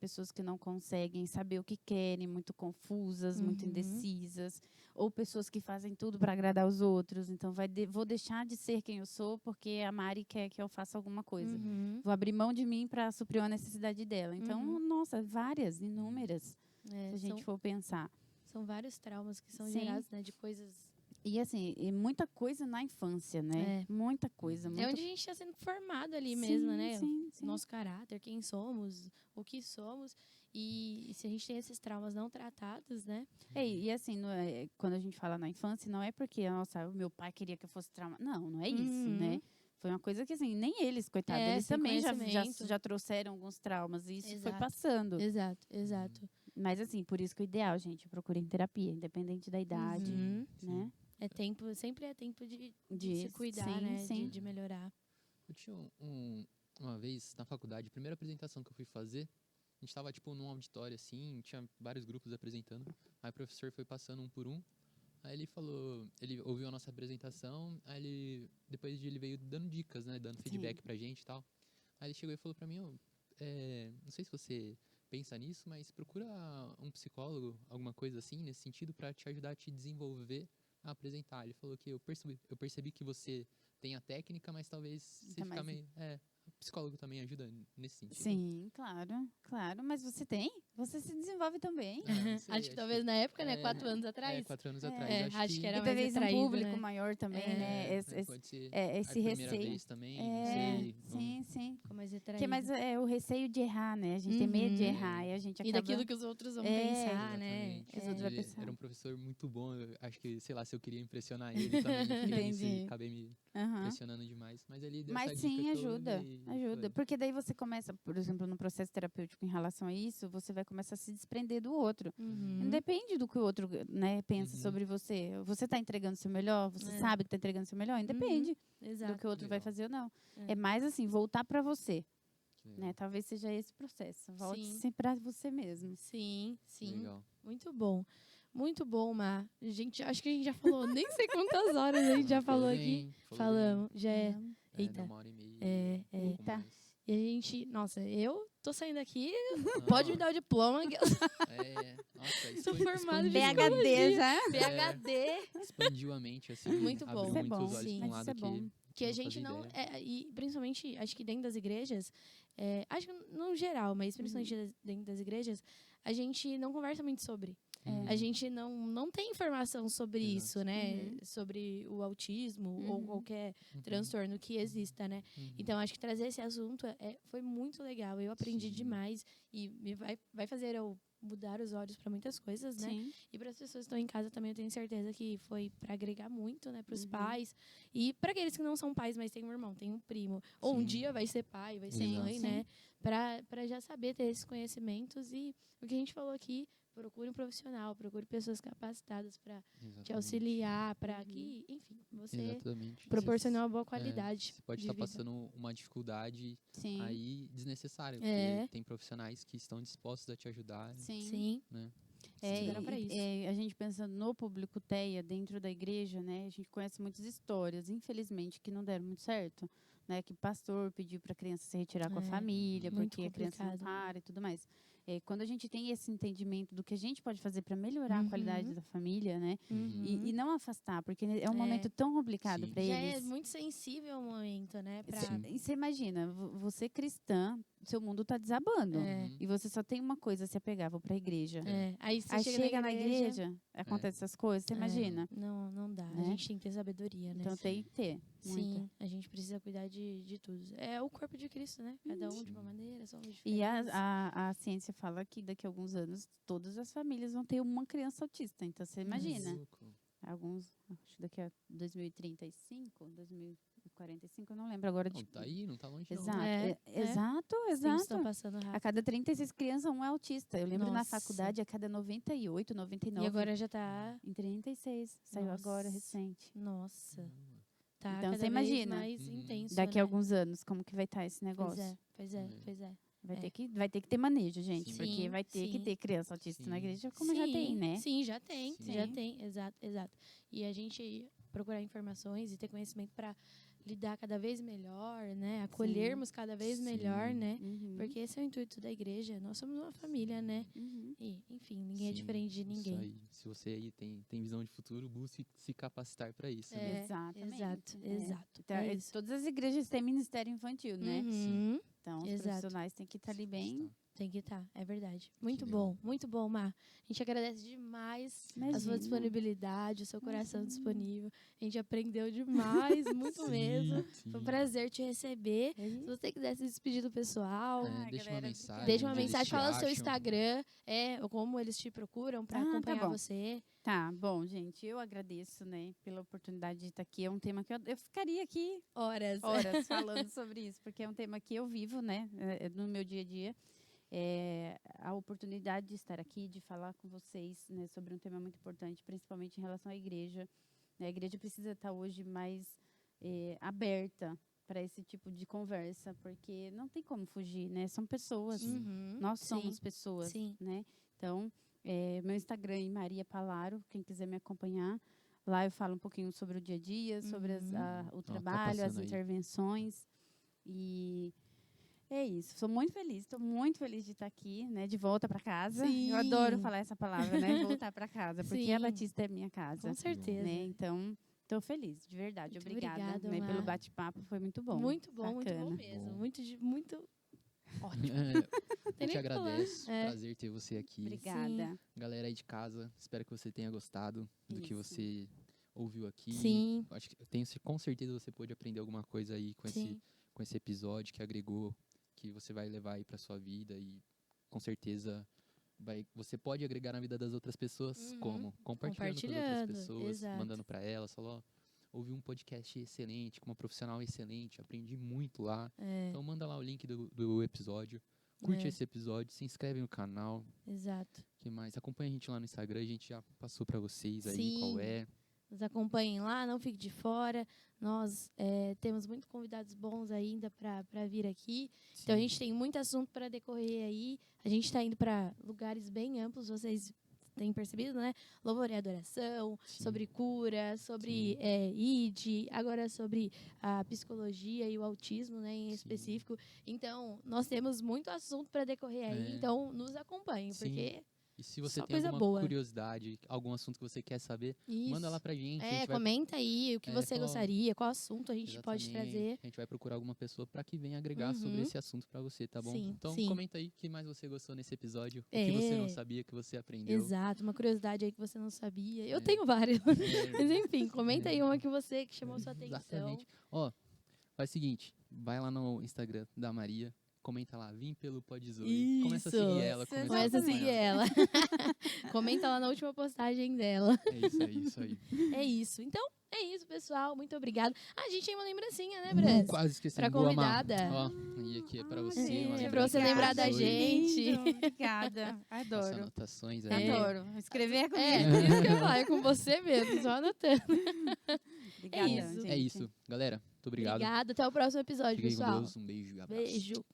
pessoas que não conseguem saber o que querem, muito confusas, muito indecisas, ou pessoas que fazem tudo para agradar os outros. Então, vou deixar de ser quem eu sou porque a Mari quer que eu faça alguma coisa. Vou abrir mão de mim para suprir a necessidade dela. Então, nossa, várias, inúmeras, se a gente for pensar. São vários traumas que são gerados, né, de coisas... E assim, muita coisa na infância, né? Muita coisa. É onde a gente está sendo formado ali mesmo, né? Sim. Nosso caráter, quem somos, o que somos. E se a gente tem esses traumas não tratados, né? E assim, quando a gente fala na infância, não é porque, nossa, o meu pai queria que eu fosse trauma. Não é isso, né? Foi uma coisa que, assim, nem eles, coitados, eles também já trouxeram alguns traumas. E isso foi passando. Exato. Mas, assim, por isso que o ideal, gente, procurem terapia, independente da idade, né? Sempre é tempo de se cuidar, né? De melhorar. Eu tinha uma vez, na faculdade, a primeira apresentação que eu fui fazer, a gente estava, tipo, num auditório, assim, tinha vários grupos apresentando. Aí o professor foi passando um por um. Aí ele ouviu a nossa apresentação, aí depois ele veio dando dicas, né? Dando feedback pra gente e tal. Aí ele chegou e falou pra mim, não sei se você pensa nisso, mas procura um psicólogo, alguma coisa assim, nesse sentido, pra te ajudar a te desenvolver a apresentar. Ele falou que eu percebi que você tem a técnica, mas talvez você fica meio... psicólogo também ajuda nesse sentido? Sim, claro. Mas você se desenvolve também. Acho que talvez na época, né? 4 anos atrás. 4 anos atrás. Acho que era e mais talvez atraído, um público né? maior também, né? Pode ser Esse a primeira receio. vez também, não sei. Sim. Ficou mais atraído. Que mais é o receio de errar, né? A gente tem medo de errar e a gente acaba... E daquilo que os outros vão pensar, né? Exatamente. Que os outros vão pensar. Era um professor muito bom. Eu acho que, sei lá, se eu queria impressionar ele também, acabei me impressionando demais. Mas ele deu essa dica sim, que ajuda. Foi. Porque daí você começa, por exemplo, no processo terapêutico em relação a isso, você vai começar a se desprender do outro. Não depende do que o outro, né, pensa sobre você. Você está entregando o seu melhor? Você sabe que está entregando o seu melhor? Independe do que o outro vai fazer ou não. É mais assim, voltar para você. Né? Talvez seja esse processo. Volte-se para você mesmo. Sim. Legal. Muito bom. Muito bom, Má. Gente, acho que a gente já falou, nem sei quantas horas a gente já falou aqui. Falamos. Já é. Eita. 1h30. Eita. E a gente, nossa, eu tô saindo aqui, pode me dar o diploma. Nossa, sou formada de PhD já. PhD. Expandiu a mente, assim. Muito bom. Abriu Isso é muitos bom. olhos Sim, pra um lado isso é bom. Que a gente não... e principalmente, acho que dentro das igrejas, acho que não geral, mas principalmente dentro das igrejas, a gente não conversa muito sobre. A gente não tem informação sobre isso, né? Sobre o autismo ou qualquer transtorno que exista, né? Então, acho que trazer esse assunto foi muito legal. Eu aprendi demais e vai fazer eu mudar os olhos para muitas coisas, né? Sim. E para as pessoas que estão em casa também, eu tenho certeza que foi para agregar muito, né? Para os pais e para aqueles que não são pais, mas têm um irmão, tem um primo, ou um dia vai ser pai, vai ser mãe, né? Para já saber ter esses conhecimentos e o que a gente falou aqui, procure um profissional, procure pessoas capacitadas para te auxiliar, para que, enfim, você proporcionar uma boa qualidade. Você pode estar passando uma dificuldade aí desnecessária, porque tem profissionais que estão dispostos a te ajudar. Sim. Né? A gente pensa no público TEA dentro da igreja, né? A gente conhece muitas histórias, infelizmente, que não deram muito certo. Né, que o pastor pediu para a criança se retirar com a família, porque a criança não para e tudo mais. Quando a gente tem esse entendimento do que a gente pode fazer para melhorar a qualidade da família, né? E não afastar, porque é um momento tão complicado para eles. Já é muito sensível o momento, né? E você imagina, você cristã, seu mundo está desabando. E você só tem uma coisa a se apegar, vou para a igreja. Aí você chega na igreja, acontece essas coisas, você imagina. Não dá. A gente tem que ter sabedoria, né? Então tem que ter. Sim, a gente precisa cuidar de tudo. É o corpo de Cristo, né? Cada um de uma maneira, somos diferentes. E a ciência fala que daqui a alguns anos todas as famílias vão ter uma criança autista. Então você imagina. Acho que daqui a 2035, 2045, eu não lembro agora. Não, tá aí, não tá longe Exato. Sim, estão passando rápido. A cada 36 crianças, um é autista. Eu lembro na faculdade, a cada 98, 99. E agora já tá... Em 36. Saiu agora, recente. Nossa. Tá então você imagina, mais intenso, daqui a alguns anos, como que vai estar esse negócio. Pois é. Vai ter que ter manejo, gente. Porque vai ter que ter criança autista na igreja, como já tem, né? Sim, já tem. Exato. E a gente procurar informações e ter conhecimento para lidar cada vez melhor, né? Acolhermos cada vez melhor, né? Porque esse é o intuito da igreja. Nós somos uma família, né? E, enfim, ninguém é diferente de ninguém. Isso aí. Se você aí tem visão de futuro, busque se capacitar para isso. Né? Exatamente. Exato. Então, todas as igrejas têm ministério infantil, né? Então, os profissionais têm que estar ali bem. Tem que estar, é verdade. Muito bom, Má. A gente agradece demais a sua disponibilidade, o seu coração disponível. A gente aprendeu demais, muito mesmo. Foi um prazer te receber. Se você quiser se despedir do pessoal, deixa uma mensagem. Deixa uma mensagem, fala o seu Instagram, como eles te procuram para acompanhar você. Tá, bom, gente, eu agradeço, né, pela oportunidade de estar aqui. É um tema que eu ficaria aqui horas falando sobre isso, porque é um tema que eu vivo, né, no meu dia a dia. A oportunidade de estar aqui, de falar com vocês, né, sobre um tema muito importante, principalmente em relação à igreja. A igreja precisa estar hoje mais aberta para esse tipo de conversa, porque não tem como fugir, né? São pessoas, nós somos pessoas, né? Então, meu Instagram é Maria Palaro, quem quiser me acompanhar. Lá eu falo um pouquinho sobre o dia a dia, sobre o trabalho, as intervenções e... É isso, estou muito feliz de estar aqui, né, de volta para casa. Eu adoro falar essa palavra, né, voltar para casa, porque a Batista é minha casa. Com certeza. Né? Então, Tô feliz, de verdade. Muito obrigada obrigada, né, Mar. pelo bate-papo, foi muito bom. Muito bom Bacana. mesmo. Bom. Muito ótimo. Eu Tem te nem o que falar. agradeço. Prazer ter você aqui. Obrigada. Galera aí de casa, espero que você tenha gostado do que Isso. você ouviu aqui. Sim. Acho que com certeza você pôde aprender alguma coisa aí com esse episódio que agregou, que você vai levar aí pra sua vida e com certeza você pode agregar na vida das outras pessoas como? Compartilhando com as outras pessoas, exato. mandando pra elas, falou, ouvi um podcast excelente, com uma profissional excelente, aprendi muito lá. Então manda lá o link do episódio, curte esse episódio, se inscreve no canal. Exato. Que mais? Acompanha a gente lá no Instagram, a gente já passou pra vocês aí qual é. Nos acompanhem lá, não fique de fora. Nós temos muitos convidados bons ainda para vir aqui. Sim. Então a gente tem muito assunto para decorrer aí. A gente está indo para lugares bem amplos, vocês têm percebido, né? Louvor e adoração, sobre cura, sobre ID, agora sobre a psicologia e o autismo, né, em específico. Então, nós temos muito assunto para decorrer aí. Então, nos acompanhem, porque... E se você só tem coisa alguma boa. curiosidade, algum assunto que você quer saber, manda lá pra gente. A gente comenta aí o que você gostaria, qual assunto a gente pode Exatamente. trazer. A gente vai procurar alguma pessoa para que venha agregar sobre esse assunto para você, tá bom? Sim, então sim. comenta aí o que mais você gostou nesse episódio, o que você não sabia, que você aprendeu. Exato, uma curiosidade aí que você não sabia. Eu tenho várias. Mas enfim, comenta aí uma que chamou sua atenção. Exatamente. Ó, faz o seguinte, vai lá no Instagram da Maria, comenta lá, vim pelo Podzoe. Começa a seguir ela. Começa a seguir ela. Comenta lá na última postagem dela. É isso aí. É isso. Então, é isso, pessoal. Muito obrigada. A gente tem uma lembrancinha, né, Brás? Quase esqueci. Pra Boa, convidada. Ó, e aqui é pra você. É pra você lembrar da gente. Lindo, obrigada. As Adoro. anotações aí. Adoro. Escrever é comigo. Isso que eu falo, é com você mesmo, só anotando. Obrigada, isso. gente. É isso. Galera, muito obrigado. Obrigada. Até o próximo episódio, Fiquem com pessoal. Deus. Um beijo e abraço. Beijo.